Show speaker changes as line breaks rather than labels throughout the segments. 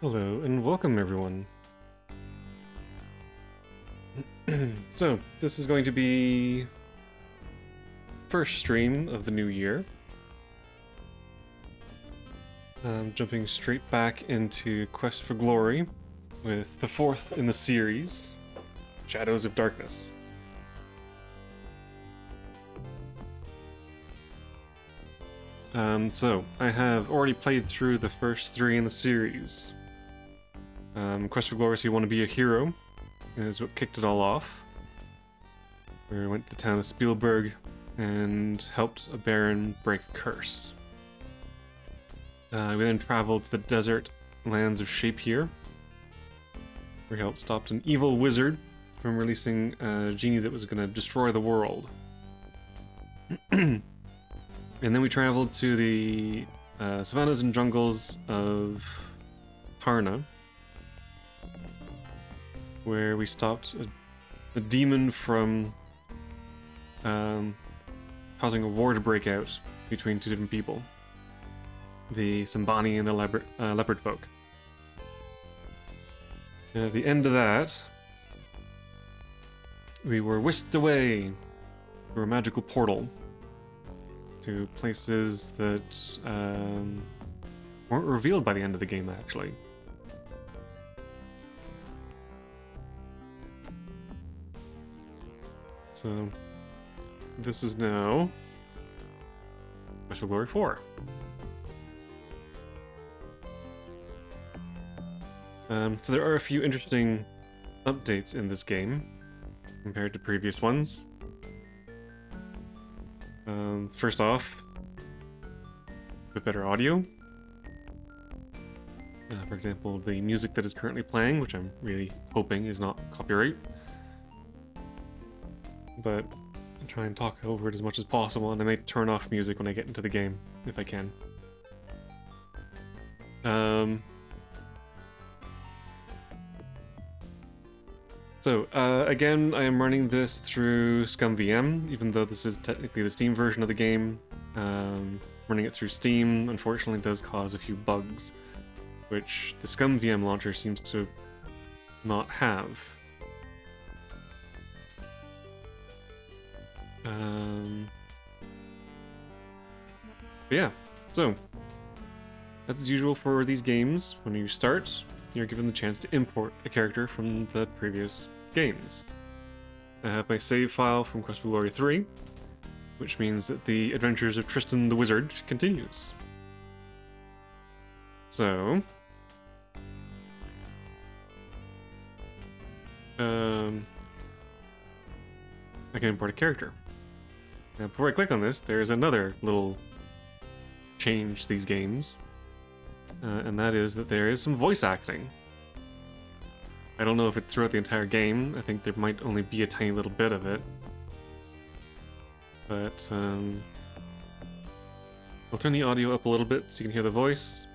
Hello and welcome everyone. So, this is going to be first stream of the new year. Jumping straight back into Quest for Glory with the fourth in the series, Shadows of Darkness. So, I have already played through the first three in the series. Quest for Glory, so you want to be a hero, is what kicked it all off. We went to the town of Spielberg and helped a baron break a curse. We then traveled to the desert lands of Shapehere, where we helped stop an evil wizard from releasing a genie that was going to destroy the world. And then we traveled to the savannas and jungles of Tarna, where we stopped a demon from causing a war to break out between two different people. The Sambani and the leopard folk. At the end of that, we were whisked away through a magical portal to places that weren't revealed by the end of the game, actually. So, this is now Quest for Glory 4. So there are a few interesting updates in this game compared to previous ones. First off, a bit better audio. For example, the music that is currently playing, which I'm really hoping is not copyright. But I try and talk over it as much as possible, and I may turn off music when I get into the game, if I can. So, again, I am running this through ScumVM, even though this is technically the Steam version of the game. Running it through Steam, unfortunately, does cause a few bugs, which the ScumVM launcher seems to not have. But yeah, so, as usual for these games, when you start, you're given the chance to import a character from the previous games. I have my save file from Quest for Glory 3, which means that the adventures of Trystan the Wizard continues. So, I can import a character. Now, before I click on this, there's another little change to these games. And that is that there is some voice acting. I don't know if it's throughout the entire game. I think there might only be a tiny little bit of it. But, I'll turn the audio up a little bit so you can hear the voice.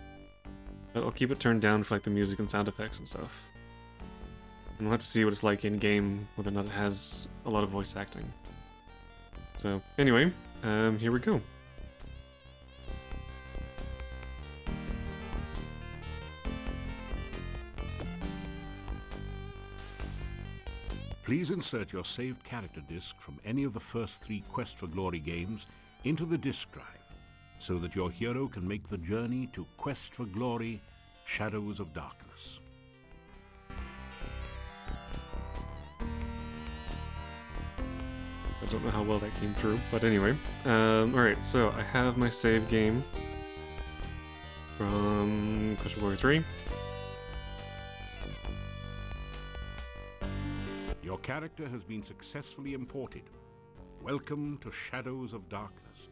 But I'll keep it turned down for like the music and sound effects and stuff. And we'll have to see what it's like in-game, whether or not it has a lot of voice acting. So, anyway, here we go.
Please insert your saved character disc from any of the first 3 Quest for Glory games into the disk drive, so that your hero can make the journey to Quest for Glory, Shadows of Darkness.
I don't know how well that came through, but anyway. Alright, so I have my save game from Quest for Glory 3.
Your character has been successfully imported. Welcome to Shadows of Darkness.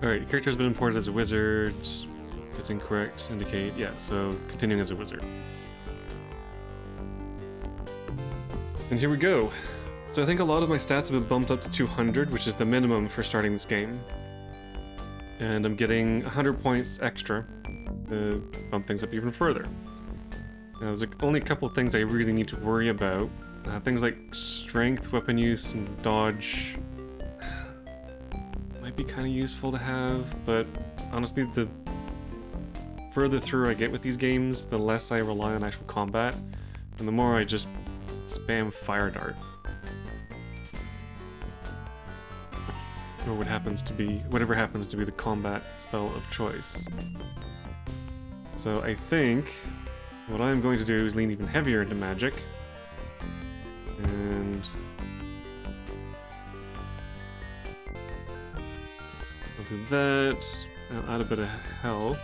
Alright, your character has been imported as a wizard. If it's incorrect, indicate. Yeah, so continuing as a wizard. And here we go. So I think a lot of my stats have been bumped up to 200, which is the minimum for starting this game. And I'm getting 100 points extra to bump things up even further. Now, there's only a couple things I really need to worry about. Things like strength, weapon use, and dodge might be kind of useful to have, but honestly, the further through I get with these games, the less I rely on actual combat, and the more I just spam Fire Dart. Or whatever happens to be the combat spell of choice. So I think what I'm going to do is lean even heavier into magic. And I'll do that. I'll add a bit of health.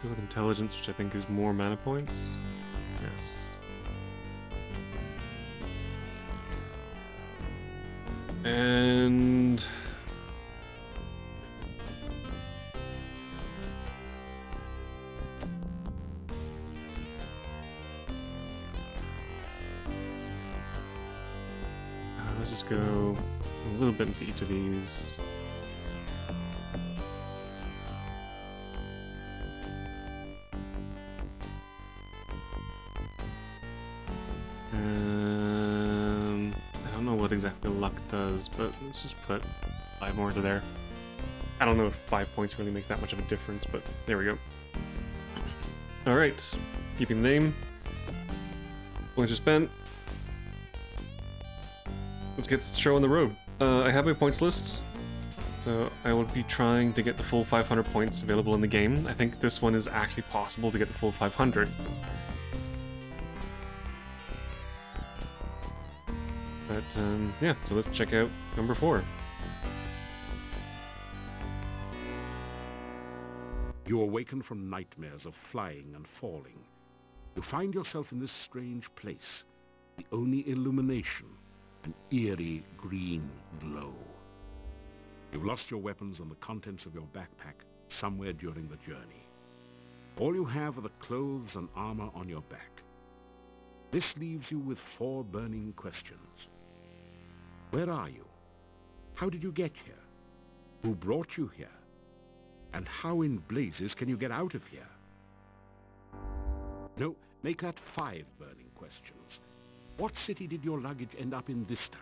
Go with intelligence, which I think is more mana points. Yes. And let's just go a little bit into each of these. I don't know what exactly luck does, but let's just put 5 more into there. I don't know if 5 points really makes that much of a difference, but there we go. Alright, keeping the name. Points are spent. Let's get the show on the road. I have my points list, so I will be trying to get the full 500 points available in the game. I think this one is actually possible to get the full 500. But yeah, so let's check out number 4.
You awaken from nightmares of flying and falling. You find yourself in this strange place. The only illumination, an eerie green glow. You've lost your weapons and the contents of your backpack somewhere during the journey. All you have are the clothes and armor on your back. This leaves you with 4 burning questions. Where are you? How did you get here? Who brought you here? And how in blazes can you get out of here? No, make that 5 burning questions. What city did your luggage end up in this time?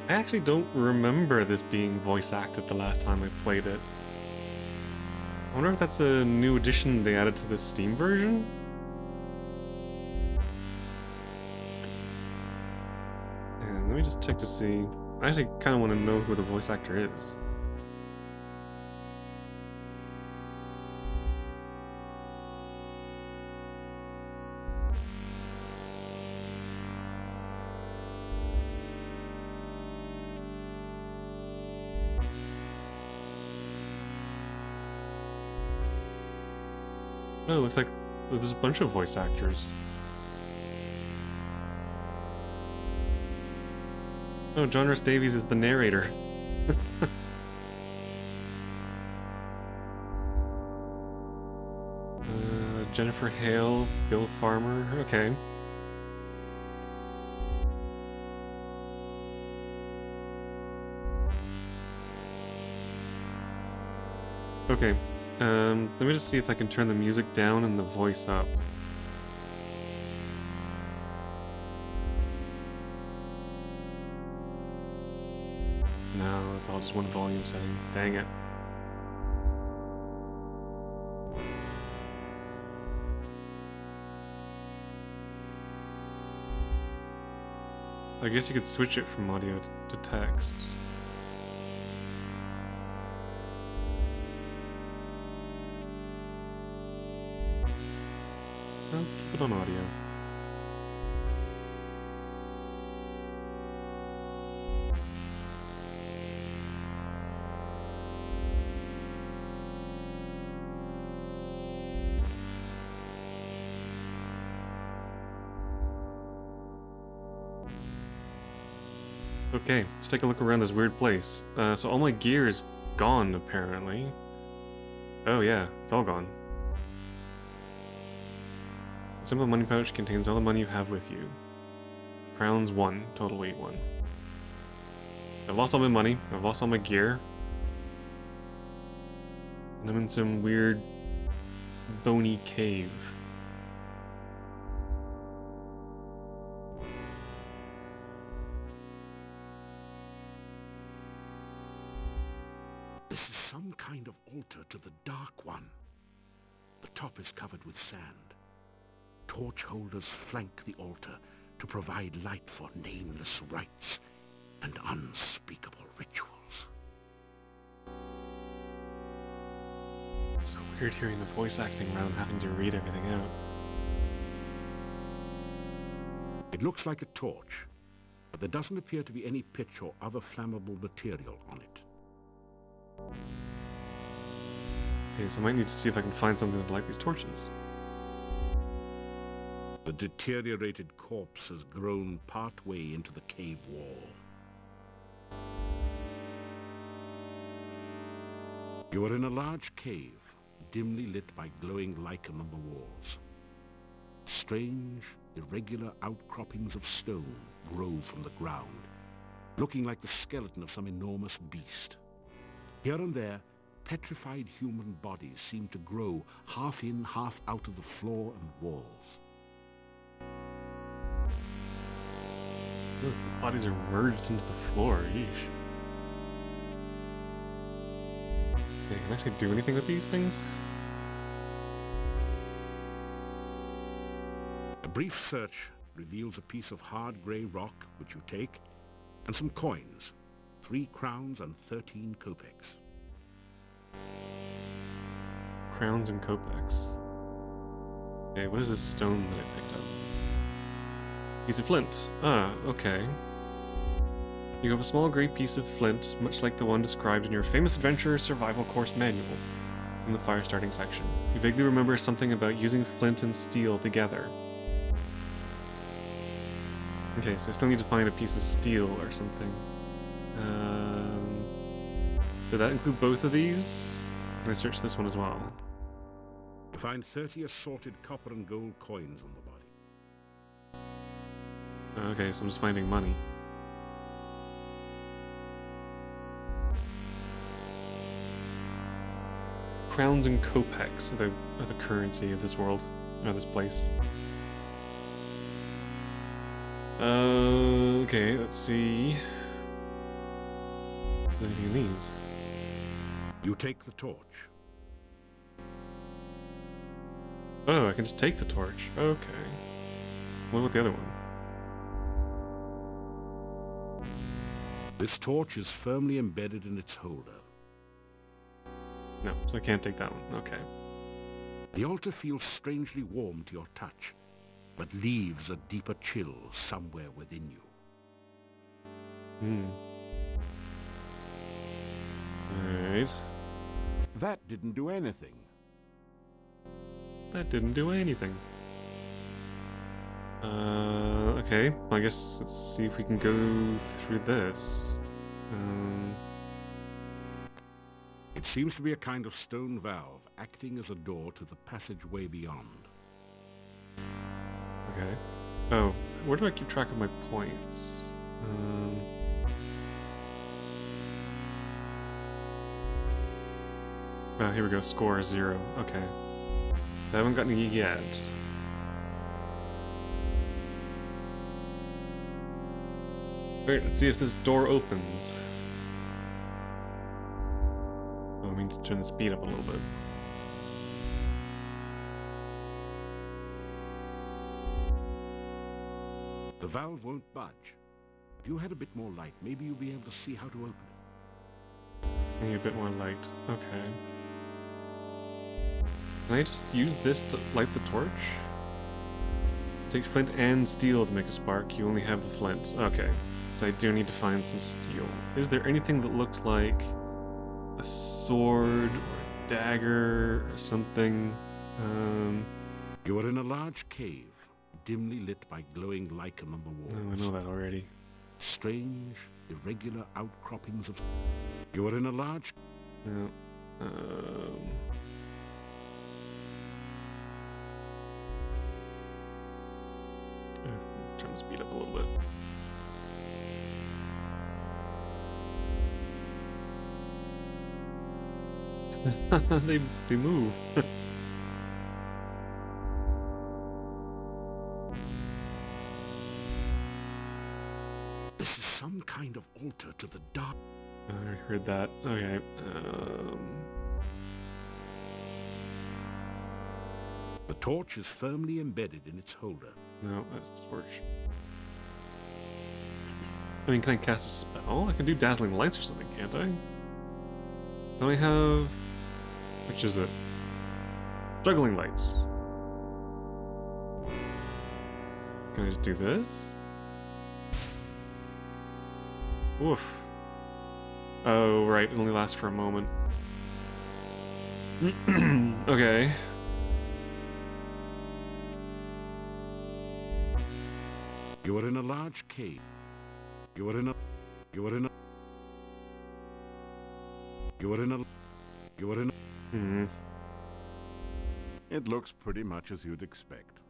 I actually don't remember this being voice acted the last time I played it. I wonder if that's a new addition they added to the Steam version? And let me just check to see. I actually kind of want to know who the voice actor is. Oh, it looks like there's a bunch of voice actors. Oh, John Rhys Davies is the narrator. Jennifer Hale, Bill Farmer, okay. Okay. Let me just see if I can turn the music down and the voice up. No, it's all just one volume setting. Dang it. I guess you could switch it from audio to text. Let's keep it on audio. Okay, let's take a look around this weird place. So all my gear is gone, apparently. Oh yeah, it's all gone. A simple money pouch contains all the money you have with you. Crowns 1, total weight 1. I've lost all my money, I've lost all my gear. And I'm in some weird bony cave.
This is some kind of altar to the Dark One. The top is covered with sand. Torch holders flank the altar to provide light for nameless rites and unspeakable rituals.
It's so weird hearing the voice acting rather than having to read everything out.
It looks like a torch, but there doesn't appear to be any pitch or other flammable material on it.
Okay, so I might need to see if I can find something to light these torches.
The deteriorated corpse has grown partway into the cave wall. You are in a large cave, dimly lit by glowing lichen on the walls. Strange, irregular outcroppings of stone grow from the ground, looking like the skeleton of some enormous beast. Here and there, petrified human bodies seem to grow half in, half out of the floor and walls.
Those bodies are merged into the floor, yeesh. Okay, can I actually do anything with these things?
A brief search reveals a piece of hard grey rock, which you take, and some coins, 3 crowns and 13 kopecks.
Crowns and kopecks. Okay, what is this stone that I picked up? Piece of flint. Ah, okay. You have a small grey piece of flint, much like the one described in your famous adventure survival course manual in the fire starting section. You vaguely remember something about using flint and steel together. Okay, so I still need to find a piece of steel or something. Did that include both of these? Can I search this one as well?
You find 30 assorted copper and gold coins on the body.
Okay, so I'm just finding money. Crowns and kopecks are the currency of this world, or this place. Okay, let's see. Is there anything in these?
You take the torch.
Oh, I can just take the torch. Okay. What about the other one?
This torch is firmly embedded in its holder.
No, so I can't take that one. Okay.
The altar feels strangely warm to your touch, but leaves a deeper chill somewhere within you.
Alright.
That didn't do anything.
That didn't do anything. Okay. I guess let's see if we can go through this.
It seems to be a kind of stone valve, acting as a door to the passageway beyond.
Okay. Oh, where do I keep track of my points? Oh, here we go. Score 0. Okay. So I haven't gotten any yet. Alright, let's see if this door opens. Oh, I mean to turn the speed up a little bit.
The valve won't budge. If you had a bit more light, maybe you'll be able to see how to open it.
I need a bit more light. Okay. Can I just use this to light the torch? It takes flint and steel to make a spark. You only have the flint. Okay. So I do need to find some steel. Is there anything that looks like a sword or a dagger or something?
You are in a large cave, dimly lit by glowing lichen on the walls.
Oh, I know that already.
Strange, irregular outcroppings of... You are in a large...
No. Let's turn the speed up a little bit. they move.
This is some kind of altar to the dark.
I heard that. Okay.
The torch is firmly embedded in its holder.
No, that's the torch. I mean, can I cast a spell? I can do dazzling lights or something, can't I? Don't I have... Which is it? Juggling lights. Can I just do this? Woof. Oh, right, it only lasts for a moment. Okay.
You are in a large cave. You are in a...
Hmm.
It looks pretty much as you'd expect.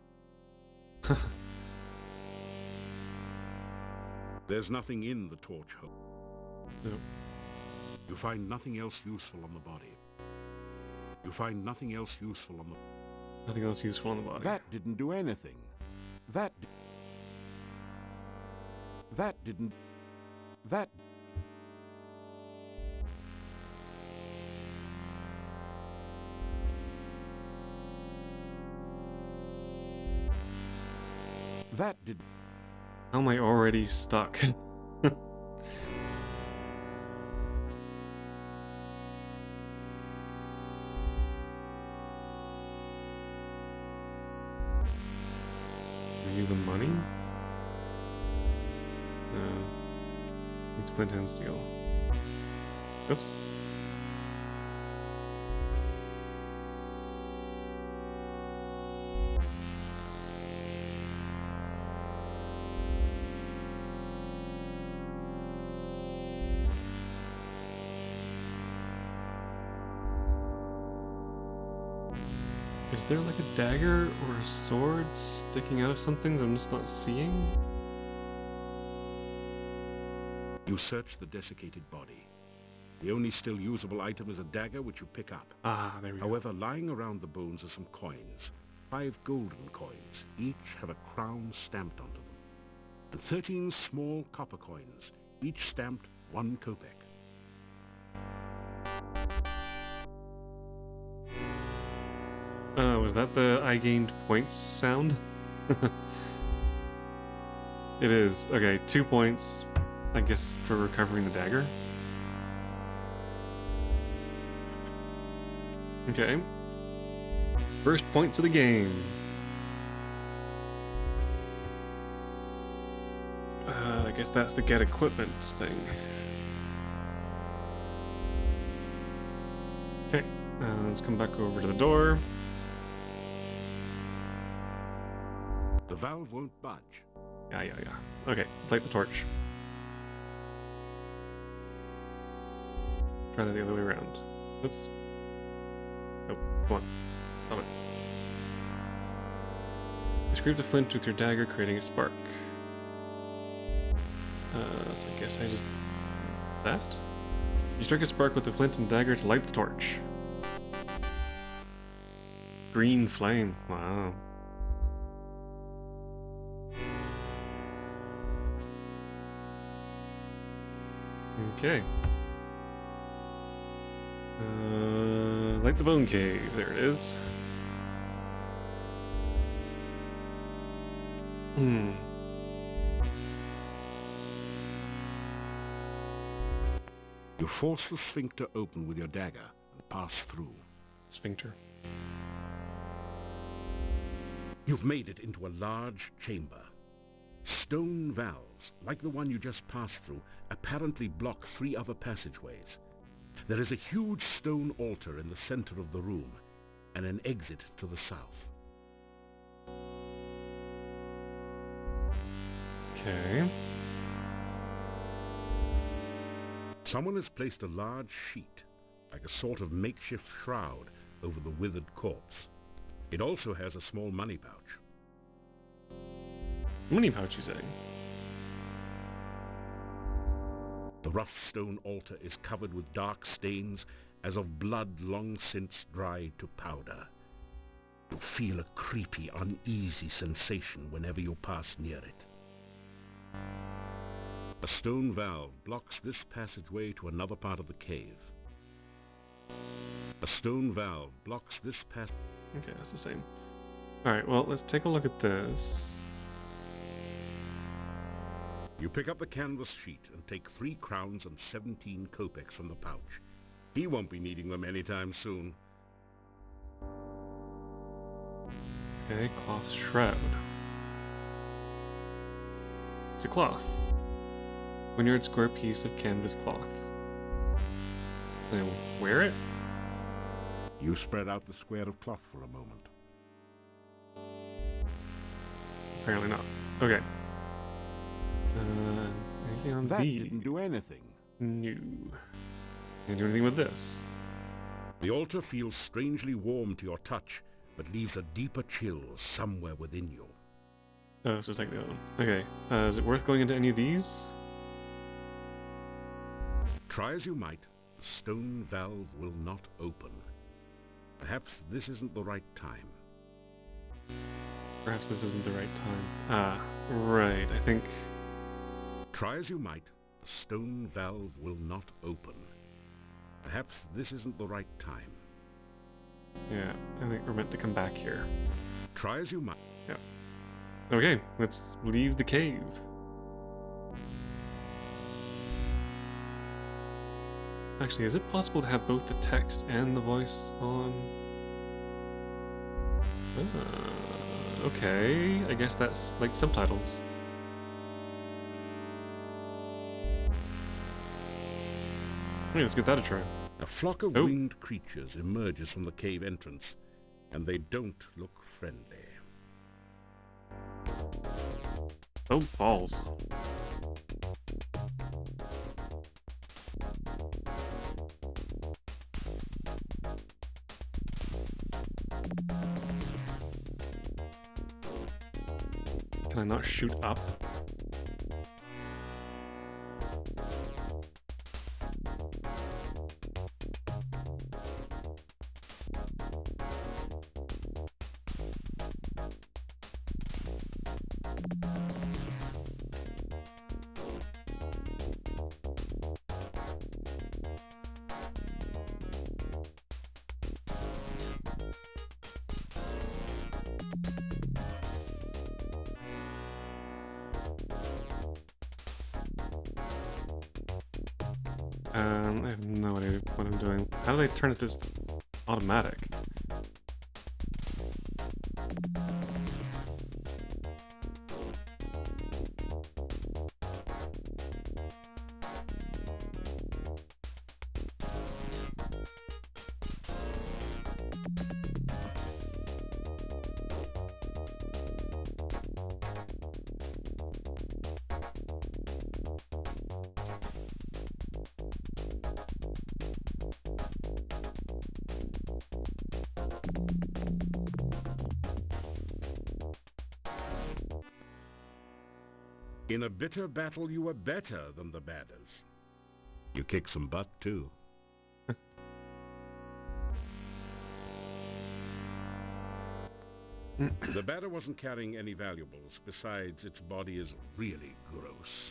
There's nothing in the torch hole.
No.
You find nothing else useful on the body. You find nothing else useful on the...
Nothing else useful on the body.
That didn't do anything. That didn't... That... That did...
How am I already stuck? Use the money? No. It's flint and steel. Oops. Is there like a dagger or a sword sticking out of something that I'm just not seeing?
You search the desiccated body. The only still usable item is a dagger which you pick up.
Ah, there we go.
However, lying around the bones are some coins. 5 golden coins. Each have a crown stamped onto them. And 13 small copper coins, each stamped 1 kopeck.
Was that the I gained points sound? It is. Okay, 2 points, I guess, for recovering the dagger. Okay. First points of the game. I guess that's the get equipment thing. Okay, let's come back over to the door.
The valve won't budge.
Yeah. Okay, light the torch. Try that the other way around. Oops. Oh, come on. Stop it. You scrape the flint with your dagger, creating a spark. So I guess I just... that? You strike a spark with the flint and dagger to light the torch. Green flame. Wow. Okay. Light the bone cave. There it is.
You force the sphincter open with your dagger and pass through.
Sphincter.
You've made it into a large chamber. Stone valves, like the one you just passed through, apparently block 3 other passageways. There is a huge stone altar in the center of the room, and an exit to the south.
Okay.
Someone has placed a large sheet, like a sort of makeshift shroud, over the withered corpse. It also has a small money pouch.
Money pouch, you say?
The rough stone altar is covered with dark stains as of blood long since dried to powder. You feel a creepy, uneasy sensation whenever you pass near it. A stone valve blocks this passageway to another part of the cave. A stone valve blocks this passage.
Okay, that's the same. Alright, well, let's take a look at this.
You pick up the canvas sheet and take 3 crowns and 17 kopecks from the pouch. He won't be needing them anytime soon.
Okay, cloth shroud. It's a cloth. 1-yard square piece of canvas cloth. Then wear it?
You spread out the square of cloth for a moment.
Apparently not. Okay. Anything on
That
these?
didn't do anything.
No. Can't do anything with this.
The altar feels strangely warm to your touch, but leaves a deeper chill somewhere within you.
Oh, so it's like the other one. Okay. Is it worth going into any of these?
Try as you might, the stone valve will not open. Perhaps this isn't the right time.
Perhaps this isn't the right time. Ah, right. I think...
Try as you might, the stone valve will not open. Perhaps this isn't the right time.
Yeah, I think we're meant to come back here.
Try as you might.
Yeah. Okay, let's leave the cave. Actually, is it possible to have both the text and the voice on? Okay, I guess that's like subtitles. Yeah, let's give that a try.
A flock of winged creatures emerges from the cave entrance, and they don't look friendly.
Oh, balls. Can I not shoot up? I have no idea what I'm doing. How do they turn it to automatic?
In a bitter battle, you were better than the badders. You kicked some butt, too. The badder wasn't carrying any valuables. Besides, its body is really gross.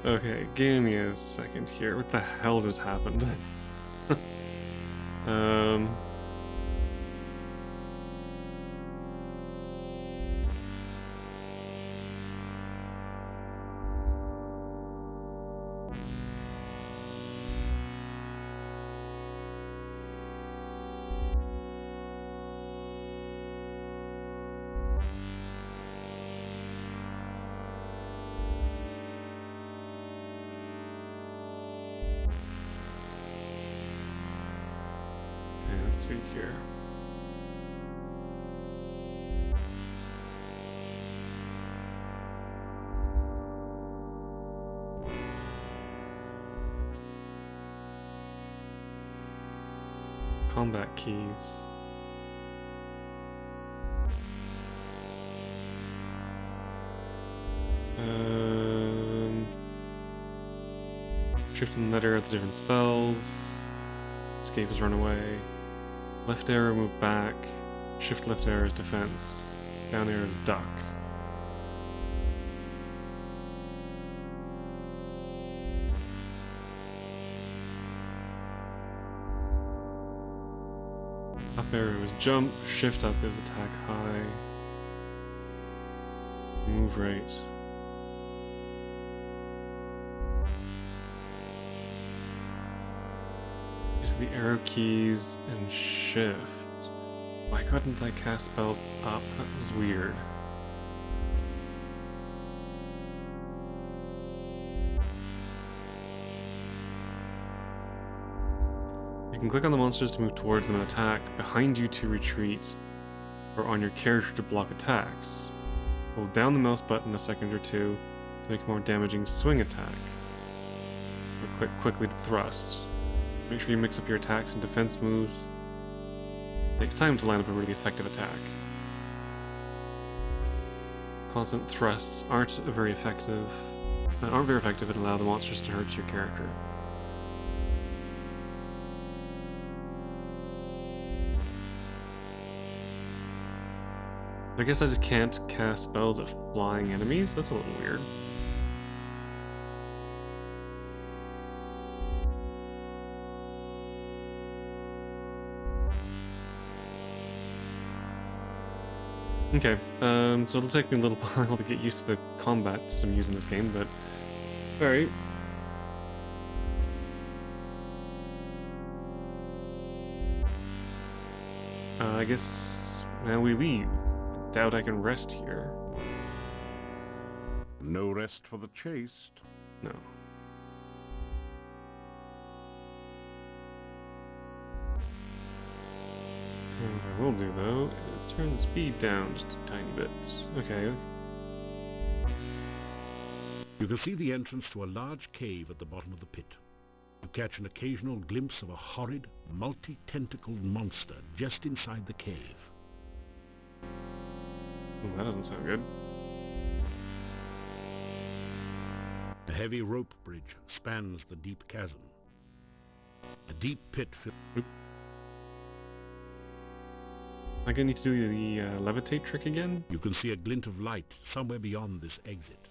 Okay, give me a second here. What the hell just happened? Let's see here. combat keys. Shift and letter at the different spells. Escape is run away. Left arrow move back. Shift left arrow is defense. Down arrow is duck. Up arrow is jump. Shift up is attack high. Move right. The arrow keys and shift. Why couldn't I cast spells up? That was weird. You can click on the monsters to move towards them and attack, behind you to retreat, or on your character to block attacks. Hold down the mouse button a second or two to make a more damaging swing attack, or click quickly to thrust. Make sure you mix up your attacks and defense moves. It takes time to line up a really effective attack. Constant thrusts aren't very effective and allow the monsters to hurt your character. I guess I just can't cast spells at flying enemies? That's a little weird. Okay, so it'll take me a little while to get used to the combat system using this game, but alright. I guess now we leave. I doubt I can rest here.
No rest for the chaste.
No. What I will do though is turn the speed down just a tiny bit. Okay.
You can see the entrance to a large cave at the bottom of the pit. You catch an occasional glimpse of a horrid, multi-tentacled monster just inside the cave.
Ooh, that doesn't sound good.
A heavy rope bridge spans the deep chasm. A deep pit filled...
Am I gonna need to do the levitate trick again?
You can see a glint of light somewhere beyond this exit.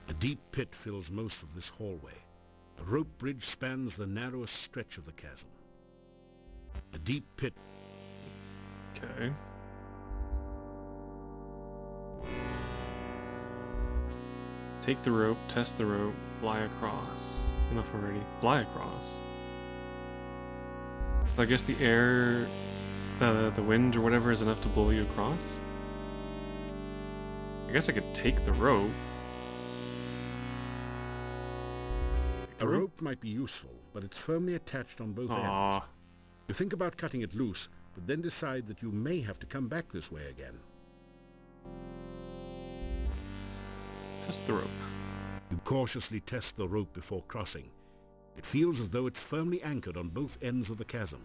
A deep pit fills most of this hallway. A rope bridge spans the narrowest stretch of the chasm. A deep pit...
Okay. Take the rope, test the rope, fly across. Enough already. Fly across. So I guess the air, the wind or whatever is enough to blow you across? I guess I could take the rope.
A rope might be useful, but it's firmly attached on both ends. You think about cutting it loose, but then decide that you may have to come back this way again.
Test the rope.
You cautiously test the rope before crossing. It feels as though it's firmly anchored on both ends of the chasm.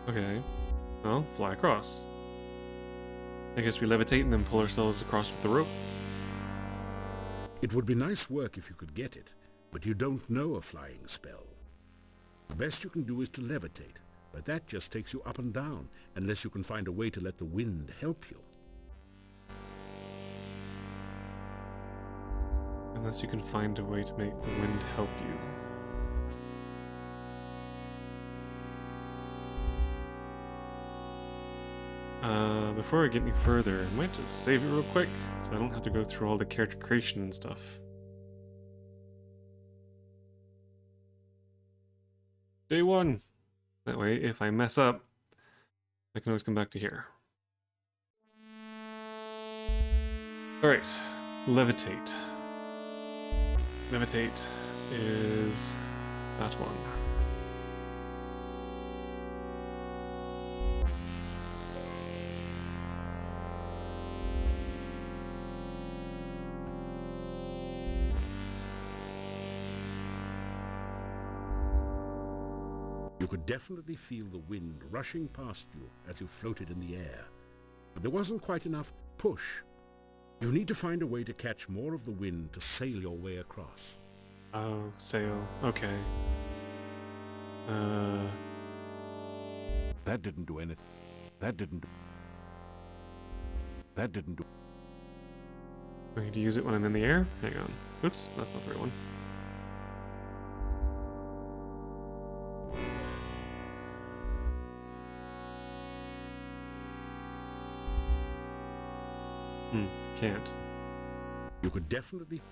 Okay. Well, fly across. I guess we levitate and then pull ourselves across with the rope.
It would be nice work if you could get it, but you don't know a flying spell. The best you can do is to levitate, but that just takes you up and down, unless you can find a way to let the wind help you.
Unless you can find a way to make the wind help you. Before I get any further, I might just save it real quick, so I don't have to go through all the character creation and stuff. Day 1! That way, if I mess up, I can always come back to here. Alright, levitate. Levitate is that one.
You could definitely feel the wind rushing past you as you floated in the air. But there wasn't quite enough push. You need to find a way to catch more of the wind to sail your way across.
Oh, sail. Okay.
That didn't do anything. That didn't do...
I need to use it when I'm in the air? Hang on. Oops, that's not the right one. Can't.
You could definitely...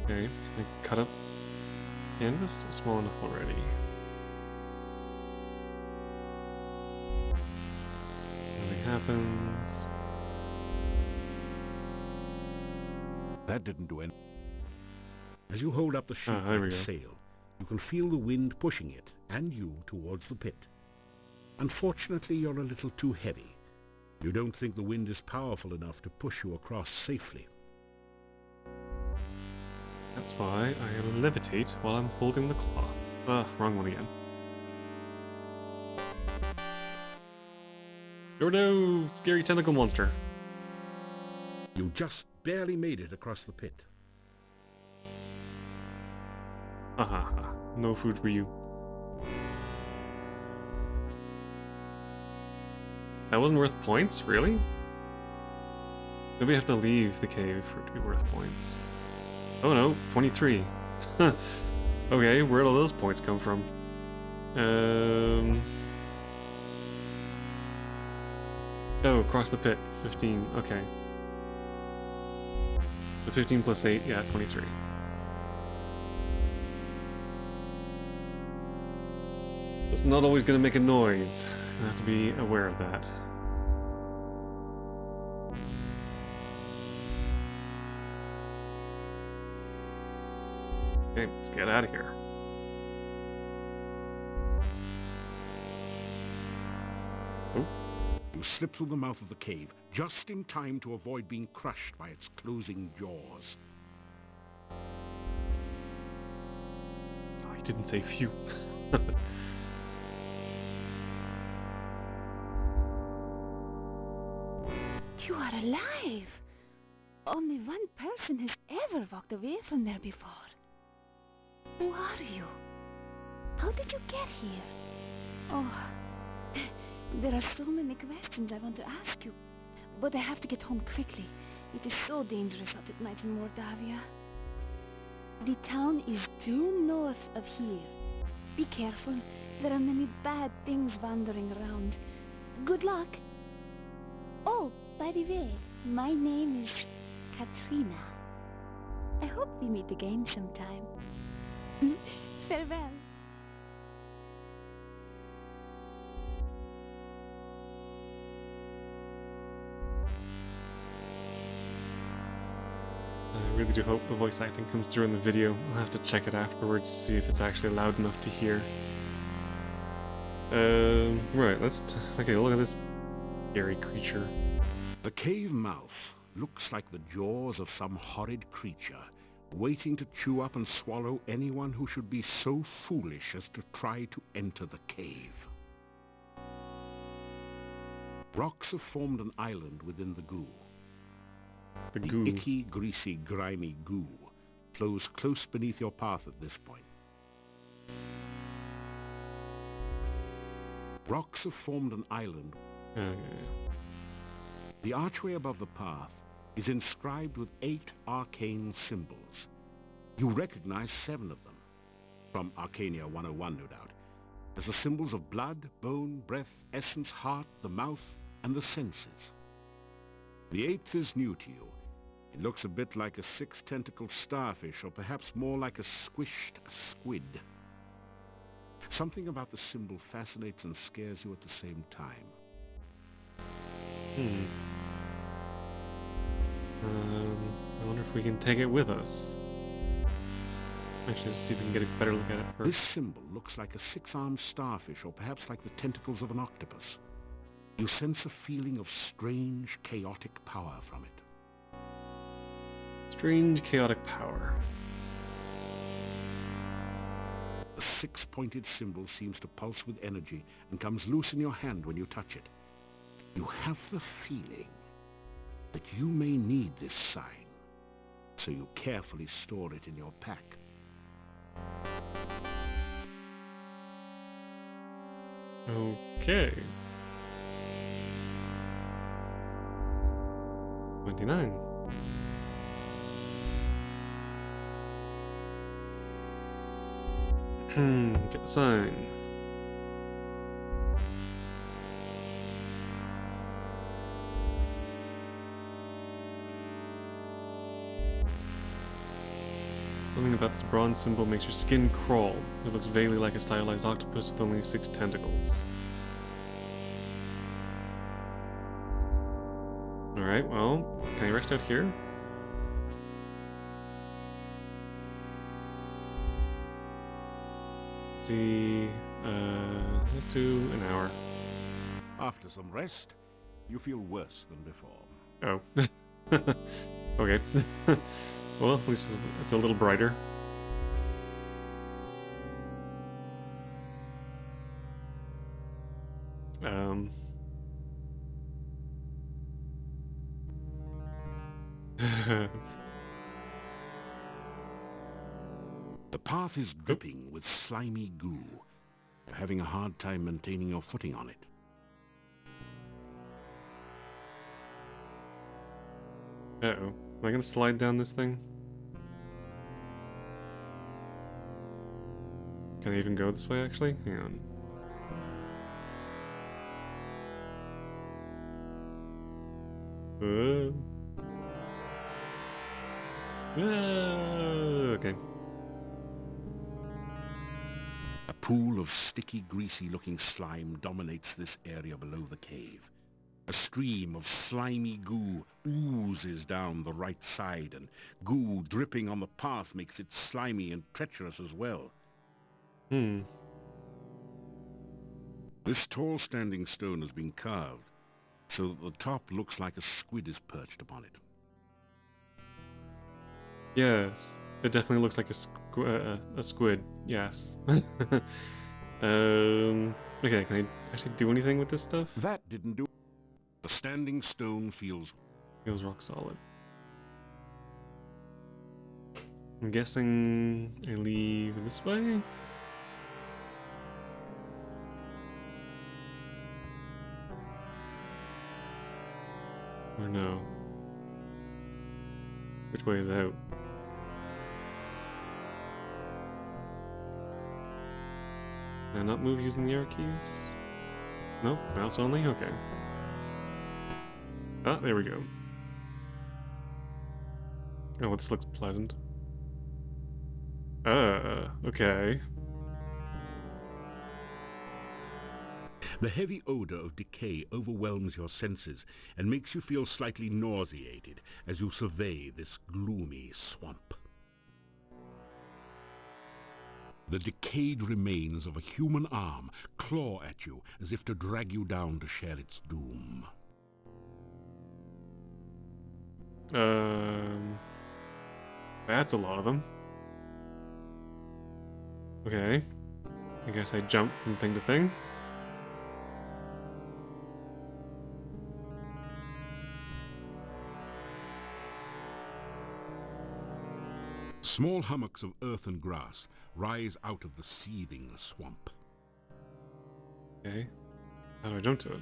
Okay, can I cut up canvas? It's small enough already. Nothing happens.
That didn't do anything. As you hold up the sheet
there we
like a
go.
sail, you can feel the wind pushing it, and you, towards the pit. Unfortunately, you're a little too heavy. You don't think the wind is powerful enough to push you across safely.
That's why I levitate while I'm holding the cloth. Wrong one again. Oh no! Scary tentacle monster.
You just barely made it across the pit.
No food for you. That wasn't worth points? Really? Maybe I have to leave the cave for it to be worth points. Oh no, 23. Okay, where'd all those points come from? Oh, across the pit. 15, okay. The 15 plus 8, yeah, 23. It's not always going to make a noise. I have to be aware of that. Okay, let's get out of here. Oh.
You slip through the mouth of the cave, just in time to avoid being crushed by its closing jaws.
I didn't say phew.
You are alive! Only one person has ever walked away from there before. Who are you? How did you get here? Oh, there are so many questions I want to ask you, but I have to get home quickly. It is so dangerous out at night in Mordavia. The town is due north of here. Be careful, there are many bad things wandering around. Good luck! Oh, by the way, my name is Katrina. I hope we meet again sometime. Farewell.
I really do hope the voice acting comes through in the video. I'll have to check it afterwards to see if it's actually loud enough to hear. Right, okay, look at this scary creature.
The cave mouth looks like the jaws of some horrid creature, waiting to chew up and swallow anyone who should be so foolish as to try to enter the cave. Rocks have formed an island within the goo.
The
The
goo.
icky, greasy, grimy goo flows close beneath your path at this point. Rocks have formed an island. The archway above the path is inscribed with 8 arcane symbols. You recognize 7 of them, from Arcania 101 no doubt, as the symbols of blood, bone, breath, essence, heart, the mouth, and the senses. The 8th is new to you. It looks a bit like a 6-tentacled starfish, or perhaps more like a squished squid. Something about the symbol fascinates and scares you at the same time.
I wonder if we can take it with us. Actually, let's see if we can get a better look at it first.
This symbol looks like a 6-armed starfish, or perhaps like the tentacles of an octopus. You sense a feeling of strange, chaotic power from it.
Strange chaotic power.
The six-pointed symbol seems to pulse with energy and comes loose in your hand when you touch it. You have the feeling that you may need this sign, so you carefully store it in your pack.
Okay. 29. Get the sign. Something about this bronze symbol makes your skin crawl. It looks vaguely like a stylized octopus with only 6 tentacles. Alright, well, can I rest out here? Let's see, let's do an hour.
After some rest, you feel worse than before.
Oh. Okay. Well, at least it's a little brighter.
The path is dripping with slimy goo. You're having a hard time maintaining your footing on it.
Uh-oh. Am I gonna slide down this thing? Can I even go this way, actually? Hang on. Okay.
A pool of sticky, greasy-looking slime dominates this area below the cave. A stream of slimy goo oozes down the right side, and goo dripping on the path makes it slimy and treacherous as well. This tall standing stone has been carved, so that the top looks like a squid is perched upon it.
Yes. It definitely looks like a squid. Yes. Okay, can I actually do anything with this stuff?
That didn't do. The standing stone feels
Rock solid. I'm guessing I leave this way? Or no? Which way is out? Can I not move using the arrow keys? Nope, mouse only? Okay. Ah, there we go. Oh, this looks pleasant. Okay.
The heavy odor of decay overwhelms your senses and makes you feel slightly nauseated as you survey this gloomy swamp. The decayed remains of a human arm claw at you as if to drag you down to share its doom.
That's a lot of them. Okay. I guess I jump from thing to thing.
Small hummocks of earth and grass rise out of the seething swamp.
Okay. How do I jump to it?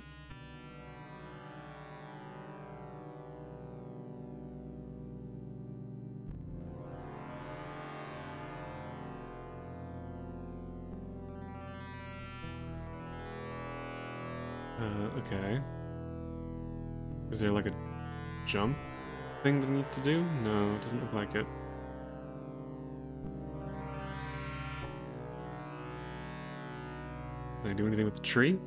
Okay. Is there like a jump thing that I need to do? No, it doesn't look like it. Can I do anything with the tree?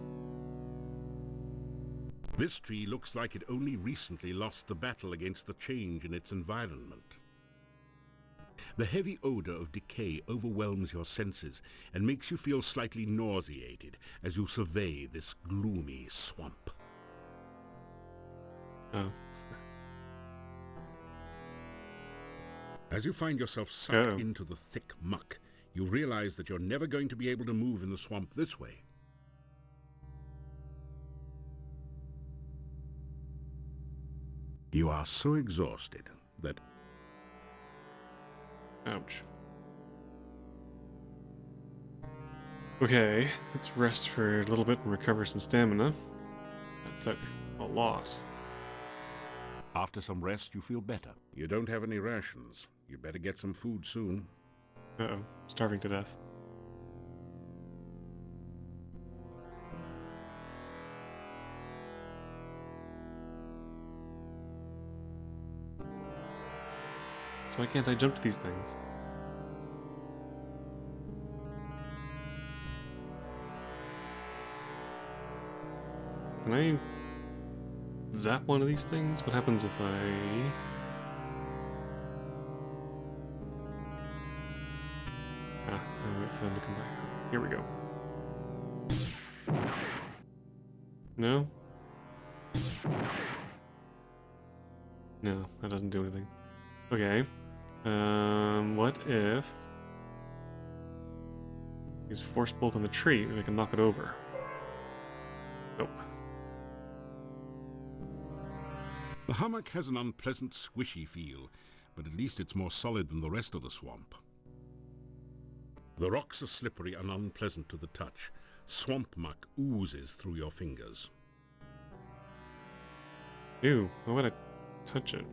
This tree looks like it only recently lost the battle against the change in its environment. The heavy odor of decay overwhelms your senses and makes you feel slightly nauseated as you survey this gloomy swamp.
Oh.
As you find yourself sucked
Oh.
into the thick muck, you realize that you're never going to be able to move in the swamp this way. You are so exhausted that...
Ouch. Okay, let's rest for a little bit and recover some stamina. That took a lot.
After some rest, you feel better. You don't have any rations. You better get some food soon.
Uh-oh, starving to death. So why can't I jump to these things? Can I zap one of these things? What happens if I... I wait for them to come back. Here we go. No? No, that doesn't do anything. Okay. What if... Use force bolt on the tree and I can knock it over? Nope.
The hummock has an unpleasant squishy feel, but at least it's more solid than the rest of the swamp. The rocks are slippery and unpleasant to the touch. Swamp muck oozes through your fingers.
Ew, why would I touch it?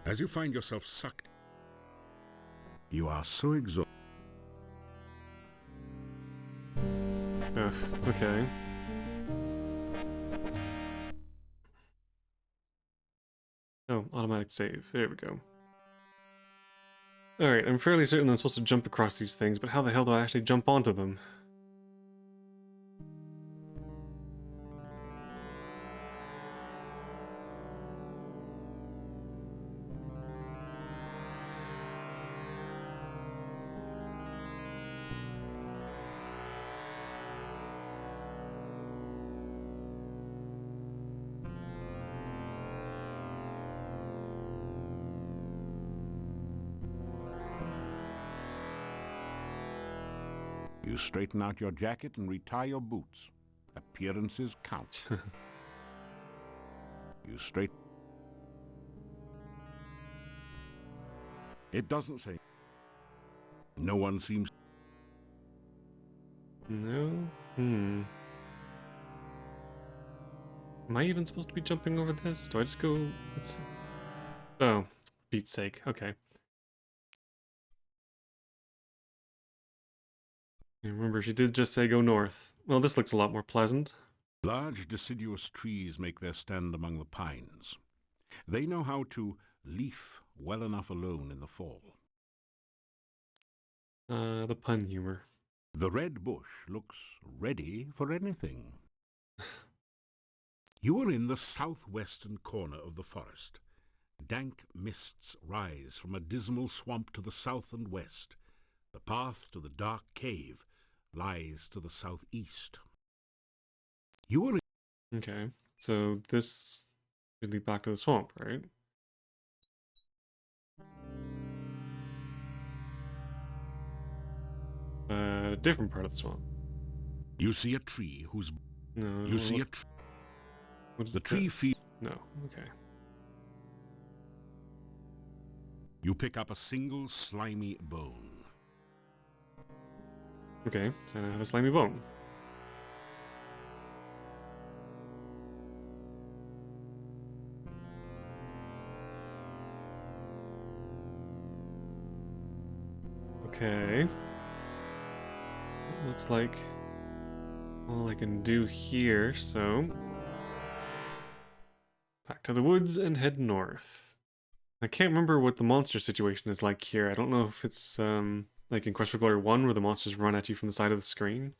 As you find yourself sucked, you are so exhausted.
Ugh, okay. Oh, automatic save. There we go. Alright, I'm fairly certain I'm supposed to jump across these things, but how the hell do I actually jump onto them?
You straighten out your jacket and retie your boots. Appearances count. You straight... It doesn't say. No one seems...
No? Am I even supposed to be jumping over this? Do I just go... Let's... Oh, Pete's sake. Okay. And remember, she did just say go north. Well, this looks a lot more pleasant.
Large deciduous trees make their stand among the pines. They know how to leaf well enough alone in the fall.
The pun humor.
The red bush looks ready for anything. You are in the southwestern corner of the forest. Dank mists rise from a dismal swamp to the south and west. The path to the dark cave lies to the southeast. You are in...
Okay, so this should lead back to the swamp, right? A different part of the swamp.
You see a tree whose...
No.
You see a tree...
What is
the tree
this? No, okay.
You pick up a single slimy bone.
Okay, so I have a slimy bone. Okay. It looks like all I can do here, so... Back to the woods and head north. I can't remember what the monster situation is like here. I don't know if it's, like in Quest for Glory 1, where the monsters run at you from the side of the screen.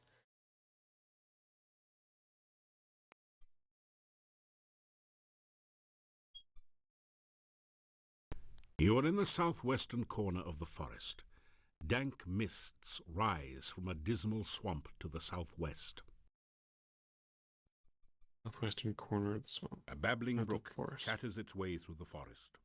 You are in the southwestern corner of the forest. Dank mists rise from a dismal swamp to the southwest.
Southwestern corner of the swamp.
A babbling
Of the
brook
forest.
chatters its way through the forest.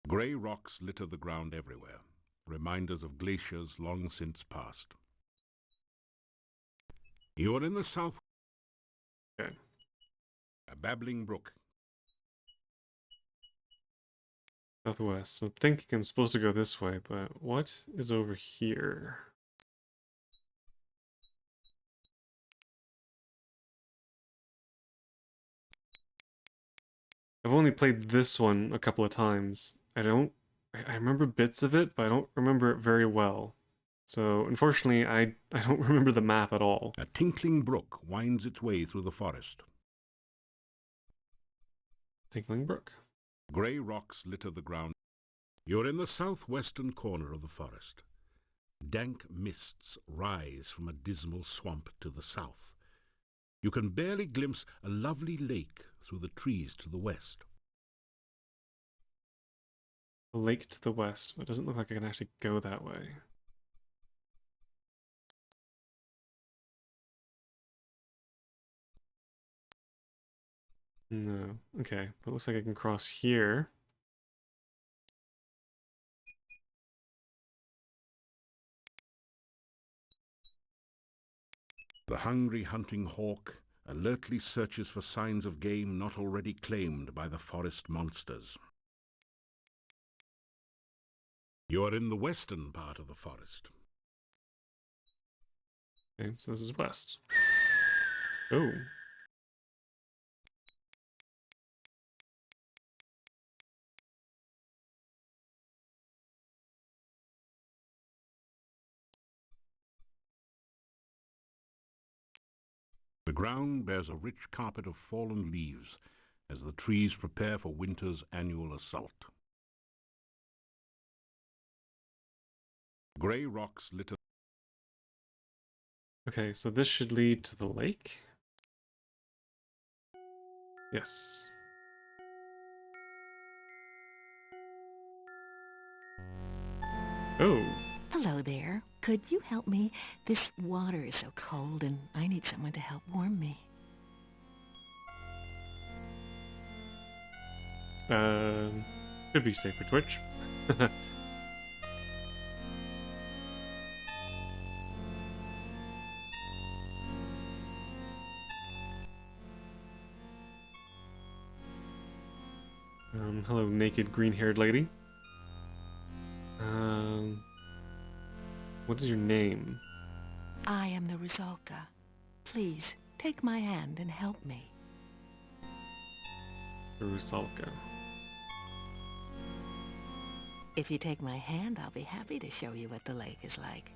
Grey rocks litter the ground everywhere, reminders of glaciers long since passed. You are in the south.
Okay.
A babbling brook.
Southwest. So I'm thinking I'm supposed to go this way, but what is over here? I've only played this one a couple of times. I remember bits of it, but I don't remember it very well. So unfortunately, I don't remember the map at all.
A tinkling brook winds its way through the forest.
Tinkling Brook.
Grey rocks litter the ground. You're in the southwestern corner of the forest. Dank mists rise from a dismal swamp to the south. You can barely glimpse a lovely lake through the trees to the west.
A lake to the west. It doesn't look like I can actually go that way. No. Okay. But it looks like I can cross here.
The hungry hunting hawk alertly searches for signs of game not already claimed by the forest monsters. You are in the western part of the forest.
Okay, so this is west. Oh.
The ground bears a rich carpet of fallen leaves as the trees prepare for winter's annual assault. Grey rocks litter.
Okay, so this should lead to the lake? Yes. Oh.
Hello there. Could you help me? This water is so cold and I need someone to help warm me.
Could be safe for Twitch. Hello, naked green-haired lady. What is your name?
I am the Rusalka. Please, take my hand and help me.
Rusalka.
If you take my hand, I'll be happy to show you what the lake is like.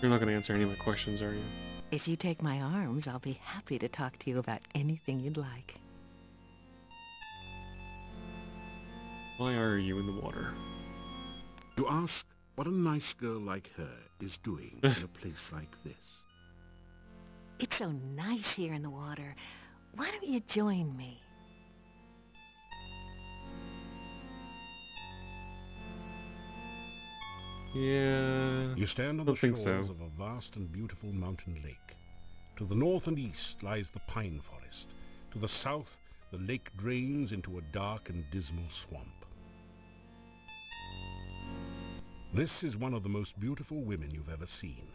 You're not going to answer any of my questions, are you?
If you take my arms, I'll be happy to talk to you about anything you'd like.
Why are you in the water?
You ask what a nice girl like her is doing in a place like this.
It's so nice here in the water. Why don't you join me?
Yeah.
You stand on
Don't
the
think
shores
so.
of a vast and beautiful mountain lake. To the north and east lies the pine forest. To the south, the lake drains into a dark and dismal swamp. This is one of the most beautiful women you've ever seen.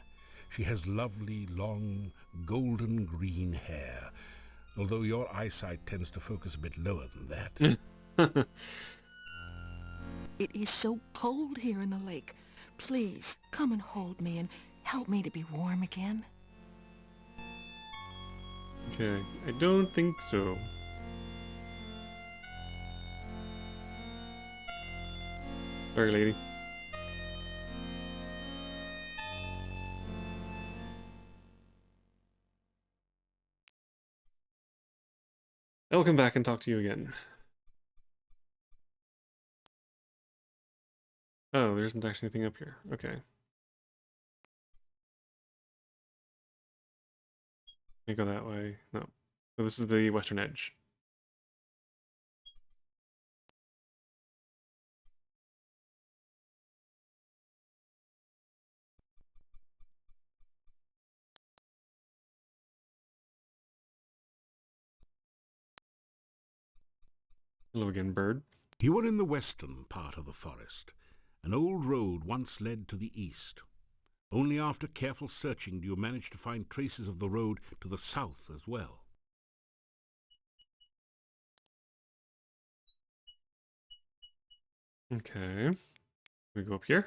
She has lovely, long, golden green hair, although your eyesight tends to focus a bit lower than that.
It is so cold here in the lake. Please, come and hold me and help me to be warm again.
Okay, I don't think so. Sorry, lady. I'll come back and talk to you again. Oh, there isn't actually anything up here. Okay. Can I go that way? No. So this is the western edge. Hello again, bird.
You are in the western part of the forest. An old road once led to the east. Only after careful searching do you manage to find traces of the road to the south as well.
Okay. We go up here.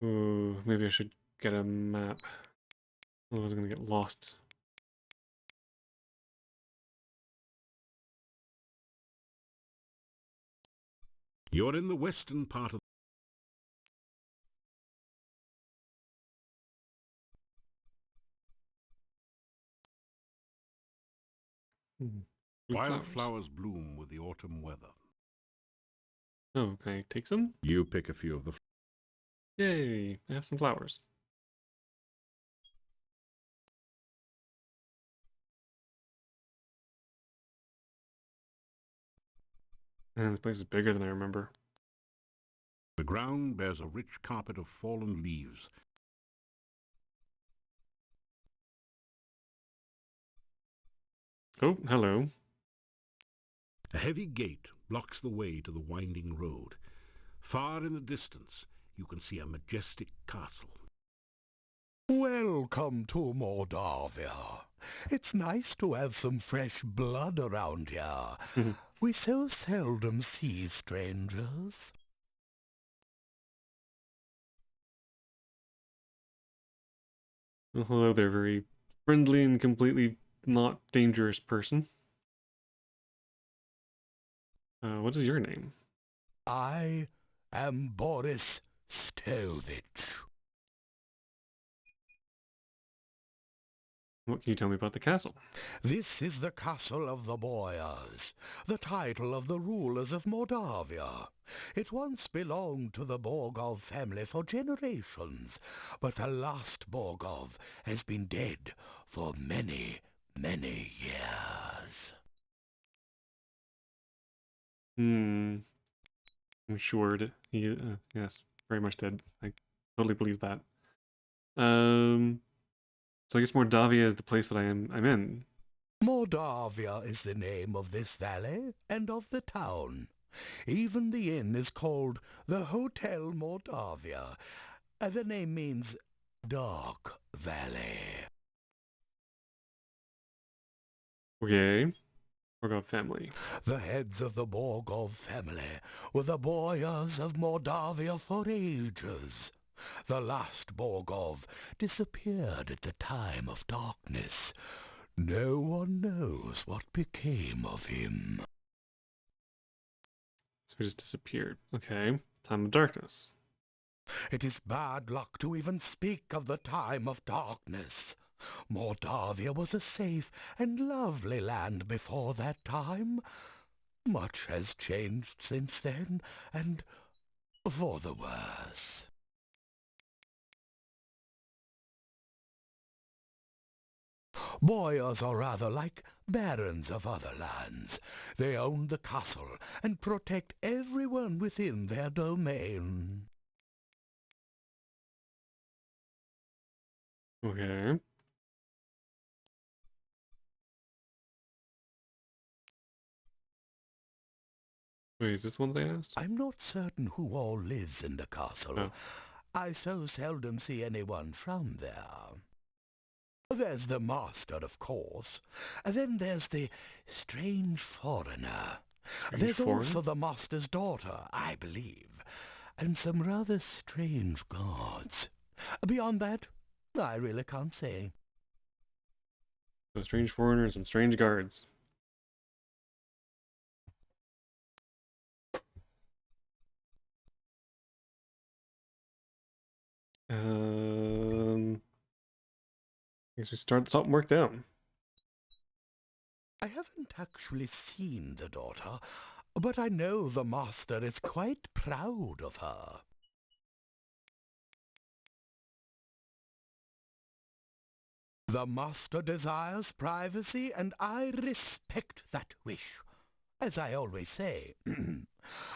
Ooh, maybe I should get a map. Otherwise I'm gonna get lost.
You're in the western part of
Hmm. Blue flowers.
Wildflowers bloom with the autumn weather.
Oh, can I take some?
You pick a few of the
Yay! I have some flowers. And this place is bigger than I remember.
The ground bears a rich carpet of fallen leaves.
Oh, hello.
A heavy gate blocks the way to the winding road. Far in the distance, you can see a majestic castle.
Welcome to Mordavia. It's nice to have some fresh blood around here. We so seldom see strangers.
Well, hello there, very friendly and completely not dangerous person. What is your name?
I am Boris Stovich.
What can you tell me about the castle?
This is the castle of the Boyars, the title of the rulers of Mordavia. It once belonged to the Borgov family for generations, but the last Borgov has been dead for many, many years.
I'm sure he, yes, very much dead. I totally believe that. So I guess Mordavia is the place that I'm in.
Mordavia is the name of this valley and of the town. Even the inn is called the Hotel Mordavia. The name means Dark Valley.
Okay. Borgov family.
The heads of the Borgov family were the Boyars of Mordavia for ages. The last Borgov disappeared at the time of darkness. No one knows what became of him.
So he just disappeared. Okay. Time of darkness.
It is bad luck to even speak of the time of darkness. Mordavia was a safe and lovely land before that time. Much has changed since then, and for the worse. Boyars are rather like barons of other lands. They own the castle and protect everyone within their domain.
Okay. Wait, is this one that I asked?
I'm not certain who all lives in the castle.
Oh.
I so seldom see anyone from there. There's the master, of course. Then there's the strange foreigner. There's also the master's daughter, I believe, and some rather strange guards. Beyond that, I really can't say.
So a strange foreigner and some strange guards. I guess we start at the top and work down.
I haven't actually seen the daughter, but I know the master is quite proud of her. The master desires privacy, and I respect that wish. As I always say,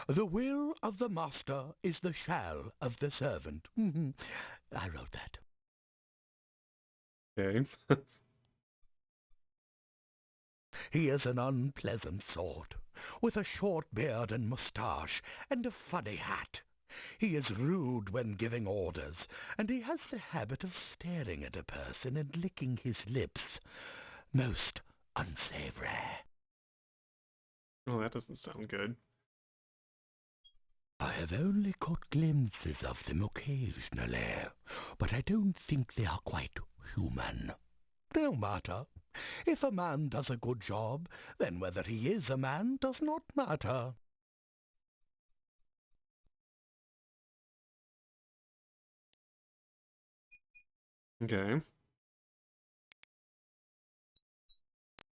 the will of the master is the shall of the servant. I wrote that.
Okay.
He is an unpleasant sort, with a short beard and moustache, and a funny hat. He is rude when giving orders, and he has the habit of staring at a person and licking his lips. Most unsavory.
Oh, that doesn't sound good.
I have only caught glimpses of them occasionally, but I don't think they are quite human. No matter. If a man does a good job, then whether he is a man does not matter.
Okay.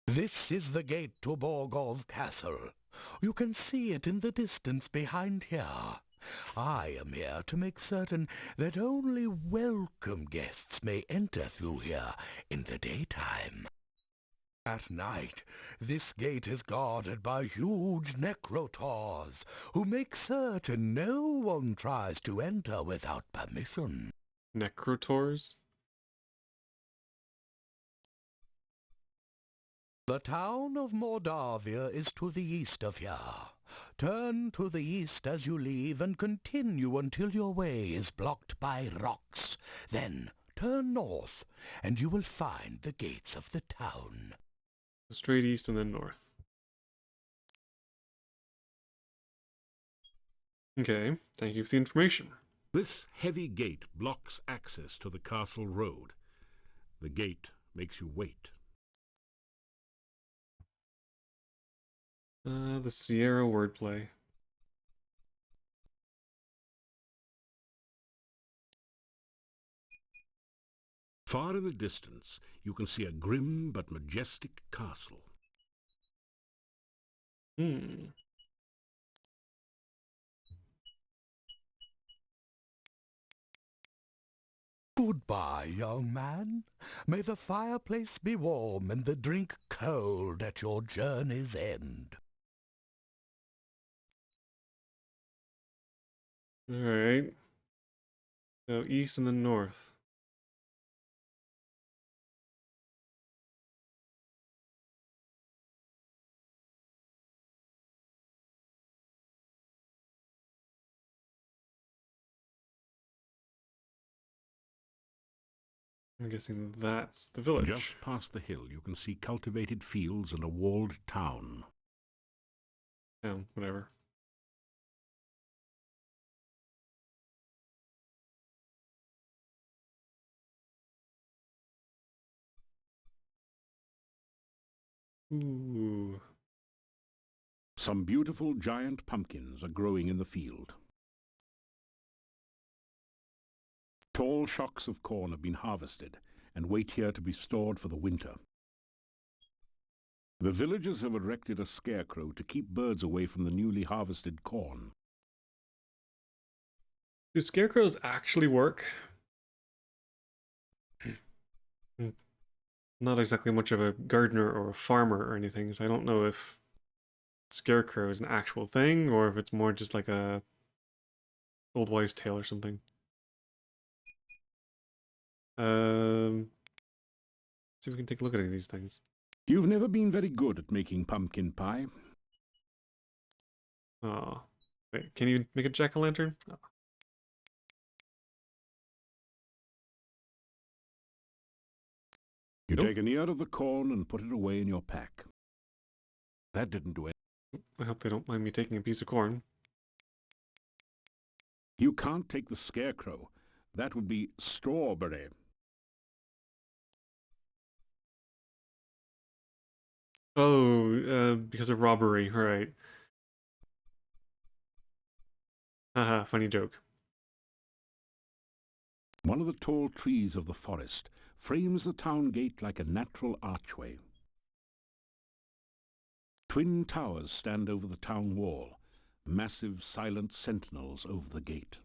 This is the gate to Borgov Castle. You can see it in the distance behind here. I am here to make certain that only welcome guests may enter through here in the daytime. At night, this gate is guarded by huge necrotaurs, who make certain no one tries to enter without permission.
Necrotors?
The town of Mordavia is to the east of here. Turn to the east as you leave and continue until your way is blocked by rocks. Then turn north, and you will find the gates of the town.
Straight east and then north. Okay, thank you for the information.
This heavy gate blocks access to the castle road. The gate makes you wait.
The Sierra wordplay.
Far in the distance, you can see a grim but majestic castle.
Goodbye, young man. May the fireplace be warm and the drink cold at your journey's end.
Alright. So east and then north. I'm guessing that's the village.
Just past the hill, you can see cultivated fields and a walled town.
Oh, whatever. Ooh.
Some beautiful giant pumpkins are growing in the field. Tall shocks of corn have been harvested and wait here to be stored for the winter. The villagers have erected a scarecrow to keep birds away from the newly harvested corn.
Do scarecrows actually work? Not exactly much of a gardener or a farmer or anything, so I don't know if scarecrow is an actual thing or if it's more just like a old wives' tale or something. See if we can take a look at any of these things.
You've never been very good at making pumpkin pie.
Oh, wait, can you make a jack-o'-lantern? Oh.
You
Nope.
take an ear of the corn and put it away in your pack. That didn't do it.
I hope they don't mind me taking a piece of corn.
You can't take the scarecrow. That would be strawberry.
Oh, because of robbery, right. Haha, funny joke.
One of the tall trees of the forest frames the town gate like a natural archway. Twin towers stand over the town wall, massive silent sentinels over the gate.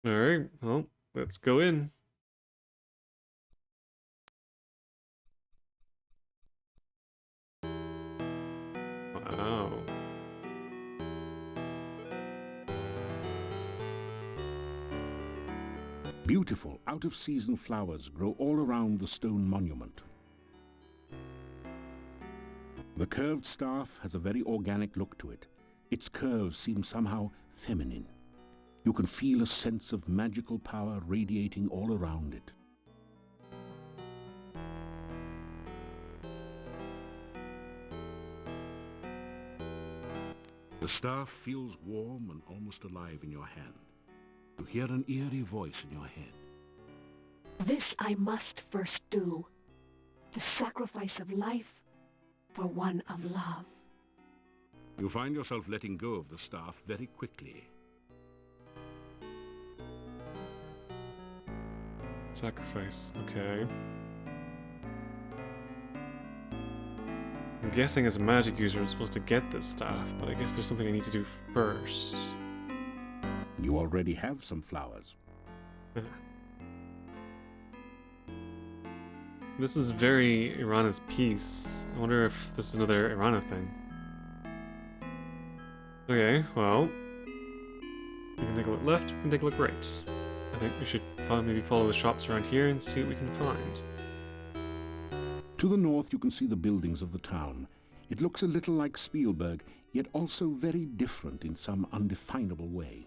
Alright, well, let's go in. Wow.
Beautiful, out-of-season flowers grow all around the stone monument. The curved staff has a very organic look to it. Its curves seem somehow feminine. You can feel a sense of magical power radiating all around it. The staff feels warm and almost alive in your hand. You hear an eerie voice in your head.
This I must first do. The sacrifice of life for one of love.
You find yourself letting go of the staff very quickly.
Sacrifice, okay. I'm guessing as a magic user I'm supposed to get this staff, but I guess there's something I need to do first.
You already have some flowers.
This is very Irana's piece. I wonder if this is another Irana thing. Okay, well, we can take a look left, we can take a look right. I think we should maybe follow the shops around here and see what we can find.
To the north you can see the buildings of the town. It looks a little like Spielberg, yet also very different in some undefinable way.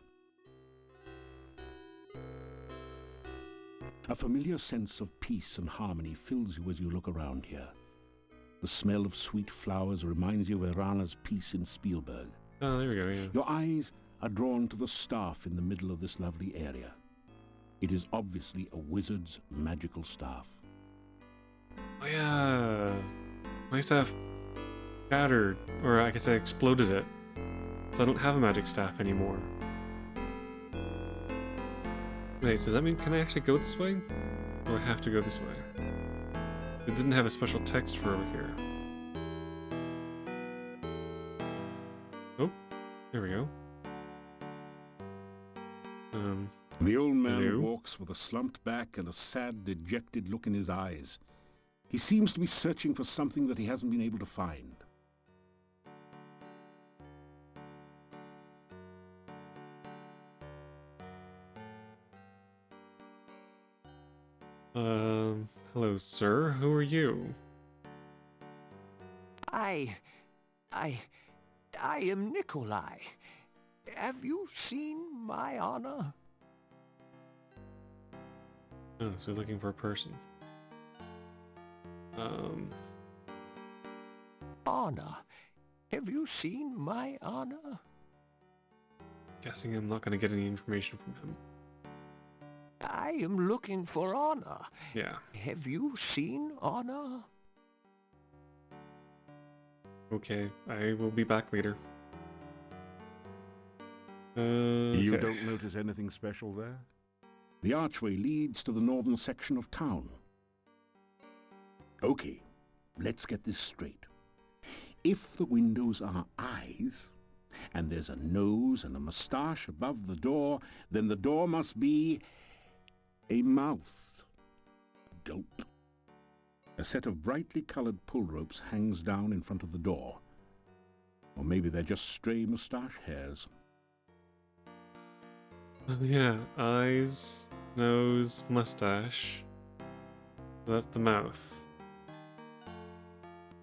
A familiar sense of peace and harmony fills you as you look around here. The smell of sweet flowers reminds you of Irana's piece in Spielberg.
Oh, there we go, yeah.
Your eyes are drawn to the staff in the middle of this lovely area. It is obviously a wizard's magical staff.
Oh yeah, my staff shattered, or I guess I exploded it, so I don't have a magic staff anymore. Wait, so does that mean can I actually go this way? Or do I have to go this way? It didn't have a special text for over here. Oh, there we go.
The old man
hello?
walks with a slumped back and a sad, dejected look in his eyes. He seems to be searching for something that he hasn't been able to find.
Hello, sir. Who are you?
I am Nikolai. Have you seen my honor?
Oh, so he's looking for a person.
Honor. Have you seen my honor?
Guessing I'm not gonna get any information from him.
I am looking for honor.
Yeah.
Have you seen honor?
Okay, I will be back later.
You
Okay.
don't notice anything special there? The archway leads to the northern section of town. Okay, let's get this straight. If the windows are eyes, and there's a nose and a moustache above the door, then the door must be a mouth. Dope. A set of brightly colored pull ropes hangs down in front of the door. Or maybe they're just stray moustache hairs.
Oh, yeah, eyes, nose, mustache. That's the mouth.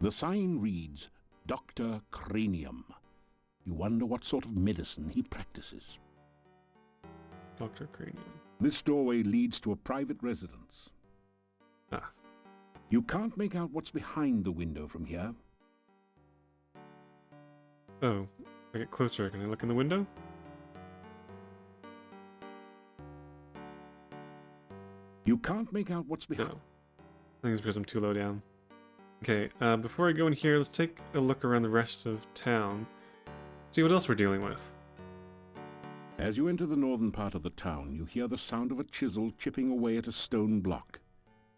The sign reads, Dr. Cranium. You wonder what sort of medicine he practices.
Dr. Cranium.
This doorway leads to a private residence.
Ah.
You can't make out what's behind the window from here.
Oh, if I get closer, can I look in the window?
You can't make out what's behind.
No. I think it's because I'm too low down. Okay, before I go in here, let's take a look around the rest of town. See what else we're dealing with.
As you enter the northern part of the town, you hear the sound of a chisel chipping away at a stone block.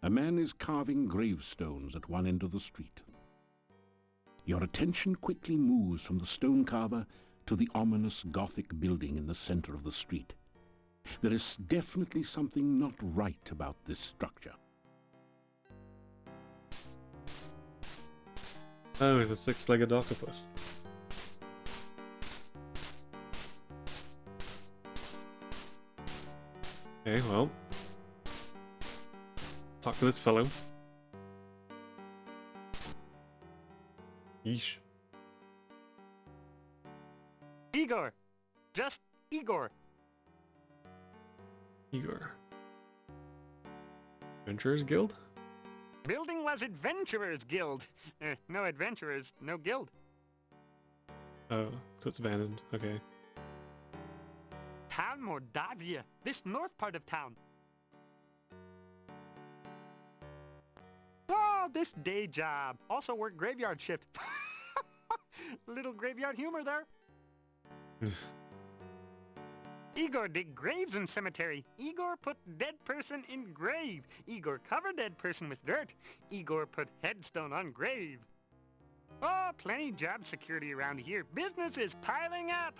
A man is carving gravestones at one end of the street. Your attention quickly moves from the stone carver to the ominous Gothic building in the center of the street. There is definitely something not right about this structure.
Oh, it's a six-legged octopus. Okay, well, talk to this fellow. Yeesh.
Igor! Just Igor!
Igor. Adventurers Guild?
Building was Adventurers Guild. No adventurers, no guild.
Oh, so it's abandoned. Okay.
Town Mordavia. This north part of town. Oh, this day job. Also work graveyard shift. Little graveyard humor there. Igor dig graves in cemetery. Igor put dead person in grave. Igor cover dead person with dirt. Igor put headstone on grave. Oh, plenty job security around here. Business is piling up.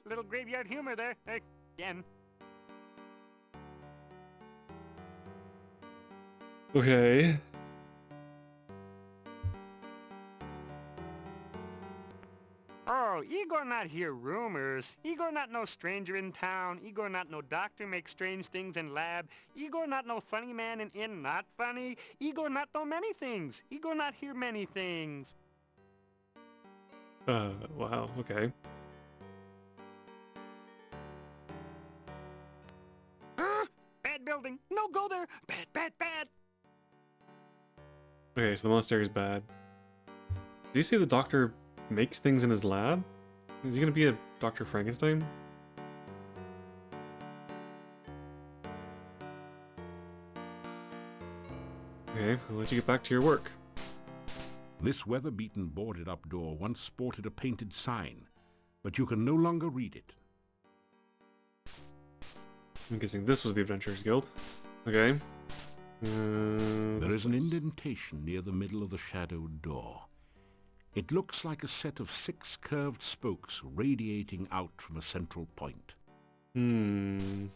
Little graveyard humor there. Again.
Okay.
Oh, Igor not hear rumors. Igor not no stranger in town. Igor not no doctor make strange things in lab. Igor not no funny man in inn not funny. Igor not know many things. Igor not hear many things.
Wow, okay.
Bad building. No go there. Bad, bad, bad.
Okay, so the monastery is bad. Did you say the doctor makes things in his lab? Is he gonna be a Dr. Frankenstein? Okay, I'll let you get back to your work.
This weather-beaten boarded-up door once sported a painted sign, but you can no longer read it.
I'm guessing this was the Adventurers Guild. Okay.
There is an indentation near the middle of the shadowed door. It looks like a set of 6 curved spokes radiating out from a central point.
Kind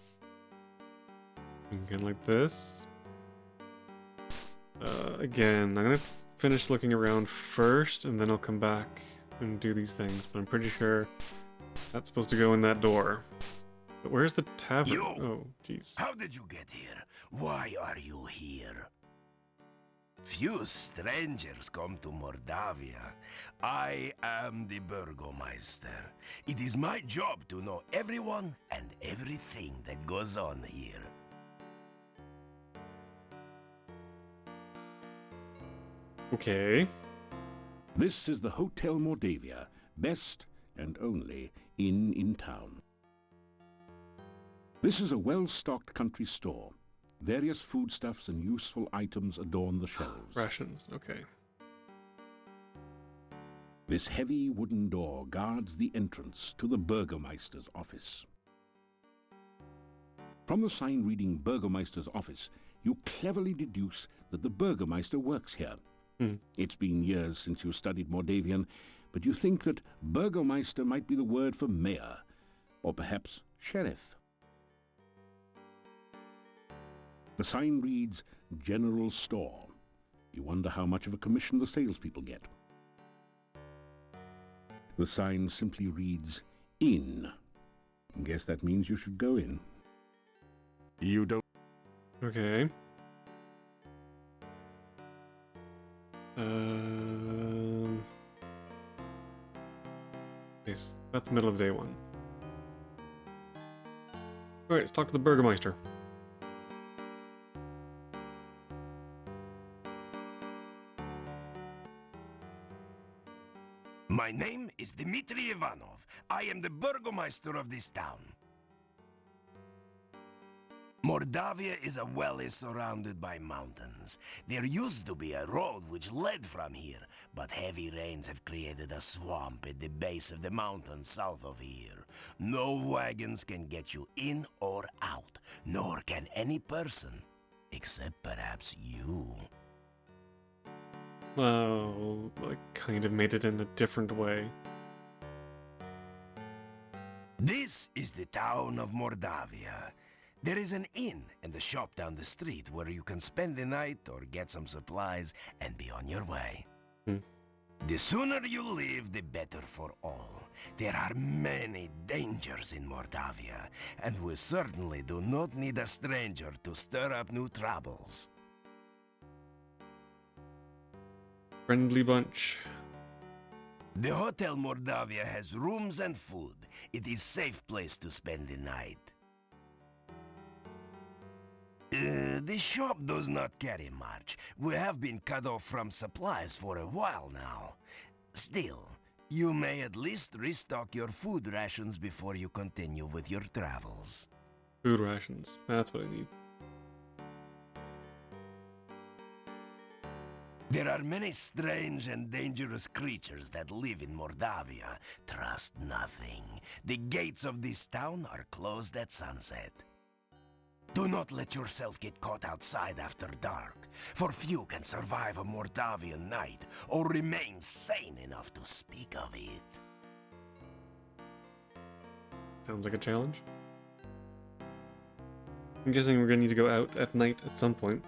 of like this. Again, I'm gonna finish looking around first, and then I'll come back and do these things. But I'm pretty sure that's supposed to go in that door. But where's the tavern?
You!
Oh, jeez.
How did you get here? Why are you here? Few strangers come to Mordavia. I am the Burgomeister. It is my job to know everyone and everything that goes on here.
Okay.
This is the Hotel Mordavia, best and only inn in town. This is a well-stocked country store. Various foodstuffs and useful items adorn the shelves.
Rations, okay.
This heavy wooden door guards the entrance to the Burgomeister's office. From the sign reading Burgomeister's office, you cleverly deduce that the Burgomeister works here. It's been years since you studied Mordavian, but you think that Burgomeister might be the word for mayor, or perhaps sheriff. The sign reads General Store. You wonder how much of a commission the salespeople get. The sign simply reads Inn. Guess that means you should go in. You don't...
Okay. Okay, so it's about the middle of day one. Alright, let's talk to the Burgomeister.
My name is Dmitri Ivanov. I am the Burgomeister of this town. Mordavia is a valley surrounded by mountains. There used to be a road which led from here, but heavy rains have created a swamp at the base of the mountain south of here. No wagons can get you in or out, nor can any person, except perhaps you.
Well, I kind of made it in a different way.
This is the town of Mordavia. There is an inn and a shop down the street where you can spend the night or get some supplies and be on your way. The sooner you leave, the better for all. There are many dangers in Mordavia, and we certainly do not need a stranger to stir up new troubles.
Friendly bunch.
The Hotel Mordavia has rooms and food. It is a safe place to spend the night. The shop does not carry much. We have been cut off from supplies for a while now. Still, you may at least restock your food rations before you continue with your travels.
Food rations. That's what I need.
There are many strange and dangerous creatures that live in Mordavia. Trust nothing. The gates of this town are closed at sunset. Do not let yourself get caught outside after dark, for few can survive a Mordavian night or remain sane enough to speak of it.
Sounds like a challenge. I'm guessing we're gonna need to go out at night at some point.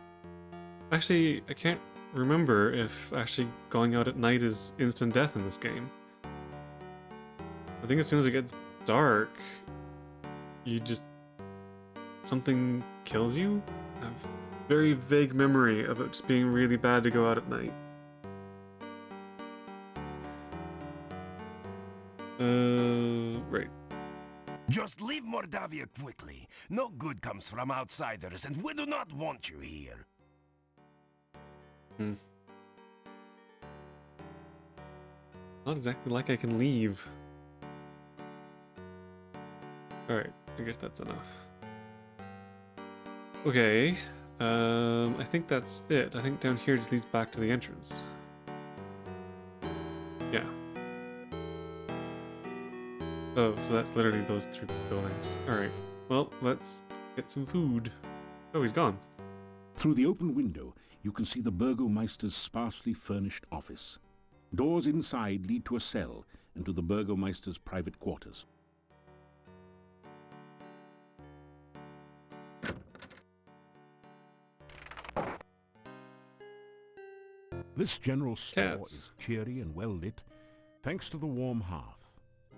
Actually, I can't remember if actually going out at night is instant death in this game. I think as soon as it gets dark, you just... something kills you? I have a very vague memory of it just being really bad to go out at night. Right.
Just leave Mordavia quickly. No good comes from outsiders, and we do not want you here.
Not exactly like I can leave. Alright, I guess that's enough. Okay, I think that's it. I think down here just leads back to the entrance. Yeah. Oh, so that's literally those three buildings. Alright, well, let's get some food. Oh, he's gone.
Through the open window, you can see the Burgomeister's sparsely furnished office. Doors inside lead to a cell and to the Burgomeister's private quarters. This general store is cheery and well lit, thanks to the warm hearth.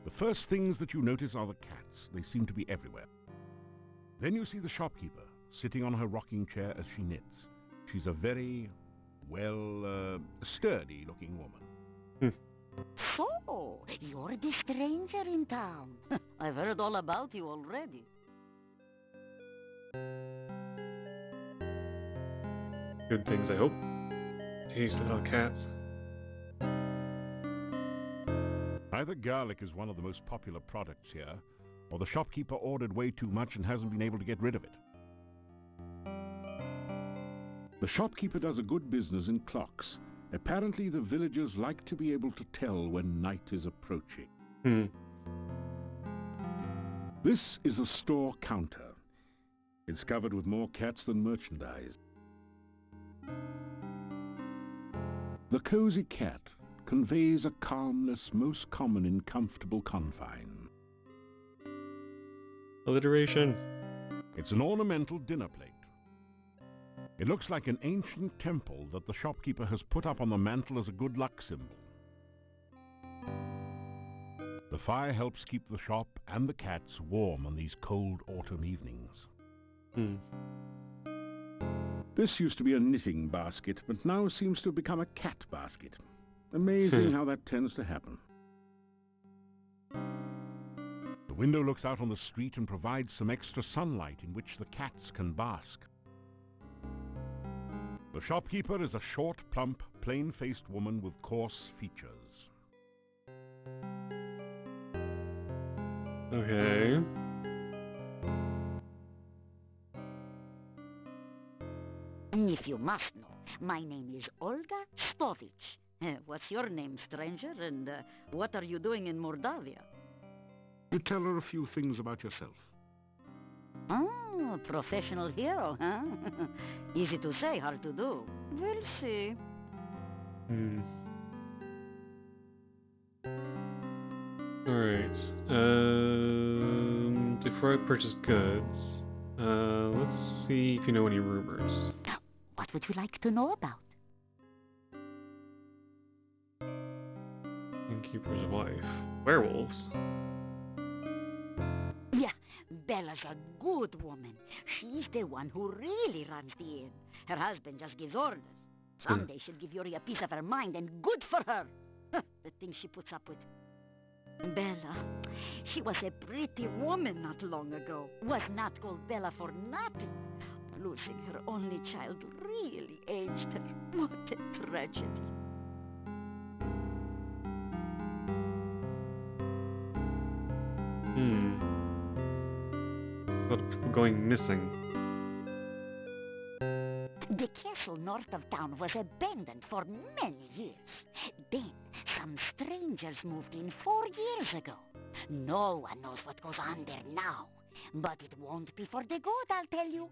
The first things that you notice are the cats. They seem to be everywhere. Then you see the shopkeeper, sitting on her rocking chair as she knits. She's a very, well, sturdy-looking woman.
So, you're the stranger in town. I've heard all about you already.
Good things, I hope. Jeez, little cats.
Either garlic is one of the most popular products here, or the shopkeeper ordered way too much and hasn't been able to get rid of it. The shopkeeper does a good business in clocks. Apparently the villagers like to be able to tell when night is approaching. This is a store counter. It's covered with more cats than merchandise. The cozy cat conveys a calmness most common in comfortable confine.
Alliteration.
It's an ornamental dinner plate. It looks like an ancient temple that the shopkeeper has put up on the mantle as a good luck symbol. The fire helps keep the shop and the cats warm on these cold autumn evenings. This used to be a knitting basket, but now seems to have become a cat basket. Amazing how that tends to happen. The window looks out on the street and provides some extra sunlight in which the cats can bask. The shopkeeper is a short, plump, plain-faced woman with coarse features.
Okay.
If you must know, my name is Olga Stovich. What's your name, stranger? And what are you doing in Mordavia?
You tell her a few things about yourself.
Oh, professional hero, huh? Easy to say, hard to do. We'll see.
Alright. Before I purchase goods, let's see if you know any rumors.
What would you like to know about?
Innkeeper's wife. Werewolves?
Yeah, Bella's a good woman. She's the one who really runs the inn. Her husband just gives orders. Someday she'll give Yuri a piece of her mind, and good for her. The things she puts up with. Bella, she was a pretty woman not long ago. Was not called Bella for nothing. Losing her only child really aged her. What a tragedy.
A lot of people going missing.
The castle north of town was abandoned for many years. Then, some strangers moved in 4 years ago. No one knows what goes on there now. But it won't be for the good, I'll tell you.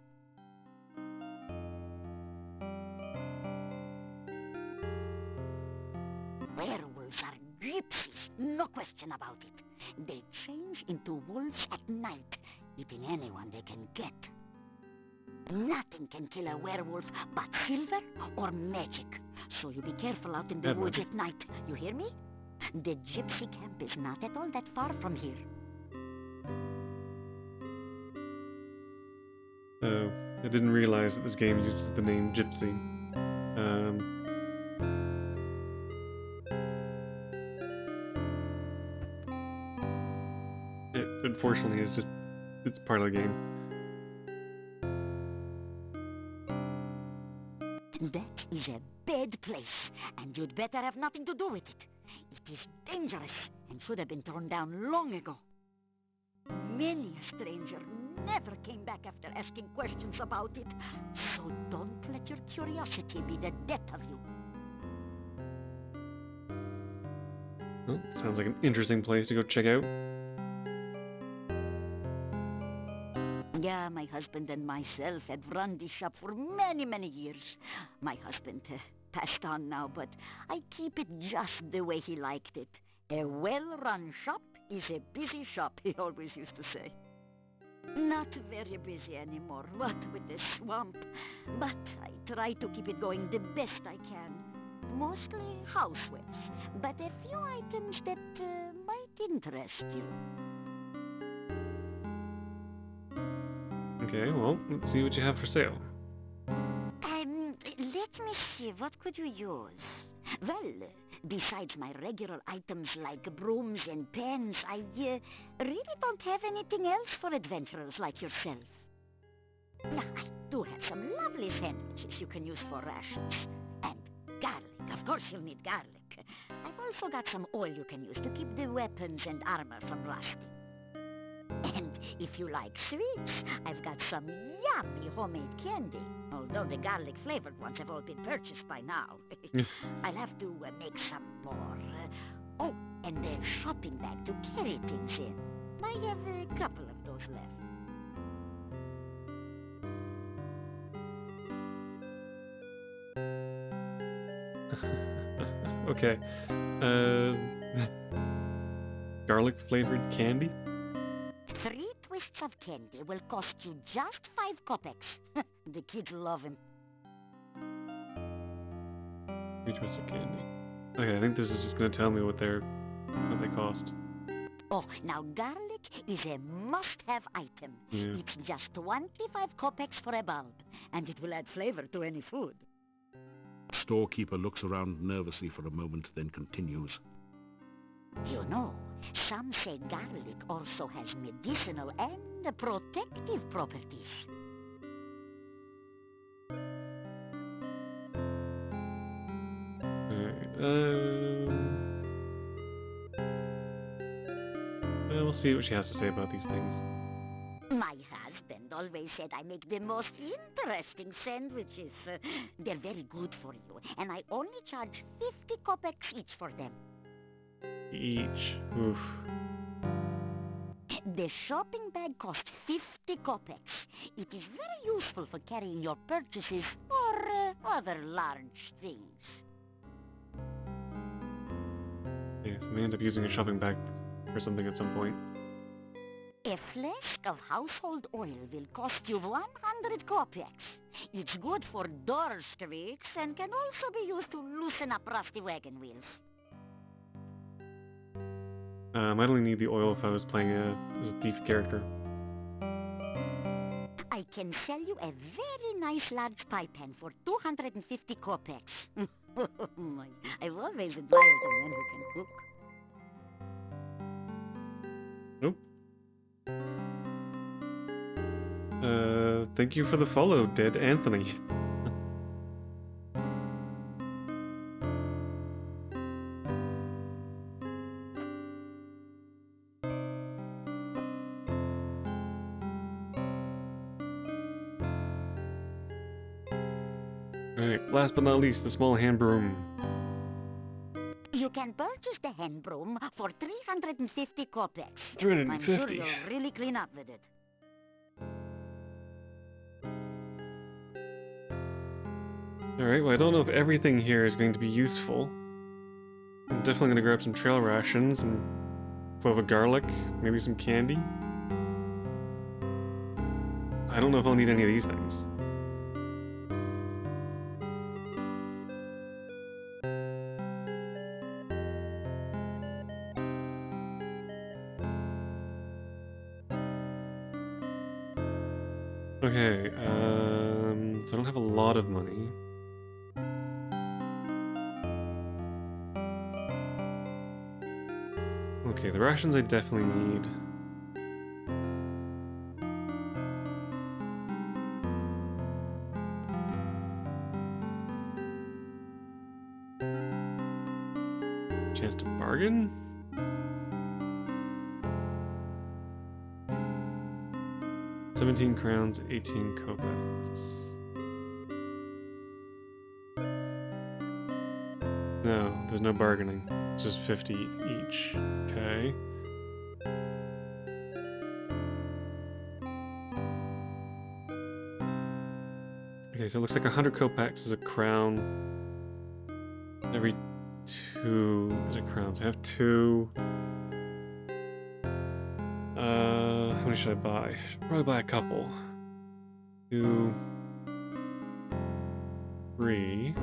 Werewolves are gypsies, no question about it. They change into wolves at night, eating anyone they can get. Nothing can kill a werewolf but silver or magic. So you be careful out in the woods at night. You hear me? The gypsy camp is not at all that far from here.
Oh, I didn't realize that this game uses the name Gypsy. It unfortunately is just, it's part of the game.
That is a bad place, and you'd better have nothing to do with it. It is dangerous, and should have been torn down long ago. Many a stranger never came back after asking questions about it, so don't let your curiosity be the death of you.
Well, sounds like an interesting place to go check out.
Yeah, my husband and myself had run this shop for many, many years. My husband passed on now, but I keep it just the way he liked it. A well-run shop is a busy shop, he always used to say. Not very busy anymore, what with the swamp. But I try to keep it going the best I can. Mostly housewares, but a few items that might interest you.
Okay, well, let's see what you have for sale.
Let me see, what could you use? Well, besides my regular items like brooms and pens, I really don't have anything else for adventurers like yourself. Now, I do have some lovely sandwiches you can use for rations. And garlic, of course you'll need garlic. I've also got some oil you can use to keep the weapons and armor from rusting. And if you like sweets, I've got some yummy homemade candy. Although the garlic-flavored ones have all been purchased by now. I'll have to make some more. Oh, and a shopping bag to carry things in. I have a couple of those left.
Okay. Garlic-flavored candy?
3 twists of candy will cost you just 5 kopecks. The kids love him.
3 twists of candy. Okay, I think this is just gonna tell me what they cost.
Oh, now garlic is a must-have item.
Yeah.
It's just 25 kopecks for a bulb, and it will add flavor to any food.
Storekeeper looks around nervously for a moment, then continues.
You know, some say garlic also has medicinal and protective properties.
Well, we'll see what she has to say about these things.
My husband always said I make the most interesting sandwiches. They're very good for you, and I only charge 50 kopecks each for them.
Each. Oof.
The shopping bag costs 50 kopecks. It is very useful for carrying your purchases or other large things.
Yeah, so we end up using a shopping bag for something at some point.
A flask of household oil will cost you 100 kopecks. It's good for door squeaks and can also be used to loosen up rusty wagon wheels.
Might only need the oil if I was playing as a thief character.
I can sell you a very nice large pie pan for 250 kopecks. I've always admired a man who can cook.
Nope. Thank you for the follow, Dead Anthony. Alright, last but not least, the small hand broom.
You can purchase the hand broom for 350 kopecks.
350.
I'm sure you'll really clean up with it.
Alright, well I don't know if everything here is going to be useful. I'm definitely gonna grab some trail rations and clove of garlic, maybe some candy. I don't know if I'll need any of these things. Okay, so I don't have a lot of money. Okay, the rations I definitely need. Chance to bargain? $17 crowns, 18 kopecks. No, there's no bargaining. It's just 50 each. Okay. Okay, so it looks like 100 kopecks is a crown. Every 2 is a crown. So I have 2. How many should I buy? Should probably buy a couple. 2, 3.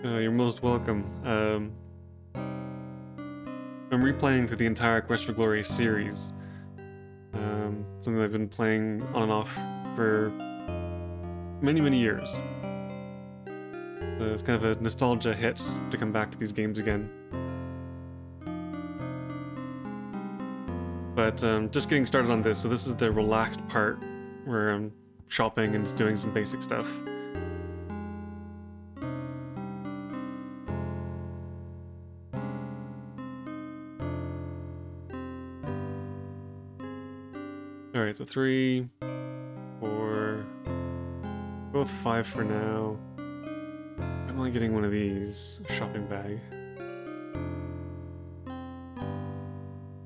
You're most welcome. I'm replaying through the entire Quest for Glory series. Something I've been playing on and off for many, many years. So it's kind of a nostalgia hit to come back to these games again. But just getting started on this, so this is the relaxed part where I'm shopping and just doing some basic stuff. Alright, so 3, 4, go with 5 for now. I'm only getting one of these. Shopping bag.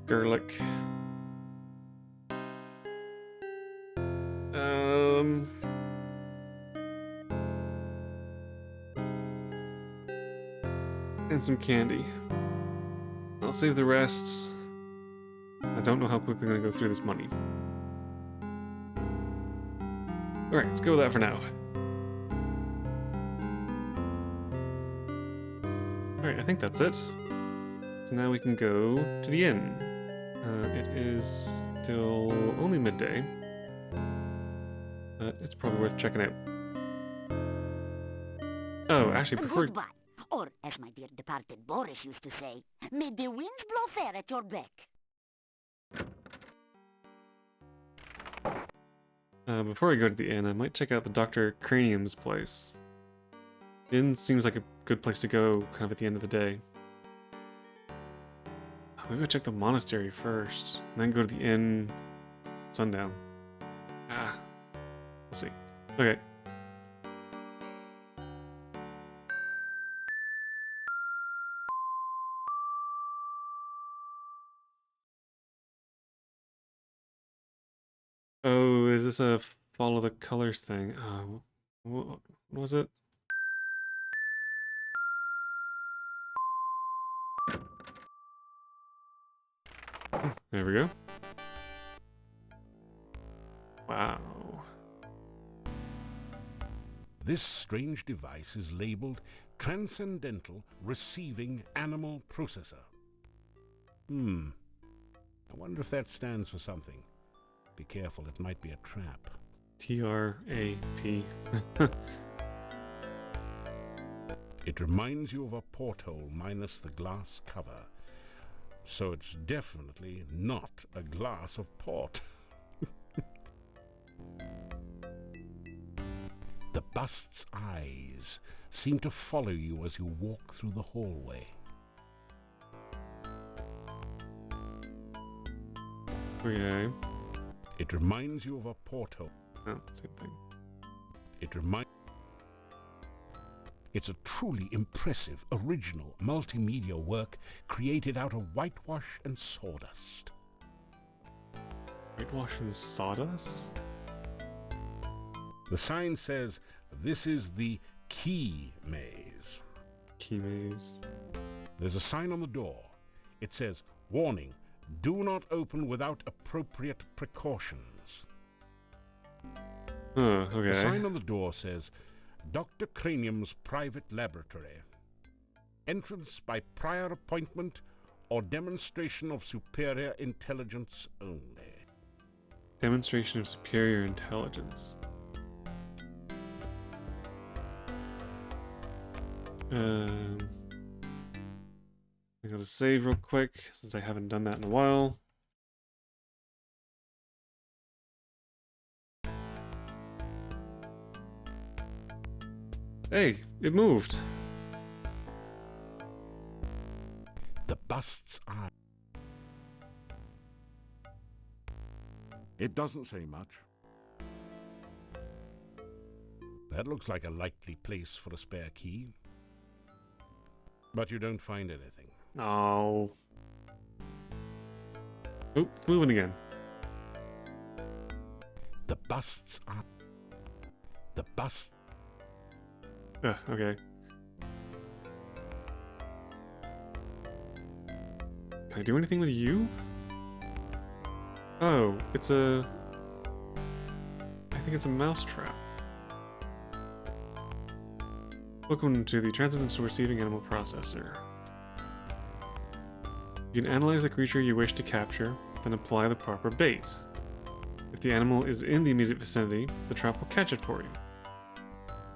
Garlic. And some candy. I'll save the rest. I don't know how quickly I'm gonna go through this money. Alright, let's go with that for now. Alright, I think that's it. So now we can go to the inn. It is still only midday. But it's probably worth checking out. Oh, actually, before...
Goodbye. Or, as my dear departed Boris used to say, may the winds blow fair at your beck.
Before I go to the inn, I might check out the Dr. Cranium's place. The inn seems like a good place to go, kind of at the end of the day. Maybe I'll check the monastery first, and then go to the inn at sundown. We'll see. Okay. Oh, is this a follow the colors thing? What was it? There we go. Wow.
This strange device is labeled Transcendental Receiving Animal Processor. I wonder if that stands for something. Be careful, it might be a trap.
TRAP.
It reminds you of a porthole minus the glass cover. So it's definitely not a glass of port. The bust's eyes seem to follow you as you walk through the hallway.
Okay.
It reminds you of a porthole.
Oh, same thing.
It's a truly impressive, original, multimedia work created out of whitewash and sawdust.
Whitewash and sawdust?
The sign says, "This is the key maze."
Key maze.
There's a sign on the door. It says, "Warning, do not open without appropriate precautions."
Oh, okay.
The sign on the door says, "Dr. Cranium's private laboratory. Entrance by prior appointment or demonstration of superior intelligence only."
Demonstration of superior intelligence. I gotta save real quick since I haven't done that in a while. Hey, it moved.
The bust's eye. It doesn't say much. That looks like a likely place for a spare key. But you don't find anything.
Oh. Oh, it's moving again.
The bust's eye. The bust.
Okay. Can I do anything with you? Oh, it's a... I think it's a mousetrap. Welcome to the Transcendental Receiving Animal Processor. You can analyze the creature you wish to capture, then apply the proper bait. If the animal is in the immediate vicinity, the trap will catch it for you.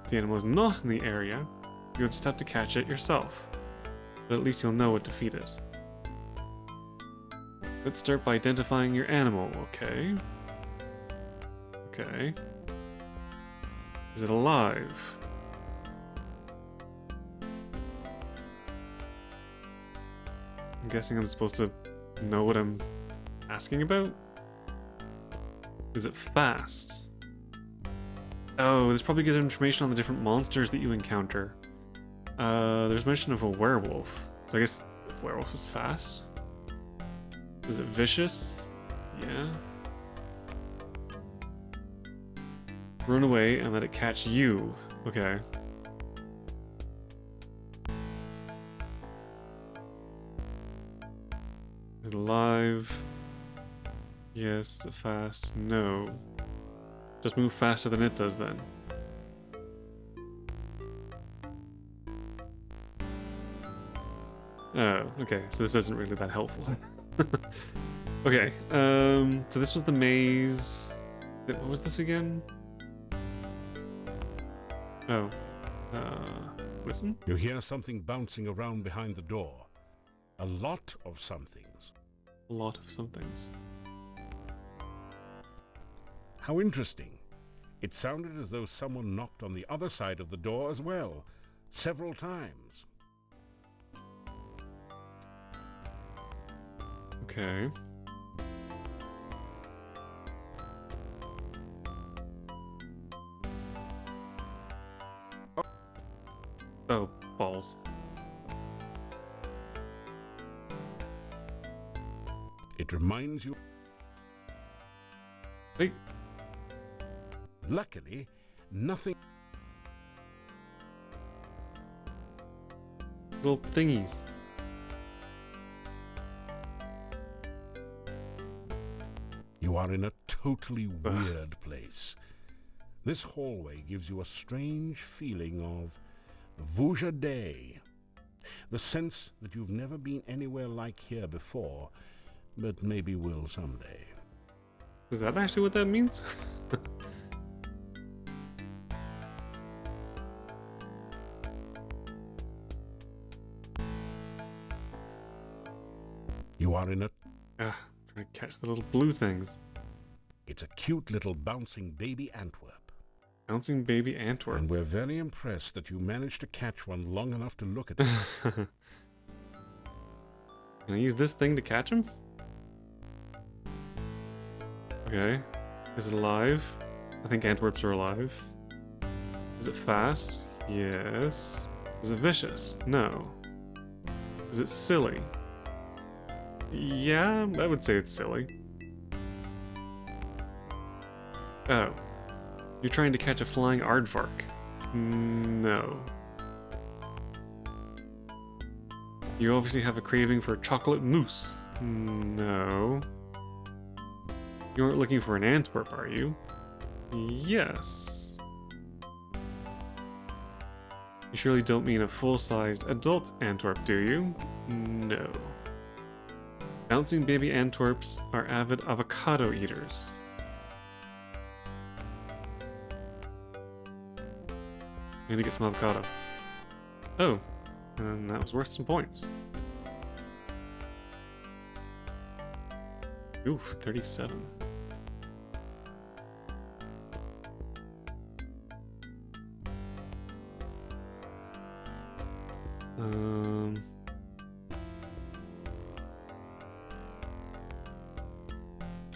If the animal is not in the area, you'll just have to catch it yourself. But at least you'll know what to feed it. Let's start by identifying your animal, okay? Okay. Is it alive? I'm guessing I'm supposed to know what I'm asking about? Is it fast? Oh, this probably gives information on the different monsters that you encounter. There's mention of a werewolf. So I guess if werewolf is fast. Is it vicious? Yeah. Run away and let it catch you. Okay. Is it alive? Yes. Is it fast? No. Just move faster than it does then. Oh, okay. So this isn't really that helpful. Okay. So this was the maze. What was this again? Oh. Listen?
You hear something bouncing around behind the door. A lot of somethings.
A lot of somethings.
How interesting. It sounded as though someone knocked on the other side of the door as well, several times.
Okay. Oh, balls.
It reminds you...
Hey.
Luckily, nothing...
Little thingies.
You are in a totally weird place. This hallway gives you a strange feeling of Vuja Day. The sense that you've never been anywhere like here before, but maybe will someday.
Is that actually what that means?
You are in a...
Trying to catch the little blue things.
It's a cute little bouncing baby Antwerp.
Bouncing baby Antwerp.
And we're very impressed that you managed to catch one long enough to look at it.
Can I use this thing to catch him? Okay. Is it alive? I think Antwerps are alive. Is it fast? Yes. Is it vicious? No. Is it silly? Yeah, I would say it's silly. Oh. You're trying to catch a flying aardvark. No. You obviously have a craving for chocolate mousse. No. You aren't looking for an Antwerp, are you? Yes. You surely don't mean a full-sized adult Antwerp, do you? No. Bouncing baby Antwerps are avid avocado eaters. I need to get some avocado. Oh, and that was worth some points. Oof, 37.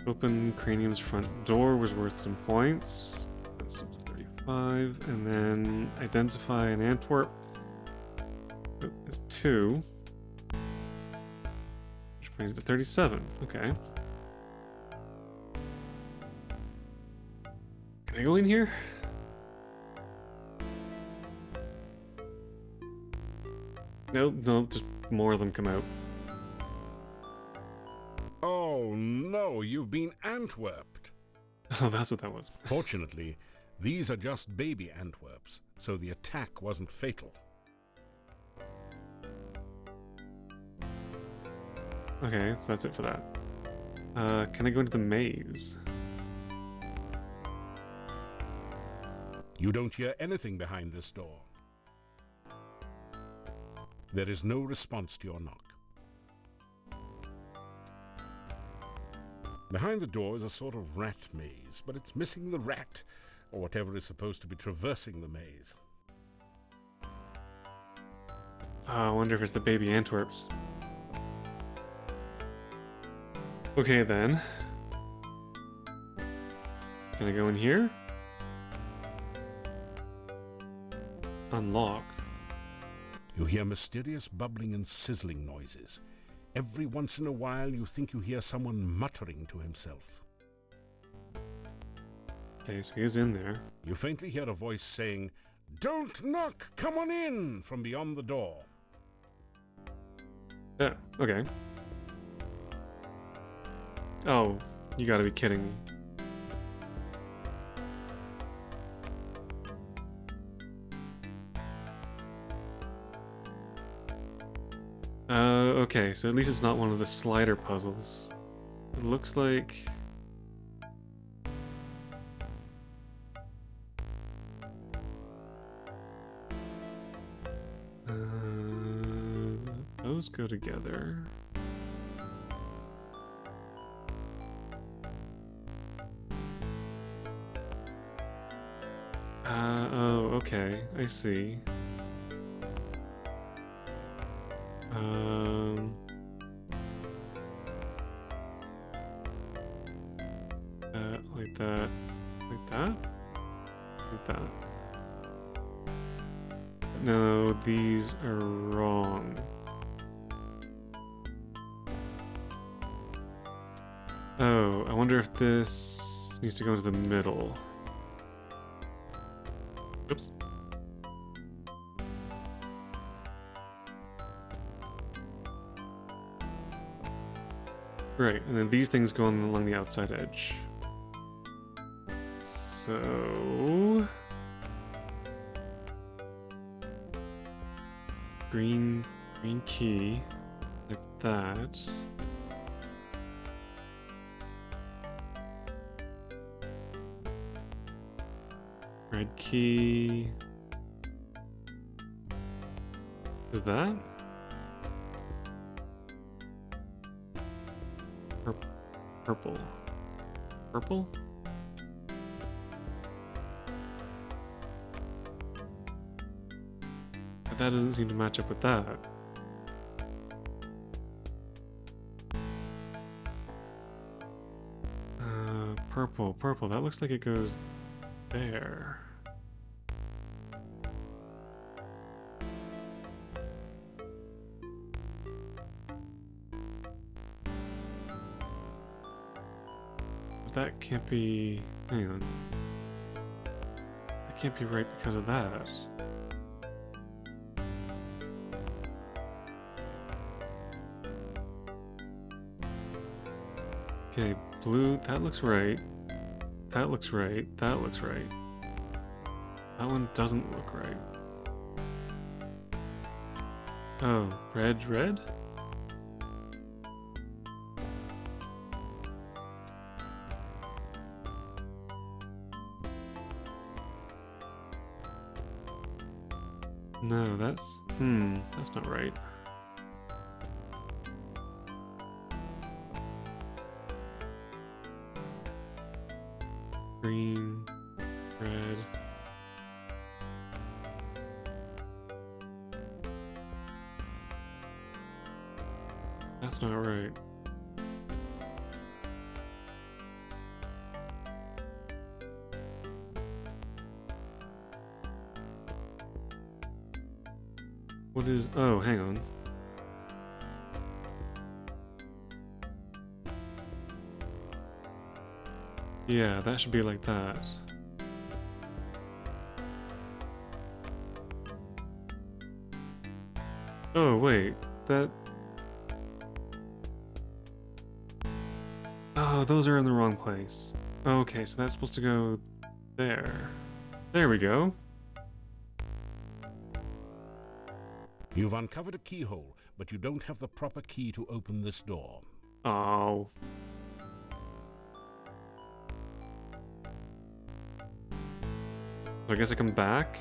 Open Cranium's front door was worth some points. That's 35. And then identify an Antwerp. It's 2. Which brings it to 37. Okay. Can I go in here? Nope, just more of them come out.
Oh no, you've been Antwerped.
Oh, that's what that was.
Fortunately, these are just baby Antwerps, so the attack wasn't fatal.
Okay, so that's it for that. Can I go into the maze?
You don't hear anything behind this door. There is no response to your knock. Behind the door is a sort of rat maze, but it's missing the rat, or whatever is supposed to be traversing the maze.
Oh, I wonder if it's the baby Antwerps. Okay then. Can I go in here? Unlock.
You hear mysterious bubbling and sizzling noises. Every once in a while you think you hear someone muttering to himself.
Okay, so he is in there.
You faintly hear a voice saying, "Don't knock! Come on in!" from beyond the door.
Yeah, okay. Oh, you gotta be kidding me. Okay, so at least it's not one of the slider puzzles. It looks like... those go together. Oh, okay, I see. Like that, like that, like that. No, these are wrong. Oh, I wonder if this needs to go into the middle. Oops. Right, and then these things go along the outside edge. So... Green key, like that. Red key. Is that? Purple. Purple? But that doesn't seem to match up with that. Purple. That looks like it goes there. But that can't be... Hang on. That can't be right because of that. Okay, blue, that looks right. That looks right. That looks right. That one doesn't look right. Oh, red? No, that's not right. Green, red. That's not right. What is... Oh, hang on. Yeah, that should be like that. Oh, wait. That... Oh, those are in the wrong place. Okay, so that's supposed to go there. There we go.
You've uncovered a keyhole, but you don't have the proper key to open this door.
Oh. I guess I come back?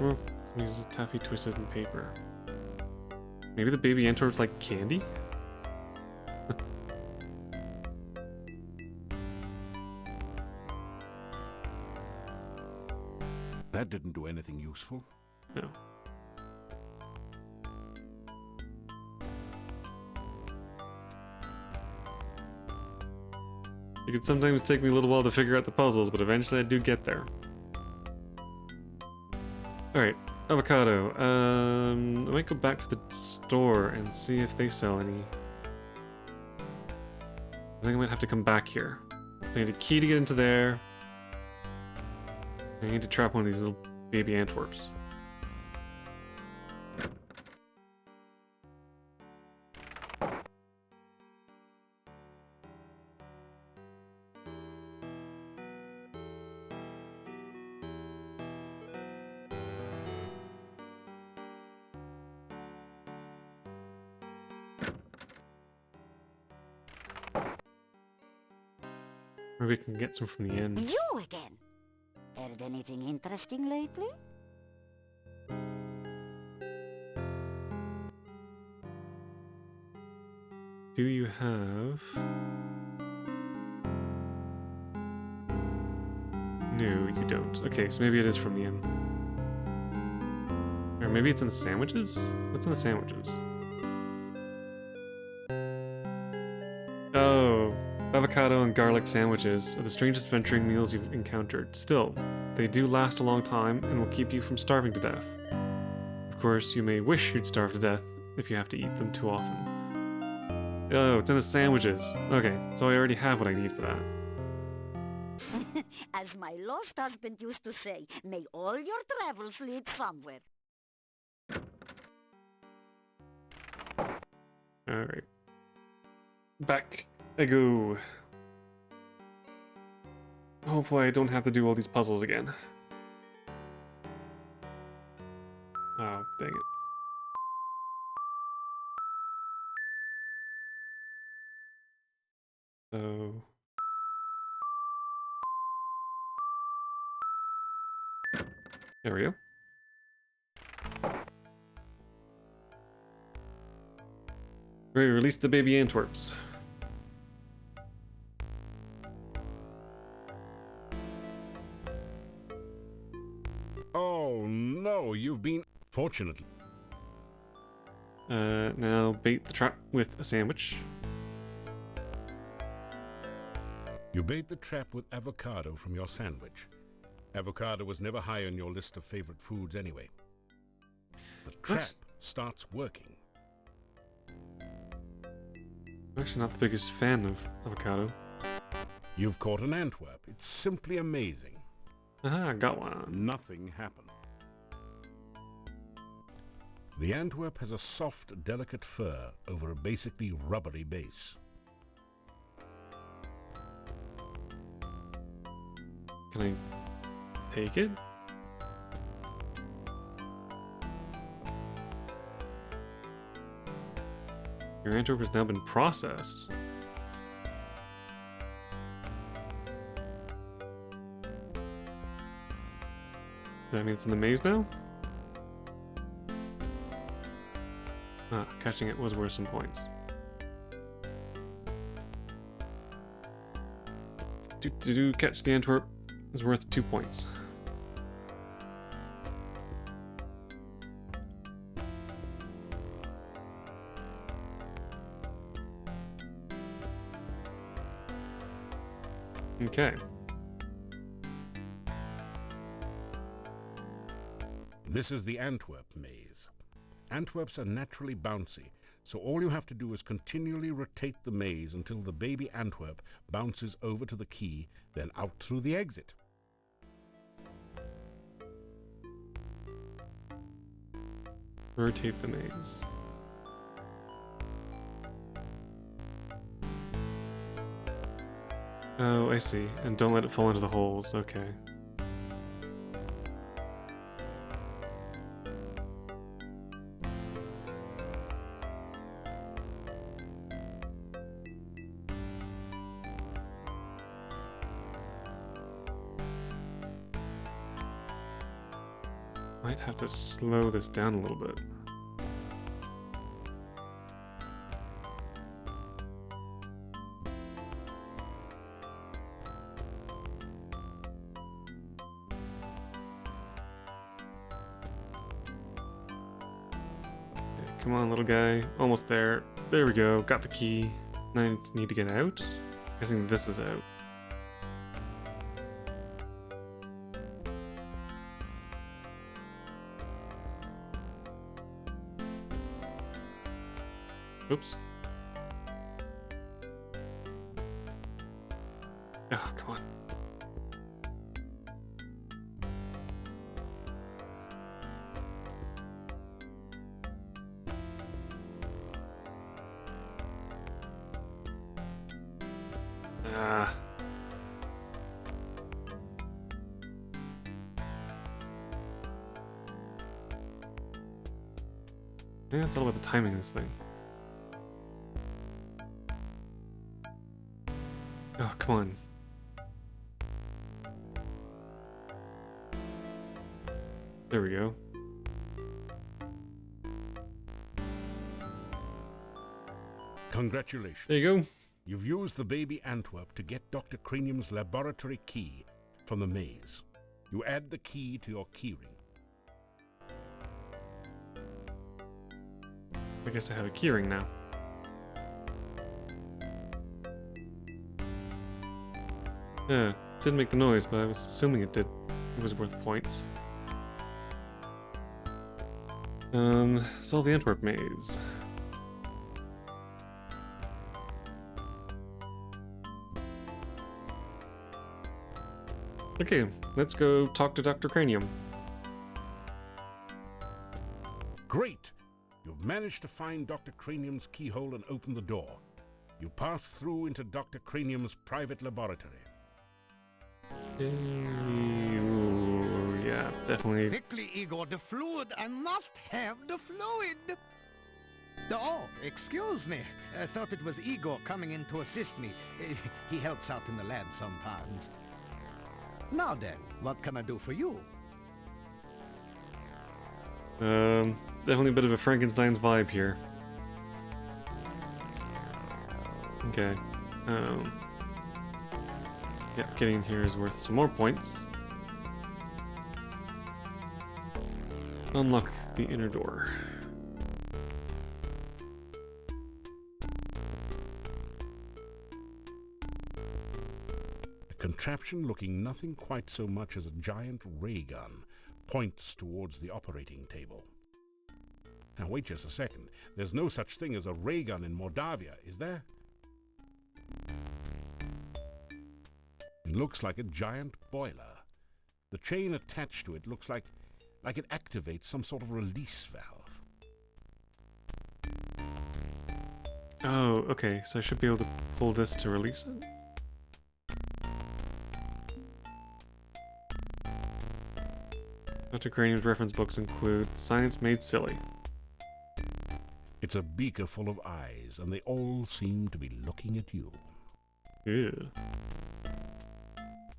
Well, use a taffy twisted in paper. Maybe the baby Antwerp's like candy?
That didn't do anything useful.
No. It can sometimes take me a little while to figure out the puzzles, but eventually I do get there. Alright, avocado. I might go back to the store and see if they sell any. I think I might have to come back here. I need a key to get into there. I need to trap one of these little baby Antwerps. Maybe we can get some from the end.
You again? Heard anything interesting lately?
Do you have... No, you don't. Okay, so maybe it is from the inn. Or maybe it's in the sandwiches? What's in the sandwiches? Oh, avocado and garlic sandwiches are the strangest venturing meals you've encountered. Still, they do last a long time and will keep you from starving to death. Of course, you may wish you'd starve to death if you have to eat them too often. Oh, it's in the sandwiches. Okay, so I already have what I need for that.
As my lost husband used to say, may all your travels lead somewhere.
Alright. Back I go. hopefully I don't have to do all these puzzles again. Oh, dang it. So... There we go. We released the baby Antwerps.
Oh no, you've been... Fortunately.
Now bait the trap with a sandwich.
You bait the trap with avocado from your sandwich. Avocado was never high on your list of favorite foods anyway. The trap starts working.
I'm actually not the biggest fan of avocado.
You've caught an Antwerp. It's simply amazing.
Aha, got one.
Nothing happened. The Antwerp has a soft, delicate fur over a basically rubbery base.
Can I take it? Your Antwerp has now been processed. Does that mean it's in the maze now? Ah, catching it was worth some points. Catch the Antwerp is worth 2 points. Okay.
This is the Antwerp maze. Antwerps are naturally bouncy, so all you have to do is continually rotate the maze until the baby Antwerp bounces over to the key, then out through the exit.
Rotate the maze. Oh, I see. And don't let it fall into the holes. Okay. Might have to slow this down a little bit. Okay, come on, little guy. Almost there. There we go. Got the key. Now I need to get out. I'm guessing this is out. Oops. Oh, come on. Ah. I think that's all about the timing of this thing. Oh, come on. There we go.
Congratulations.
There you go.
You've used the baby Antwerp to get Dr. Cranium's laboratory key from the maze. You add the key to your keyring.
I guess I have a keyring now. Yeah, didn't make the noise, but I was assuming it did. It was worth points. Solve the Antwerp maze. Okay, let's go talk to Dr. Cranium.
Great! You've managed to find Dr. Cranium's keyhole and open the door. You pass through into Dr. Cranium's private laboratory.
Ooh, yeah, definitely.
Quickly, Igor, the fluid. I must have the fluid. Oh, excuse me. I thought it was Igor coming in to assist me. He helps out in the lab sometimes. Now then, what can I do for you?
Definitely a bit of a Frankenstein's vibe here. Okay. Yeah, getting in here is worth some more points. Unlock the inner door.
A contraption looking nothing quite so much as a giant ray gun points towards the operating table. Now wait just a second. There's no such thing as a ray gun in Mordavia, is there? It looks like a giant boiler. The chain attached to it looks like it activates some sort of release valve.
Oh, okay, so I should be able to pull this to release it? Dr. Cranium's reference books include Science Made Silly.
It's a beaker full of eyes, and they all seem to be looking at you.
Ew.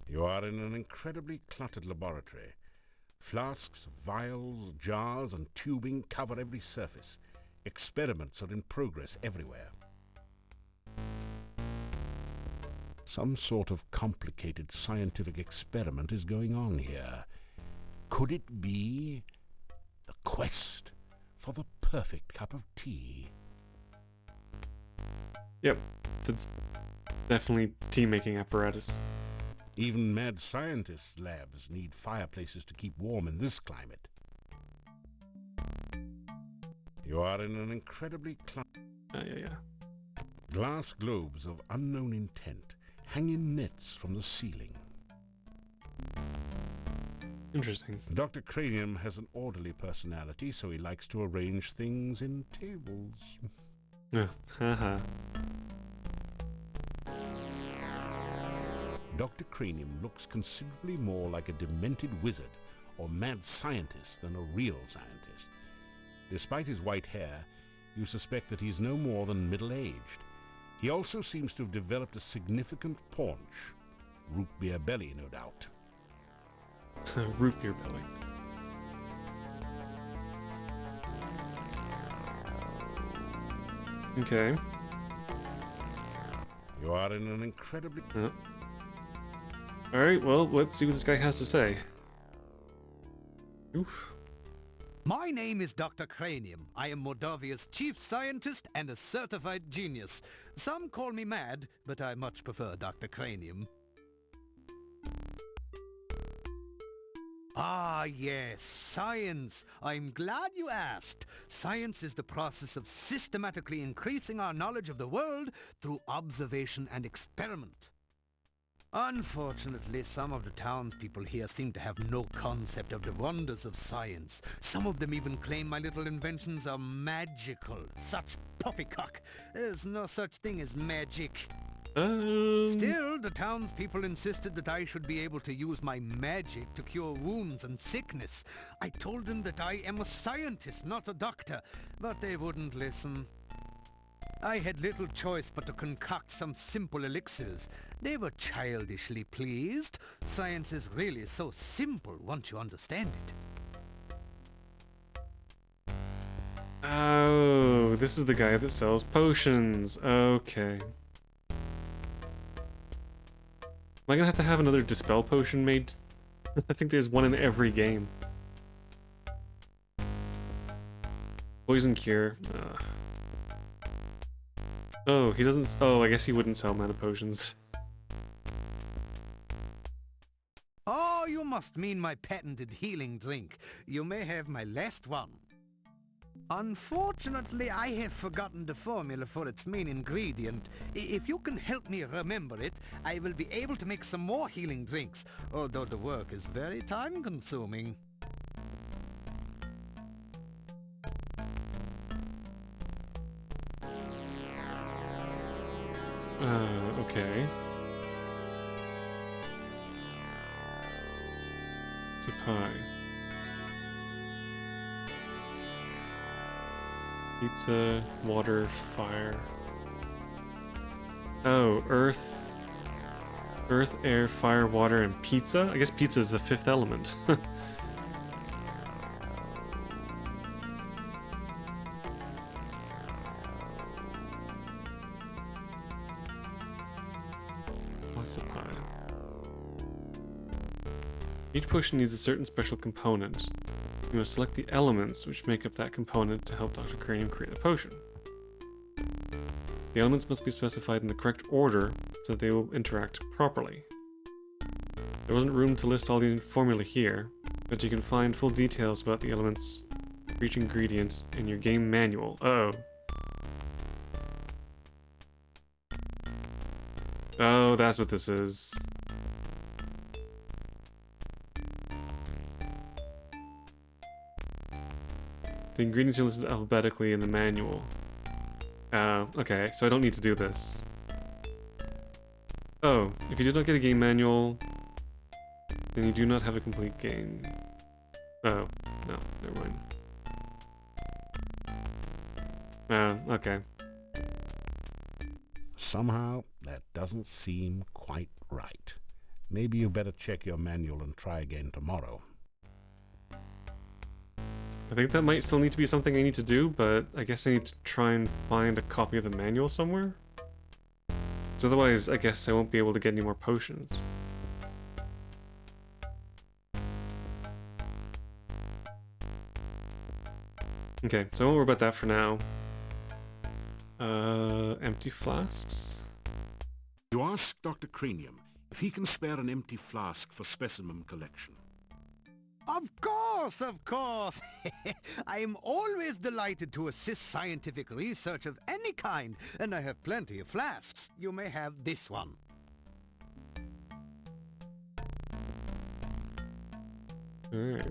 You are in an incredibly cluttered laboratory. Flasks, vials, jars, and tubing cover every surface. Experiments are in progress everywhere. Some sort of complicated scientific experiment is going on here. Could it be the quest for the perfect cup of tea?
Yep, that's definitely tea-making apparatus.
Even mad scientists' labs need fireplaces to keep warm in this climate. You are in an incredibly
Yeah.
glass globes of unknown intent hang in nets from the ceiling.
Interesting.
Dr. Cranium has an orderly personality, so he likes to arrange things in tables.
Haha.
Dr. Cranium looks considerably more like a demented wizard or mad scientist than a real scientist. Despite his white hair, you suspect that he's no more than middle-aged. He also seems to have developed a significant paunch. Root beer belly, no doubt.
Root beer belly. Okay.
You are in an incredibly...
Alright, well, let's see what this guy has to say. Oof.
My name is Dr. Cranium. I am Mordavia's chief scientist and a certified genius. Some call me mad, but I much prefer Dr. Cranium. Ah, yes, science. I'm glad you asked. Science is the process of systematically increasing our knowledge of the world through observation and experiment. Unfortunately, some of the townspeople here seem to have no concept of the wonders of science. Some of them even claim my little inventions are magical. Such poppycock. There's no such thing as magic. Still, the townspeople insisted that I should be able to use my magic to cure wounds and sickness. I told them that I am a scientist, not a doctor, but they wouldn't listen. I had little choice but to concoct some simple elixirs. They were childishly pleased. Science is really so simple once you understand it.
Oh, this is the guy that sells potions. Okay. Am I gonna have to have another Dispel potion made? I think there's one in every game. Poison Cure. Oh, he doesn't... Oh, I guess he wouldn't sell mana potions.
Oh, you must mean my patented healing drink. You may have my last one. Unfortunately, I have forgotten the formula for its main ingredient. If you can help me remember it, I will be able to make some more healing drinks, although the work is very time-consuming.
Okay. Empty pie. Pizza, water, fire. Oh, earth, air, fire, water, and pizza? I guess pizza is the fifth element. What's a pie? Each potion needs a certain special component. You must select the elements which make up that component to help Dr. Cranium create the potion. The elements must be specified in the correct order so that they will interact properly. There wasn't room to list all the formula here, but you can find full details about the elements for each ingredient in your game manual. Uh-oh. Oh, that's what this is. The ingredients are listed alphabetically in the manual. Okay, so I don't need to do this. Oh, if you did not get a game manual, then you do not have a complete game. Oh, no, never mind. Okay.
Somehow, that doesn't seem quite right. Maybe you better check your manual and try again tomorrow.
I think that might still need to be something I need to do, but I guess I need to try and find a copy of the manual somewhere. Because otherwise, I guess I won't be able to get any more potions. Okay, so I won't worry about that for now. Empty flasks?
You ask Dr. Cranium if he can spare an empty flask for specimen collection.
Of course, of course. I am always delighted to assist scientific research of any kind, and I have plenty of flasks. You may have this one.
Alright.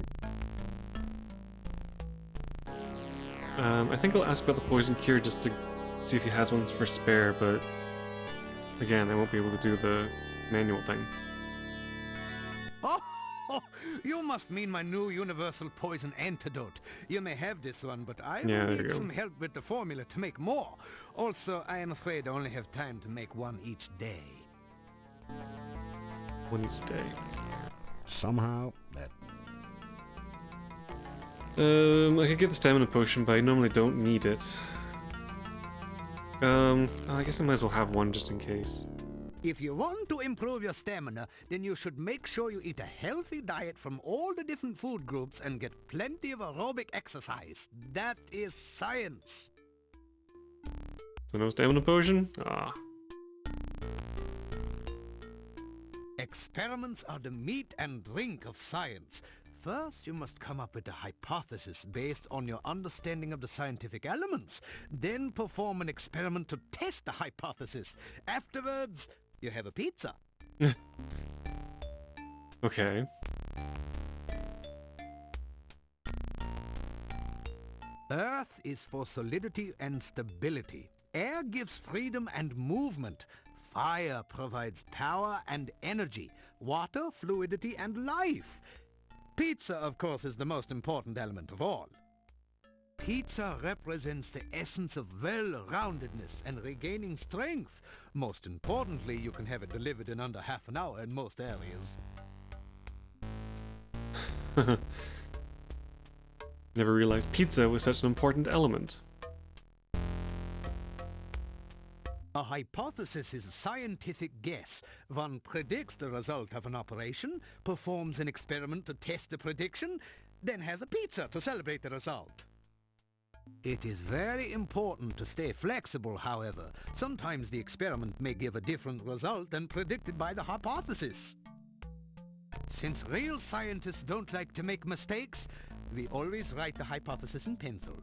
I think I'll ask about the poison cure just to see if he has ones for spare, but again, I won't be able to do the manual thing.
Oh, you must mean my new universal poison antidote. You may have this one, but I will need some help with the formula to make more. Also, I am afraid I only have time to make one each day.
One each day.
Somehow, that...
I could get the stamina potion, but I normally don't need it. I guess I might as well have one just in case.
If you want to improve your stamina, then you should make sure you eat a healthy diet from all the different food groups and get plenty of aerobic exercise. That is science.
So no stamina potion? Ah.
Experiments are the meat and drink of science. First, you must come up with a hypothesis based on your understanding of the scientific elements. Then perform an experiment to test the hypothesis. Afterwards, you have a pizza.
Okay.
Earth is for solidity and stability. Air gives freedom and movement. Fire provides power and energy. Water, fluidity, and life. Pizza, of course, is the most important element of all. Pizza represents the essence of well-roundedness and regaining strength. Most importantly, you can have it delivered in under half an hour in most areas.
Never realized pizza was such an important element.
A hypothesis is a scientific guess. One predicts the result of an operation, performs an experiment to test the prediction, then has a pizza to celebrate the result. It is very important to stay flexible, however. Sometimes the experiment may give a different result than predicted by the hypothesis. Since real scientists don't like to make mistakes, we always write the hypothesis in pencil.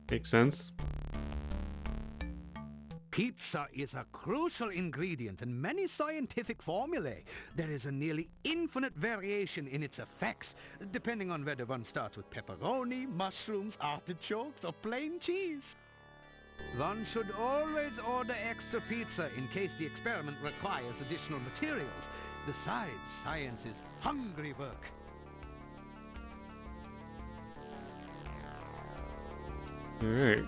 Makes sense.
Pizza is a crucial ingredient in many scientific formulae. There is a nearly infinite variation in its effects, depending on whether one starts with pepperoni, mushrooms, artichokes, or plain cheese. One should always order extra pizza in case the experiment requires additional materials. Besides, science is hungry work.
Alright.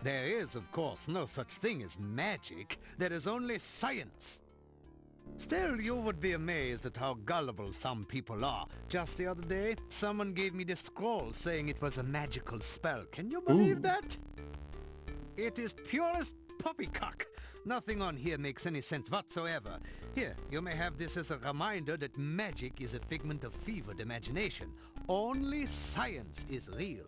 There is, of course, no such thing as magic. There is only science. Still, you would be amazed at how gullible some people are. Just the other day, someone gave me this scroll saying it was a magical spell. Can you believe that? It is purest poppycock. Nothing on here makes any sense whatsoever. Here, you may have this as a reminder that magic is a figment of fevered imagination. Only science is real.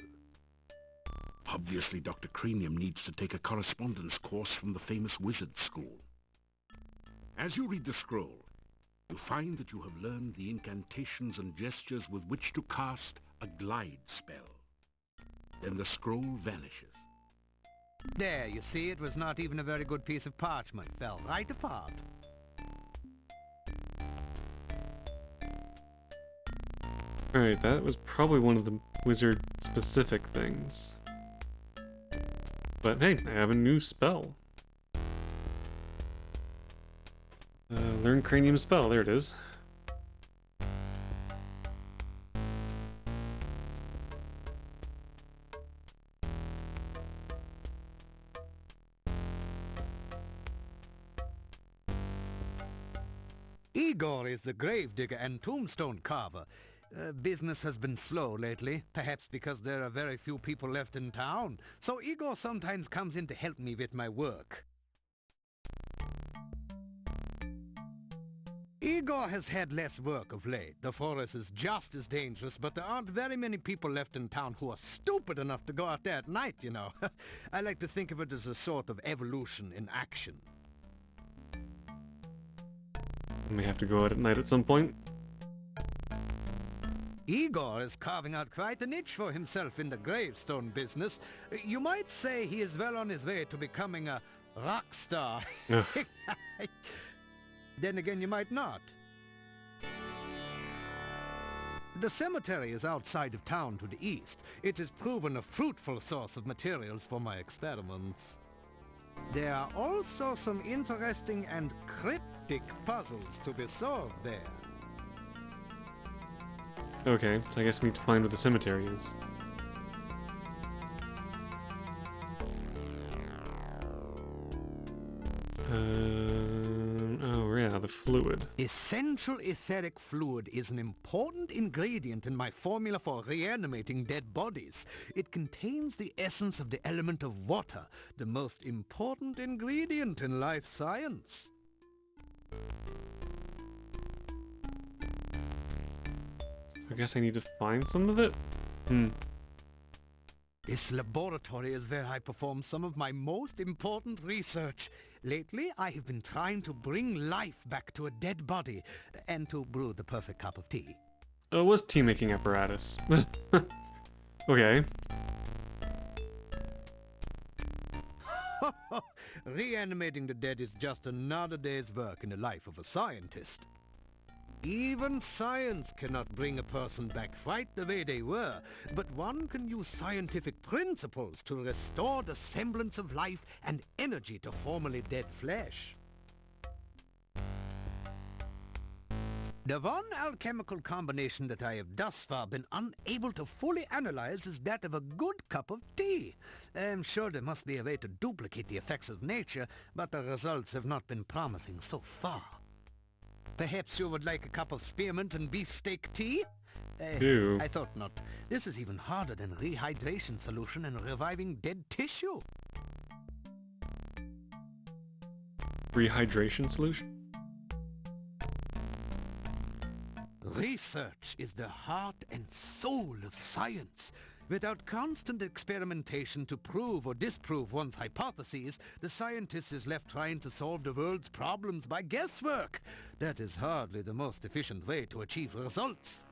Obviously, Dr. Cranium needs to take a correspondence course from the famous wizard school. As you read the scroll, you find that you have learned the incantations and gestures with which to cast a glide spell. Then the scroll vanishes.
There, you see, it was not even a very good piece of parchment. Fell right apart.
Alright, that was probably one of the wizard-specific things. But hey, I have a new spell. Learn Cranium spell, there it is.
Igor is the gravedigger and tombstone carver. Business has been slow lately, perhaps because there are very few people left in town. So Igor sometimes comes in to help me with my work. Igor has had less work of late. The forest is just as dangerous, but there aren't very many people left in town who are stupid enough to go out there at night, you know. I like to think of it as a sort of evolution in action.
I may have to go out at night at some point.
Igor is carving out quite a niche for himself in the gravestone business. You might say he is well on his way to becoming a rock star. Then again, you might not. The cemetery is outside of town to the east. It has proven a fruitful source of materials for my experiments. There are also some interesting and cryptic puzzles to be solved there.
Okay, so I guess I need to find where the cemetery is. Oh yeah, the fluid.
Essential etheric fluid is an important ingredient in my formula for reanimating dead bodies. It contains the essence of the element of water, the most important ingredient in life science.
I guess I need to find some of it?
This laboratory is where I perform some of my most important research. Lately, I have been trying to bring life back to a dead body, and to brew the perfect cup of tea.
Oh, it was tea-making apparatus. Okay.
Reanimating the dead is just another day's work in the life of a scientist. Even science cannot bring a person back right the way they were, but one can use scientific principles to restore the semblance of life and energy to formerly dead flesh. The one alchemical combination that I have thus far been unable to fully analyze is that of a good cup of tea. I'm sure there must be a way to duplicate the effects of nature, but the results have not been promising so far. Perhaps you would like a cup of spearmint and beefsteak tea?
Ew.
I thought not. This is even harder than rehydration solution and reviving dead tissue.
Rehydration solution?
Research is the heart and soul of science. Without constant experimentation to prove or disprove one's hypotheses, the scientist is left trying to solve the world's problems by guesswork. That is hardly the most efficient way to achieve results.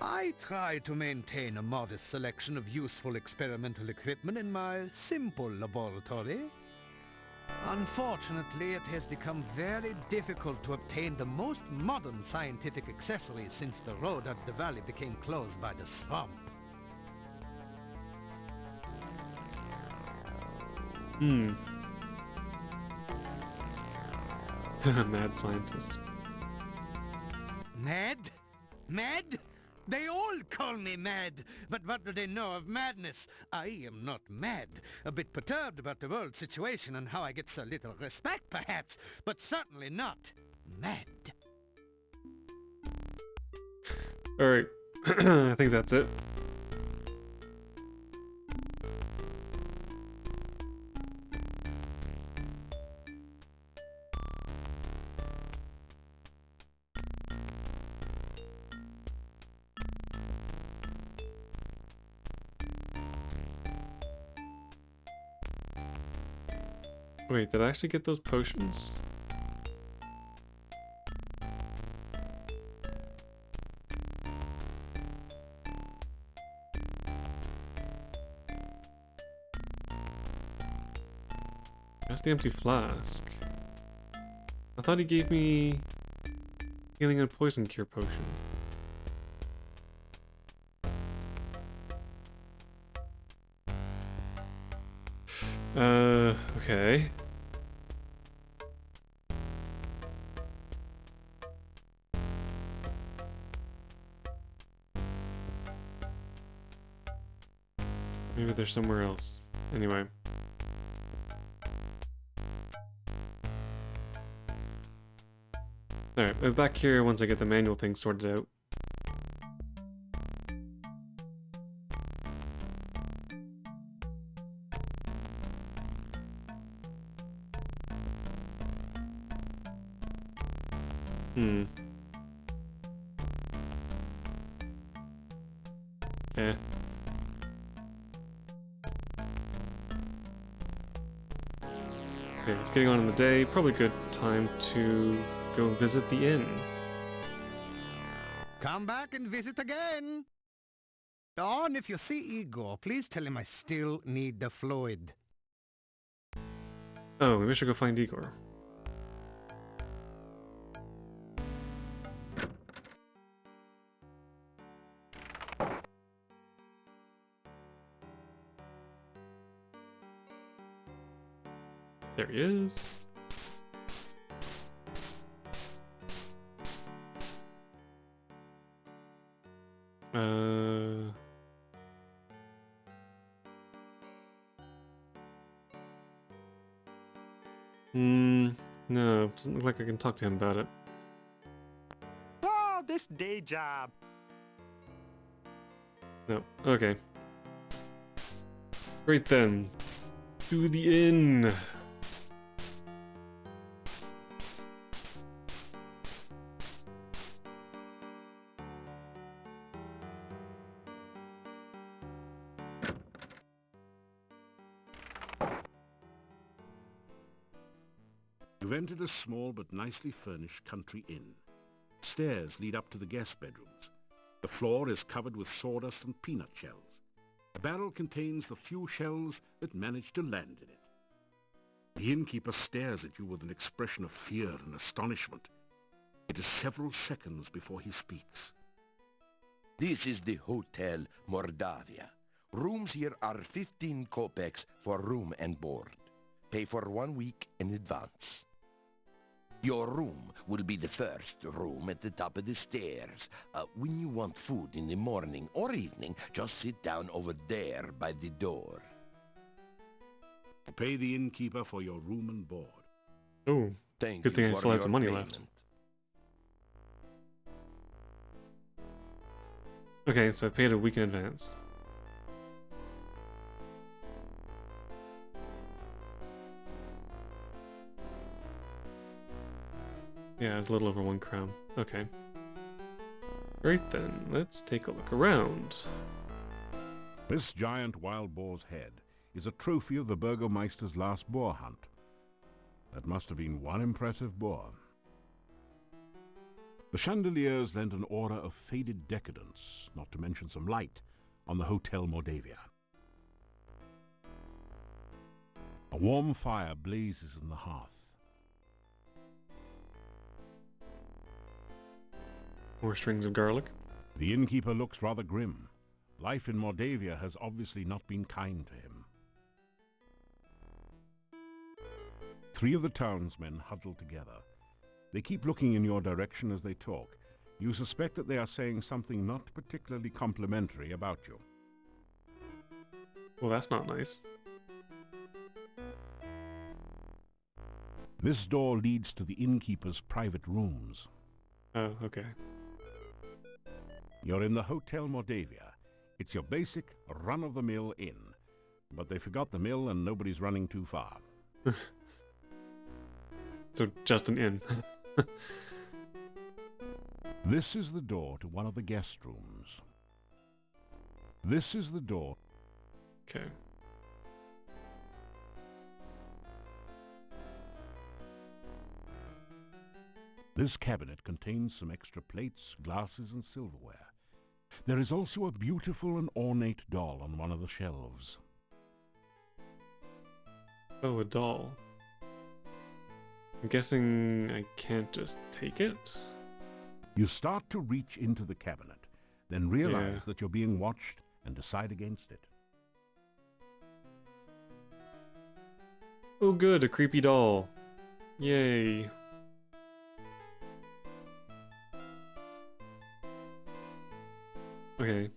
I try to maintain a modest selection of useful experimental equipment in my simple laboratory. Unfortunately, it has become very difficult to obtain the most modern scientific accessories since the road out of the valley became closed by the swamp.
Mad scientist.
Mad? Mad? They all call me mad, but what do they know of madness? I am not mad. A bit perturbed about the world situation and how I get so little respect, perhaps, but certainly not mad.
Alright, I think that's it. Wait, did I actually get those potions? That's the empty flask. I thought he gave me healing and poison cure potion. Okay. Maybe they're somewhere else. Anyway. Alright, I'm back here once I get the manual thing sorted out. Eh. Okay, it's getting on in the day. Probably good time to go visit the inn.
Come back and visit again. Oh, and if you see Igor, please tell him I still need the fluid.
Oh, maybe I should go find Igor. There he is. No, doesn't look like I can talk to him about it.
Oh, this day job.
No, okay. Great then. To the inn.
You've entered a small but nicely furnished country inn. Stairs lead up to the guest bedrooms. The floor is covered with sawdust and peanut shells. The barrel contains the few shells that manage to land in it. The innkeeper stares at you with an expression of fear and astonishment. It is several seconds before he speaks.
This is the Hotel Mordavia. Rooms here are 15 kopecks for room and board. Pay for 1 week in advance. Your room will be the first room at the top of the stairs. When you want food in the morning or evening, just sit down over there by the door.
Pay the innkeeper for your room and board.
Oh,
Thank
good thing
you
I
for
still had
your
some money
payment.
left. Okay, so I paid a week in advance. Yeah, it's a little over 1 crown. Okay. Right then, let's take a look around.
This giant wild boar's head is a trophy of the Burgomeister's last boar hunt. That must have been one impressive boar. The chandeliers lent an aura of faded decadence, not to mention some light, on the Hotel Mordavia. A warm fire blazes in the hearth.
More strings of garlic.
The innkeeper looks rather grim. Life in Mordavia has obviously not been kind to him. 3 of the townsmen huddle together. They keep looking in your direction as they talk. You suspect that they are saying something not particularly complimentary about you.
Well, that's not nice.
This door leads to the innkeeper's private rooms.
Oh, okay.
You're in the Hotel Mordavia. It's your basic, run-of-the-mill inn. But they forgot the mill and nobody's running too far.
So, just an inn.
This is the door to one of the guest rooms. This is the door.
Okay.
This cabinet contains some extra plates, glasses, and silverware. There is also a beautiful and ornate doll on one of the shelves.
Oh, a doll. I'm guessing I can't just take it?
You start to reach into the cabinet, then realize that you're being watched and decide against it.
Oh good, a creepy doll. Yay. Okay,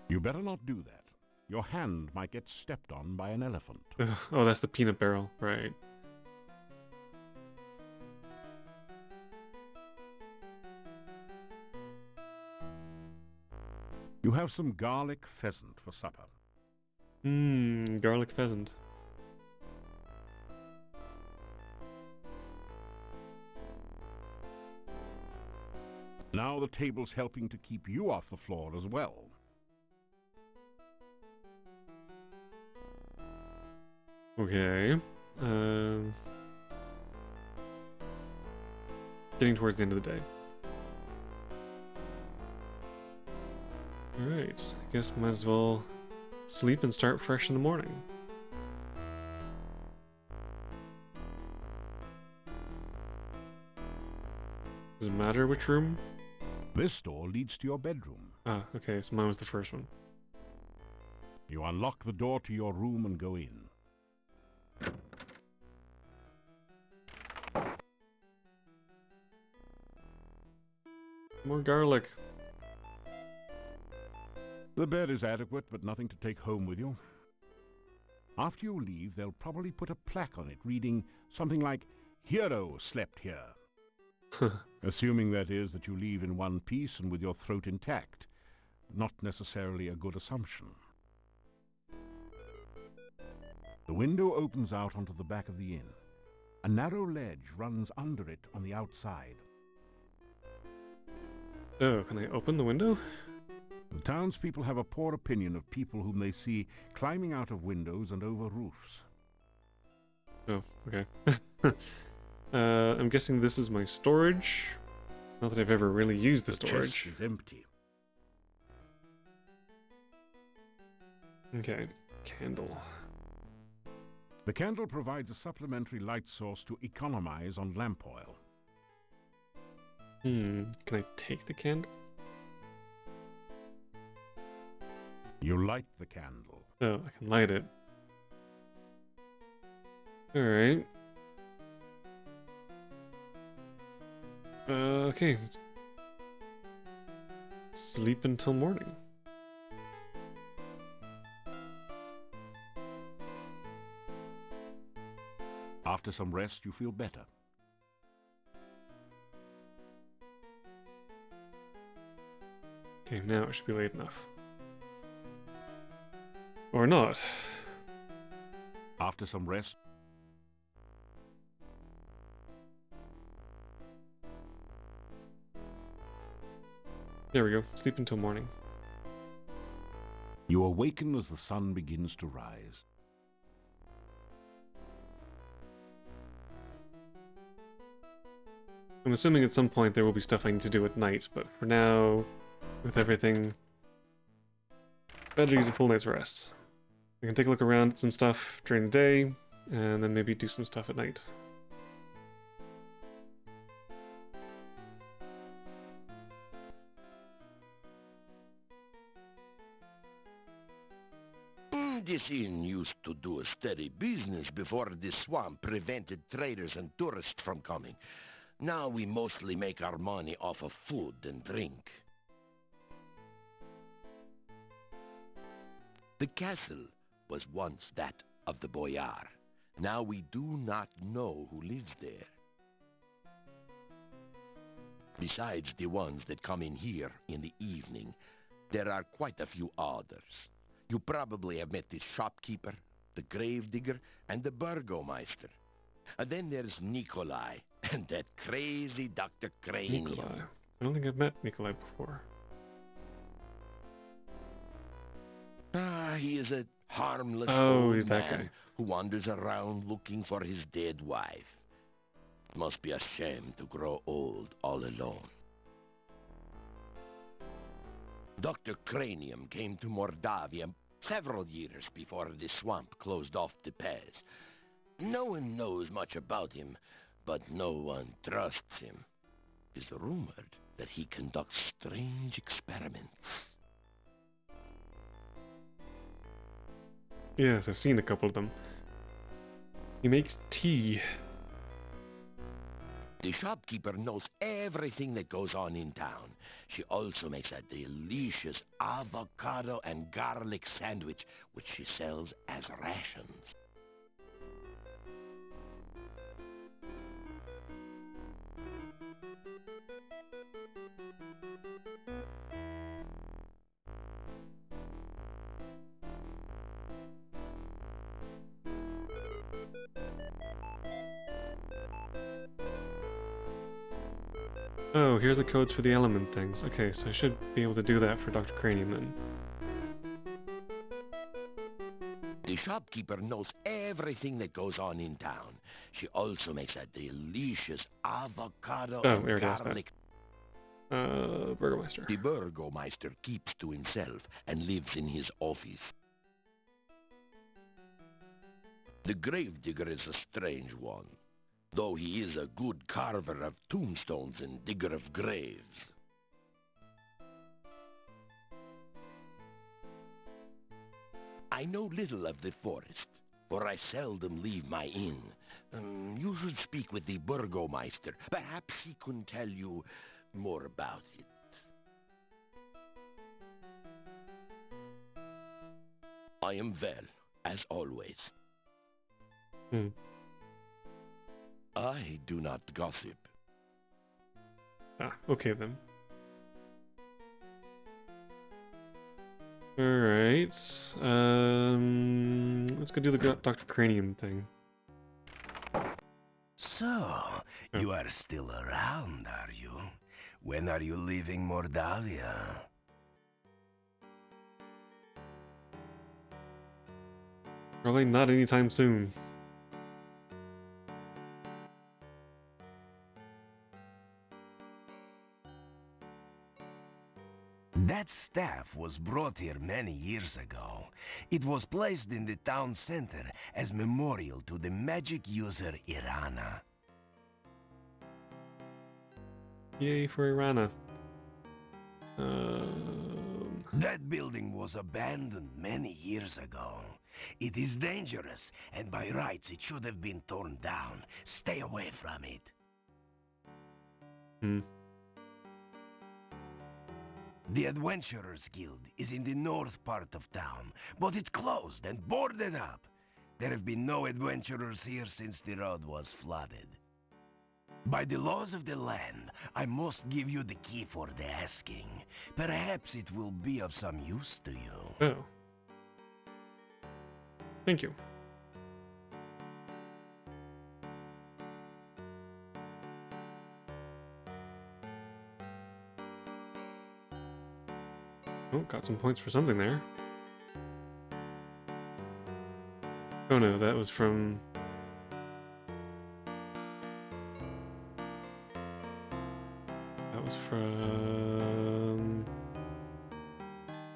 You better not do that. Your hand might get stepped on by an elephant.
oh, that's the peanut barrel, right.
You have some garlic pheasant for supper.
Mmm, garlic pheasant.
Now the table's helping to keep you off the floor as well.
Okay. Getting towards the end of the day. Alright, I guess might as well sleep and start fresh in the morning. Does it matter which room?
This door leads to your bedroom.
Ah, okay, so mine was the first one.
You unlock the door to your room and go in.
More garlic.
The bed is adequate, but nothing to take home with you. After you leave, they'll probably put a plaque on it reading something like, "Hero slept here." Assuming, that is, that you leave in one piece and with your throat intact. Not necessarily a good assumption. The window opens out onto the back of the inn. A narrow ledge runs under it on the outside.
Oh, can I open the window?
The townspeople have a poor opinion of people whom they see climbing out of windows and over roofs.
Oh, okay. I'm guessing this is my storage. Not that I've ever really used the storage.
Chest is empty.
Okay, candle.
The candle provides a supplementary light source to economize on lamp oil.
Can I take the candle?
You light the candle.
Oh, I can light it. Alright. Okay. Sleep until morning.
After some rest, you feel better.
Okay, now it should be late enough. Or not.
After some rest,
There we go. Sleep until morning.
you awaken as the sun begins to rise.
I'm assuming at some point there will be stuff I need to do at night, but for now, with everything, better to get a full night's rest. We can take a look around at some stuff during the day, and then maybe do some stuff at night.
This inn used to do a steady business before this swamp prevented traders and tourists from coming. Now we mostly make our money off of food and drink. The castle was once that of the boyar. Now we do not know who lives there. Besides the ones that come in here in the evening, there are quite a few others. You probably have met the shopkeeper, the gravedigger, and the burgomeister. And then there's Nikolai, and that crazy Dr. Cranium.
Nikolai. I don't think I've met Nikolai before.
He is a harmless
he's
old
that
man
guy.
who wanders around looking for his dead wife. Must be a shame to grow old all alone. Dr. Cranium came to Mordavia several years before the swamp closed off the pass. No one knows much about him, but no one trusts him. It is rumored that he conducts strange experiments.
Yes, I've seen a couple of them. He makes tea.
The shopkeeper knows everything that goes on in town. She also makes a delicious avocado and garlic sandwich, which she sells as rations.
Oh, here's the codes for the element things. Okay, so I should be able to do that for Dr. Cranium then.
The shopkeeper knows everything that goes on in town. She also makes a delicious avocado and
we already asked that.
garlic.
Burgomeister.
The burgomeister keeps to himself and lives in his office. The gravedigger is a strange one, though he is a good carver of tombstones and digger of graves. I know little of the forest, for I seldom leave my inn. You should speak with the burgomeister. Perhaps he can tell you more about it. I am well, as always. I do not gossip.
Ah, okay then. Alright. Let's go do the Dr. Cranium thing.
So, you are still around, are you? When are you leaving Mordavia?
Probably not anytime soon.
That staff was brought here many years ago. It was placed in the town center as memorial to the magic user Irana.
Yay for Irana.
That building was abandoned many years ago. It is dangerous, and by rights it should have been torn down. Stay away from it. The Adventurers Guild is in the north part of town, but it's closed and boarded up. There have been no adventurers here since the road was flooded. By the laws of the land, I must give you the key for the asking. Perhaps it will be of some use to you.
Oh. Thank you. Oh, got some points for something there. Oh no, that was from... That was from...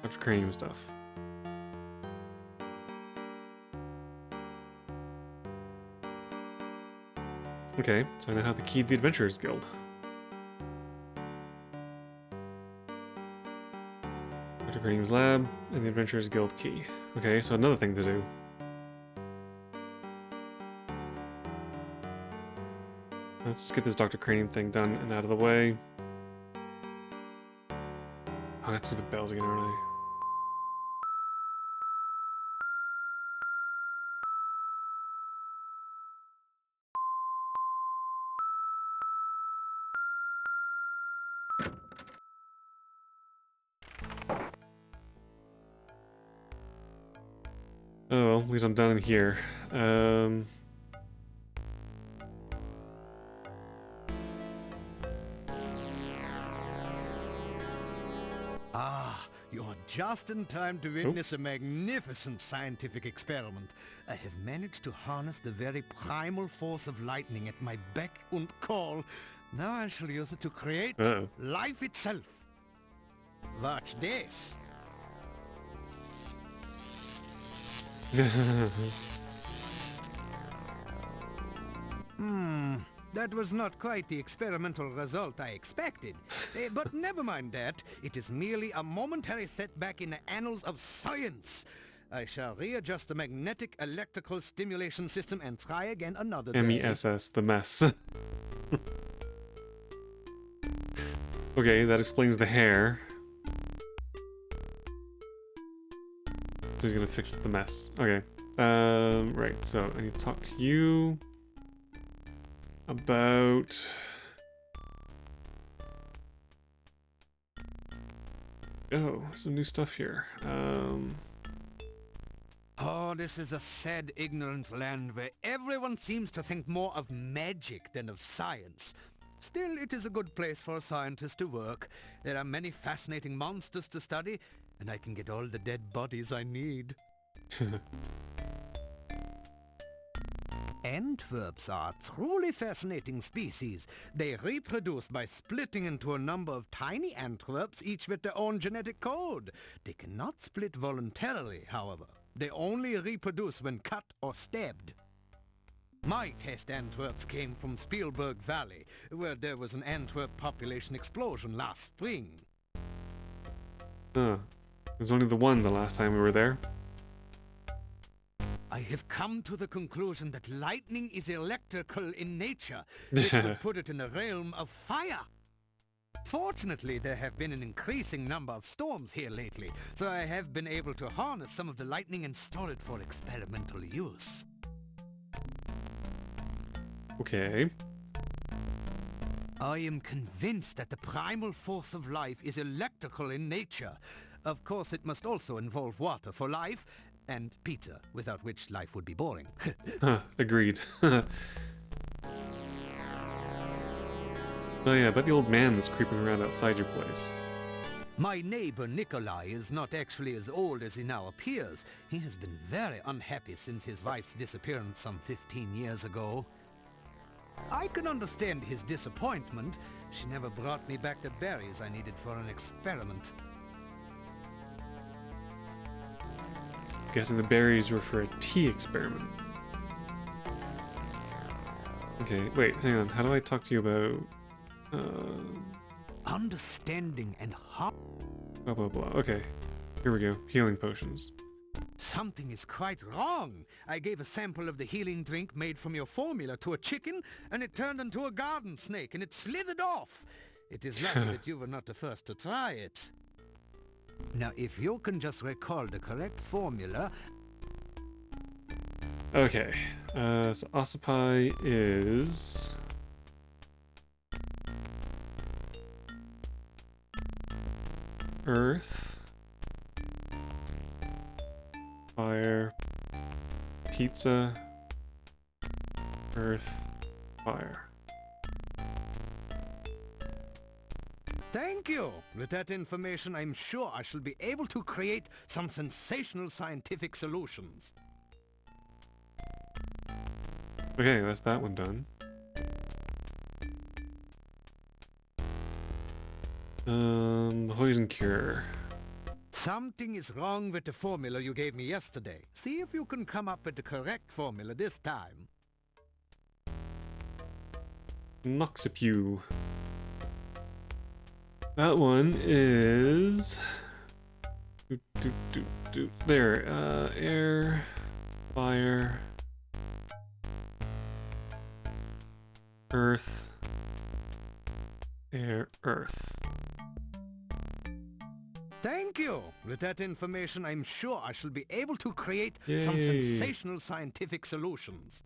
Dr. Cranium stuff. Okay, so I now have the key to the Adventurers Guild. Dr. Green's lab and the Adventurers Guild key. Okay, so another thing to do. Let's just get this Dr. Cranium thing done and out of the way. Oh, I have to do the bells again, aren't I? Oh, well, at least I'm done in here.
Ah, you're just in time to witness a magnificent scientific experiment. I have managed to harness the very primal force of lightning at my beck and call. Now I shall use it to create life itself. Watch this. That was not quite the experimental result I expected. But never mind that. It is merely a momentary setback in the annals of science. I shall readjust the magnetic electrical stimulation system and try again another day.
MESS, the mess. Okay, that explains the hair. So he's gonna fix the mess. Okay. Right, so I need to talk to you about... Oh, some new stuff here.
Oh, this is a sad, ignorant land where everyone seems to think more of magic than of science. Still, it is a good place for a scientist to work. There are many fascinating monsters to study, and I can get all the dead bodies I need. Antwerps are a truly fascinating species. They reproduce by splitting into a number of tiny Antwerps, each with their own genetic code. They cannot split voluntarily, however. They only reproduce when cut or stabbed. My test Antwerps came from Spielberg Valley, where there was an Antwerp population explosion last spring.
There's only the one the last time we were there.
I have come to the conclusion that lightning is electrical in nature. It would put it in the realm of fire. Fortunately, there have been an increasing number of storms here lately, so I have been able to harness some of the lightning and store it for experimental use.
Okay.
I am convinced that the primal force of life is electrical in nature. Of course, it must also involve water for life, and pizza, without which life would be boring.
Agreed. Oh yeah, but the old man that's creeping around outside your place.
My neighbor Nikolai is not actually as old as he now appears. He has been very unhappy since his wife's disappearance some 15 years ago. I can understand his disappointment. She never brought me back the berries I needed for an experiment.
Guessing the berries were for a tea experiment. Okay, wait, hang on. How do I talk to you about...
Understanding and heart.
Blah, blah, blah. Okay. Here we go. Healing potions.
Something is quite wrong. I gave a sample of the healing drink made from your formula to a chicken, and it turned into a garden snake, and it slithered off. It is lucky that you were not the first to try it. Now, if you can just recall the correct formula...
Okay. So Ossipi is... Earth, fire, pizza, earth, fire.
Thank you! With that information, I'm sure I shall be able to create some sensational scientific solutions.
Okay, that's that one done. Poison cure.
Something is wrong with the formula you gave me yesterday. See if you can come up with the correct formula this time.
Noxipew. That one is... There, air, fire, earth, air, earth.
Thank you. With that information, I'm sure I shall be able to create
Yay.
some sensational scientific solutions.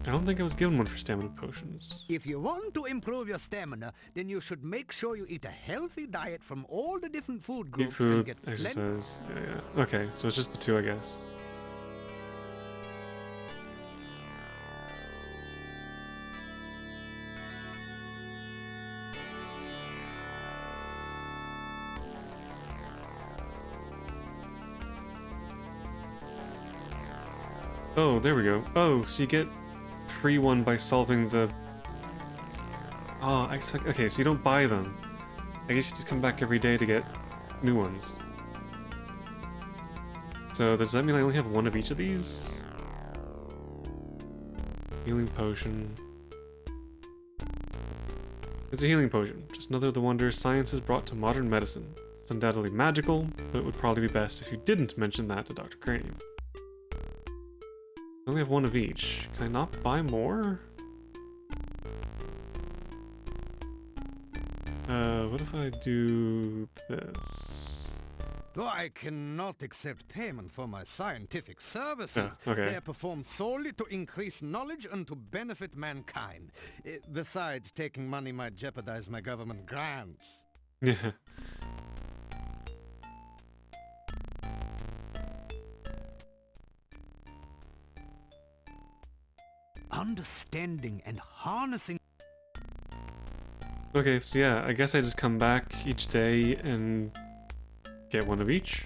I don't think I was given one for stamina potions.
If you want to improve your stamina, then you should make sure you eat a healthy diet from all the different food
Eat
groups
food,
and get
exercise, yeah. Okay, so it's just the two, I guess. Oh, there we go. Oh, so you get free one by solving the... Oh, okay, so you don't buy them. I guess you just come back every day to get new ones. So does that mean I only have one of each of these? Healing potion. It's a healing potion, just another of the wonders science has brought to modern medicine. It's undoubtedly magical, but it would probably be best if you didn't mention that to Dr. Crane. I only have one of each. Can I not buy more? What if I do this?
Oh, I cannot accept payment for my scientific services.
Oh, okay.
They are performed solely to increase knowledge and to benefit mankind. Besides, taking money might jeopardize my government grants.
Yeah.
Understanding and harnessing...
Okay, so yeah, I guess I just come back each day and get one of each.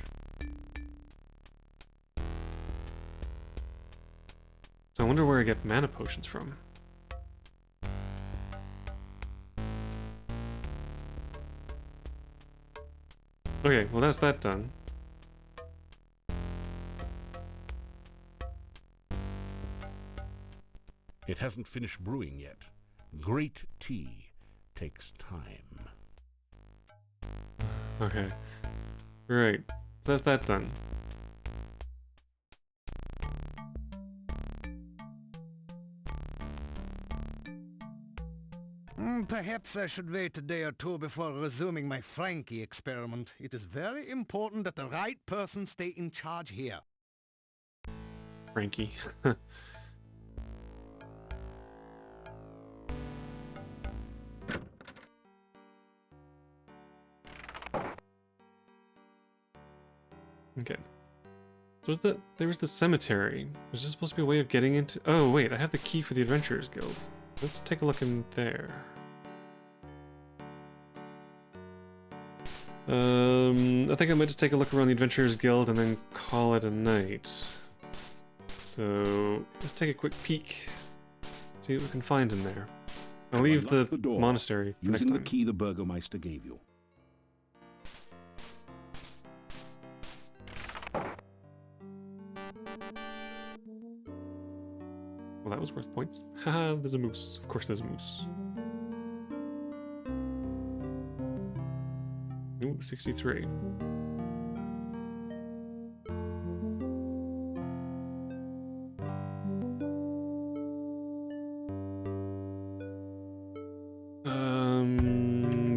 So I wonder where I get mana potions from. Okay, well that's that done.
It hasn't finished brewing yet. Great tea takes time.
Okay. Right. That's that done.
Perhaps I should wait a day or two before resuming my Frankie experiment. It is very important that the right person stay in charge here.
Frankie. Okay. So there was the cemetery. Was there supposed to be a way of getting into... Oh, wait, I have the key for the Adventurers Guild. Let's take a look in there. I think I might just take a look around the Adventurers Guild and then call it a night. So, let's take a quick peek. See what we can find in there. I'll leave the
door
monastery for next
using
time.
the key the Burgomeister gave you.
Well, that was worth points. Haha, there's a moose. Of course there's a moose. Ooh, 63.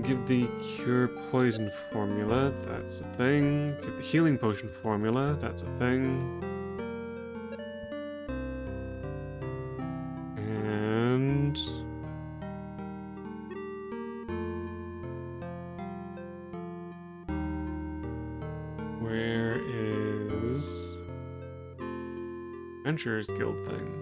Give the cure poison formula, that's a thing. Give the healing potion formula, that's a thing. And... where is... Adventurers Guild thing?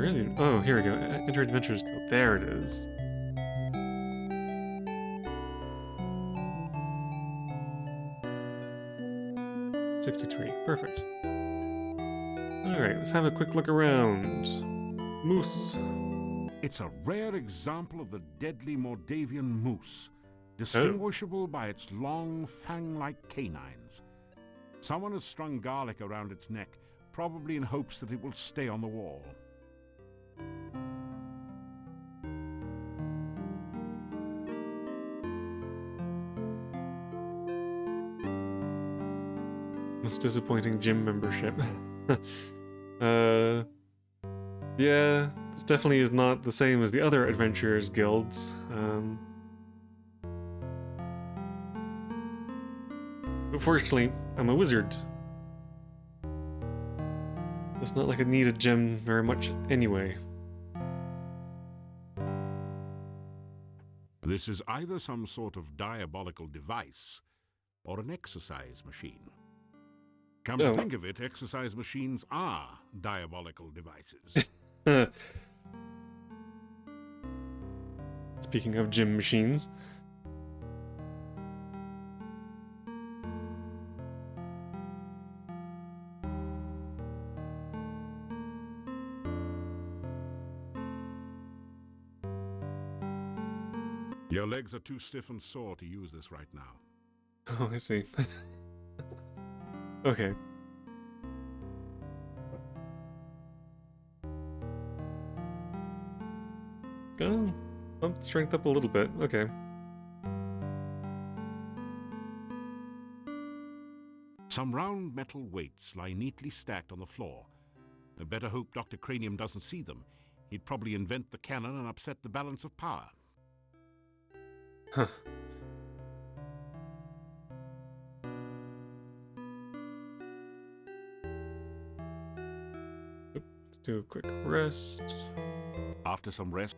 Where is he? Oh, here we go. Enter Adventurers Guild. There it is. $63. Perfect. Alright, let's have a quick look around. Moose.
It's a rare example of the deadly Mordavian moose, distinguishable by its long, fang-like canines. Someone has strung garlic around its neck, probably in hopes that it will stay on the wall.
Most disappointing gym membership. Yeah, this definitely is not the same as the other Adventurers Guilds. But fortunately, I'm a wizard. It's not like I need a gem very much anyway.
This is either some sort of diabolical device or an exercise machine. Come to think of it, exercise machines are diabolical devices.
Speaking of gym machines.
Your legs are too stiff and sore to use this right now.
Oh, I see. Okay. Oh, bumped strength up a little bit. Okay.
Some round metal weights lie neatly stacked on the floor. I better hope Dr. Cranium doesn't see them. He'd probably invent the cannon and upset the balance of power.
Huh. Let's do a quick rest.
After some rest,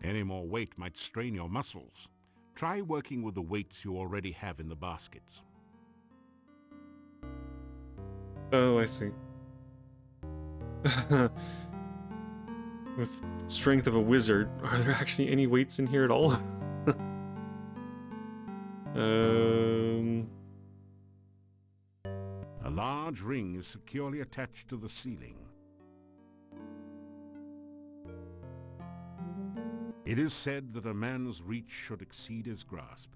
any more weight might strain your muscles. Try working with the weights you already have in the baskets.
Oh, I see. With strength of a wizard, are there actually any weights in here at all?
A large ring is securely attached to the ceiling. It is said that a man's reach should exceed his grasp.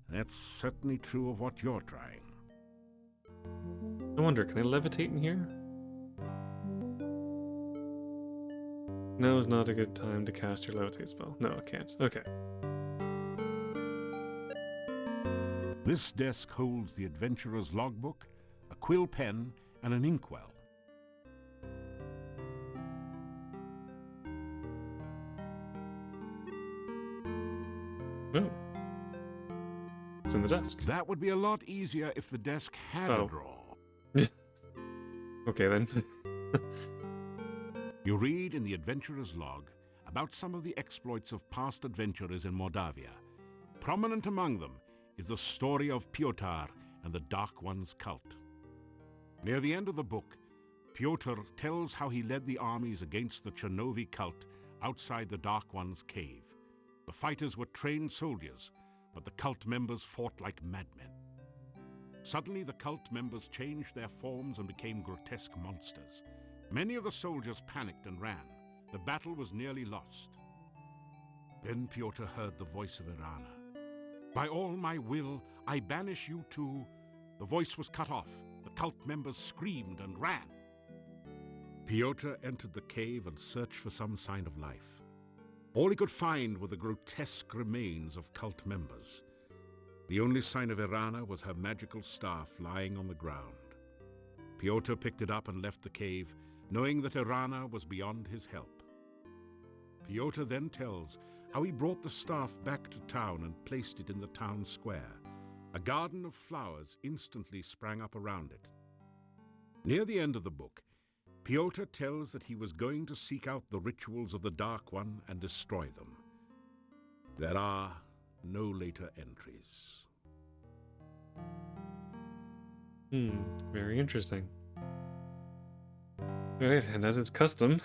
That's certainly true of what you're trying.
I wonder, can I levitate in here? No, is not a good time to cast your levitate spell. No, I can't. Okay.
This desk holds the adventurer's logbook, a quill pen, and an inkwell.
Oh. It's in the desk.
That would be a lot easier if the desk had a drawer.
Okay, then.
You read in the adventurer's log about some of the exploits of past adventurers in Mordavia. Prominent among them is the story of Piotr and the Dark One's cult. Near the end of the book, Piotr tells how he led the armies against the Chernovi cult outside the Dark One's cave. The fighters were trained soldiers, but the cult members fought like madmen. Suddenly, the cult members changed their forms and became grotesque monsters. Many of the soldiers panicked and ran. The battle was nearly lost. Then Piotr heard the voice of Irana. "By all my will, I banish you two." The voice was cut off. The cult members screamed and ran. Piotr entered the cave and searched for some sign of life. All he could find were the grotesque remains of cult members. The only sign of Irana was her magical staff lying on the ground. Piotr picked it up and left the cave, knowing that Irana was beyond his help. Piotr then tells how he brought the staff back to town and placed it in the town square. A garden of flowers instantly sprang up around it. Near the end of the book, Piotr tells that he was going to seek out the rituals of the Dark One and destroy them. There are no later entries.
Very interesting. Alright, and as it's custom,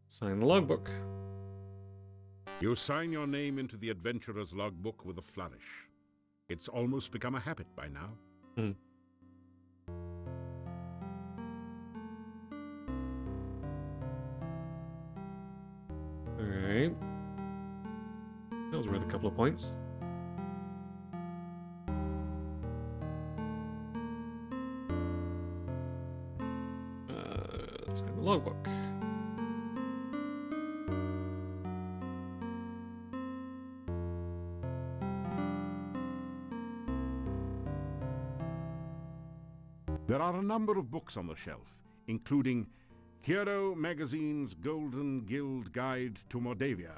sign the logbook.
You sign your name into the adventurer's logbook with a flourish. It's almost become a habit by now.
Alright. That was worth a couple of points. Let's sign the logbook.
There are a number of books on the shelf, including Hero Magazine's Golden Guild Guide to Mordavia,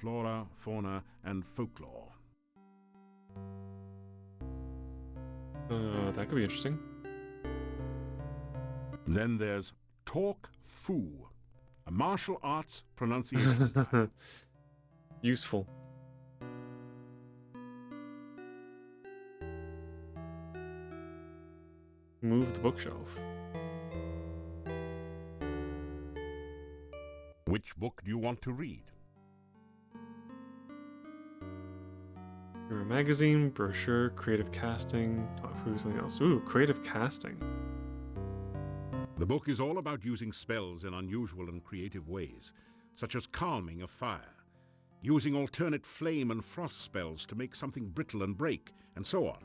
Flora, Fauna, and Folklore.
That could be interesting.
Then there's Talk Fu, a martial arts pronunciation guide.
Useful. Move the bookshelf.
Which book do you want to read?
Your magazine, brochure, creative casting, talk through something else. Ooh, creative casting.
The book is all about using spells in unusual and creative ways, such as calming a fire, using alternate flame and frost spells to make something brittle and break, and so on.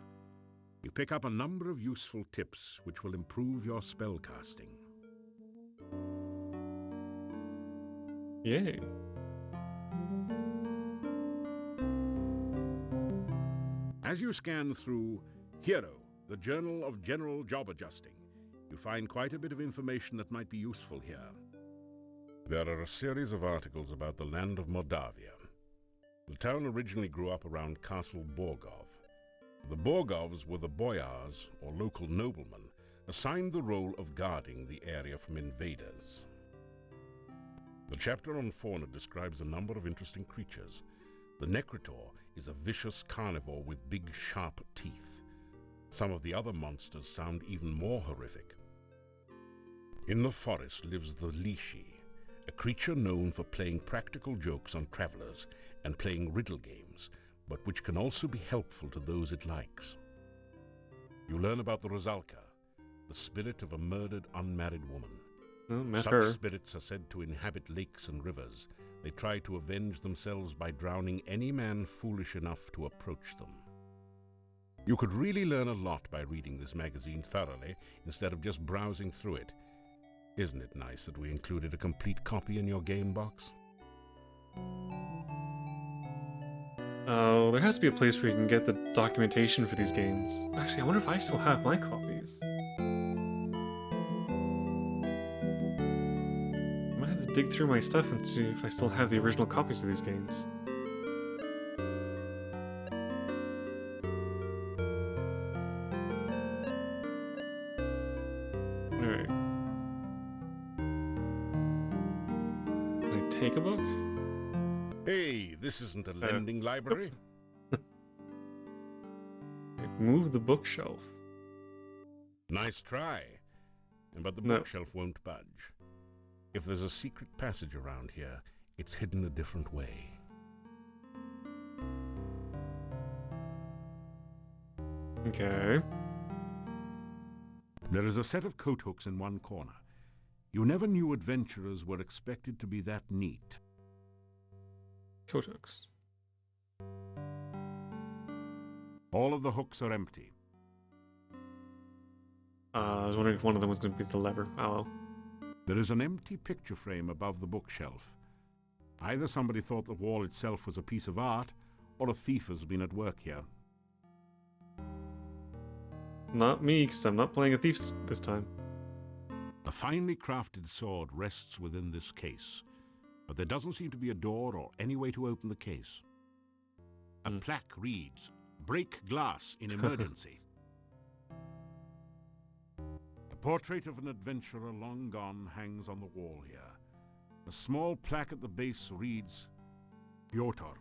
You pick up a number of useful tips which will improve your spell casting.
Yay.
As you scan through Hero, the Journal of General Job Adjusting, you find quite a bit of information that might be useful here. There are a series of articles about the land of Mordavia. The town originally grew up around Castle Borgov. The Borgovs were the boyars, or local noblemen, assigned the role of guarding the area from invaders. The chapter on fauna describes a number of interesting creatures. The Necrotor is a vicious carnivore with big, sharp teeth. Some of the other monsters sound even more horrific. In the forest lives the Lishi, a creature known for playing practical jokes on travelers and playing riddle games, but which can also be helpful to those it likes. You learn about the Rosalka, the spirit of a murdered unmarried woman.
Met
Such
her.
spirits are said to inhabit lakes and rivers. They try to avenge themselves by drowning any man foolish enough to approach them. You could really learn a lot by reading this magazine thoroughly instead of just browsing through it. Isn't it nice that we included a complete copy in your game box?
Oh, there has to be a place where you can get the documentation for these games. Actually, I wonder if I still have my copies. I might have to dig through my stuff and see if I still have the original copies of these games. Alright. Can I take a book?
Hey, this isn't a lending library.
Move the bookshelf.
Nice try. But the
No.
bookshelf won't budge. If there's a secret passage around here, it's hidden a different way.
Okay.
There is a set of coat hooks in one corner. You never knew adventurers were expected to be that neat.
Coat hooks.
All of the hooks are empty.
I was wondering if one of them was going to be the lever. Oh well.
There is an empty picture frame above the bookshelf. Either somebody thought the wall itself was a piece of art, or a thief has been at work here.
Not me, because I'm not playing a thief this time.
A finely crafted sword rests within this case, but there doesn't seem to be a door or any way to open the case. A plaque reads, "Break glass in emergency." A portrait of an adventurer long gone hangs on the wall here. A small plaque at the base reads, "Piotr,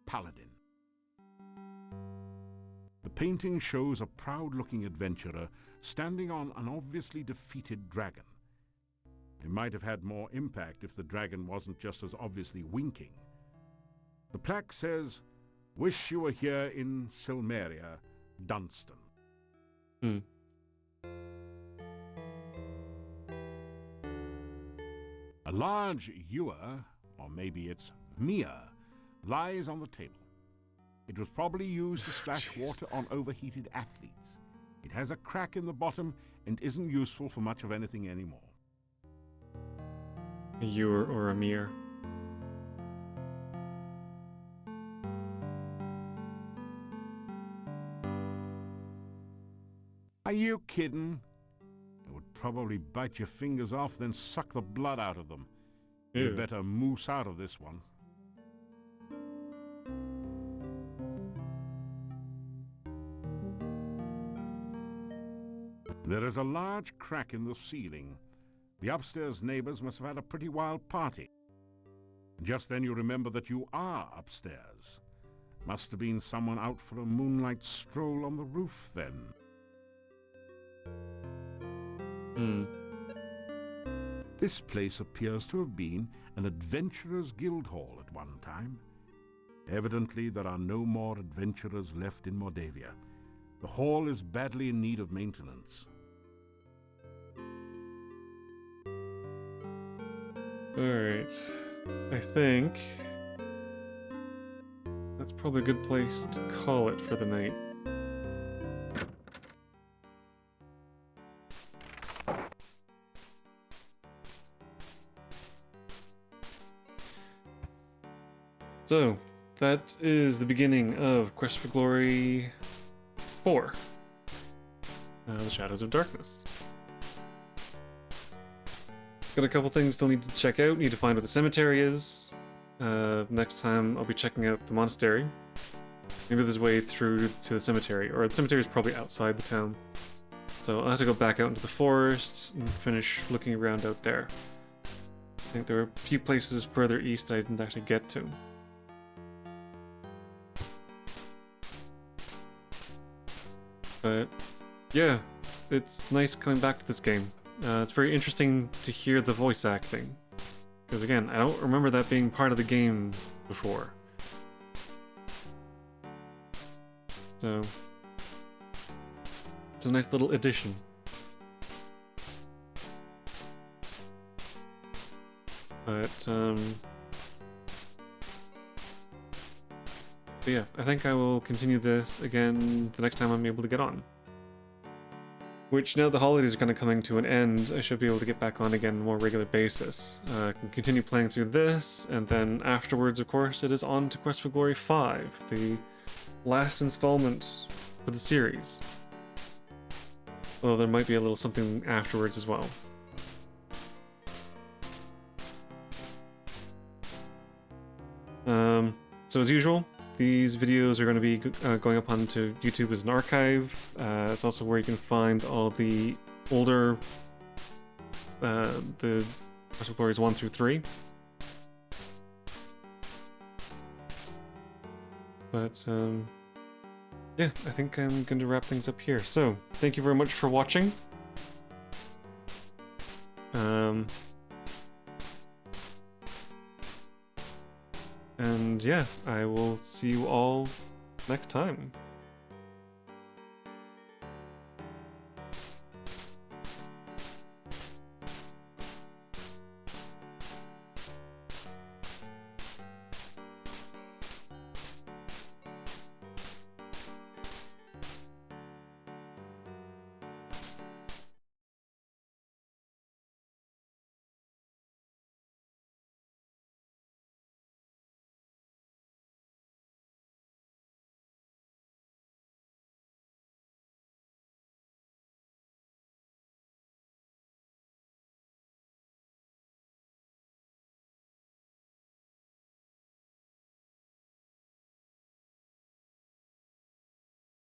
Paladin." The painting shows a proud-looking adventurer standing on an obviously defeated dragon. It might have had more impact if the dragon wasn't just as obviously winking. The plaque says, "Wish you were here in Silmeria, Dunstan."
Hmm.
A large ewer, or maybe it's mere, lies on the table. It was probably used to splash water on overheated athletes. It has a crack in the bottom and isn't useful for much of anything anymore.
A ewer or a mere.
Are you kidding? It would probably bite your fingers off, then suck the blood out of them.
Ew.
You better moose out of this one. There is a large crack in the ceiling. The upstairs neighbors must have had a pretty wild party. Just then you remember that you are upstairs. Must have been someone out for a moonlight stroll on the roof then.
Hmm.
This place appears to have been an adventurers' guild hall at one time. Evidently there are no more adventurers left in Mordavia. The hall is badly in need of maintenance.
Alright. I think that's probably a good place to call it for the night. So, that is the beginning of Quest for Glory 4. The Shadows of Darkness. Got a couple things still need to check out. Need to find what the cemetery is. Next time I'll be checking out the monastery. Maybe there's a way through to the cemetery, or the cemetery is probably outside the town. So I'll have to go back out into the forest and finish looking around out there. I think there were a few places further east that I didn't actually get to. But yeah, it's nice coming back to this game. It's very interesting to hear the voice acting. Because again, I don't remember that being part of the game before. So, it's a nice little addition. But yeah, I think I will continue this again the next time I'm able to get on. Which, now the holidays are kind of coming to an end, I should be able to get back on again on a more regular basis. I can continue playing through this, and then afterwards, of course, it is on to Quest for Glory 5, the last installment for the series. Although there might be a little something afterwards as well. So as usual, these videos are going to be going up onto YouTube as an archive. It's also where you can find all the older, the Quest for Glories 1 through 3. But, yeah, I think I'm going to wrap things up here. So, thank you very much for watching. And yeah, I will see you all next time.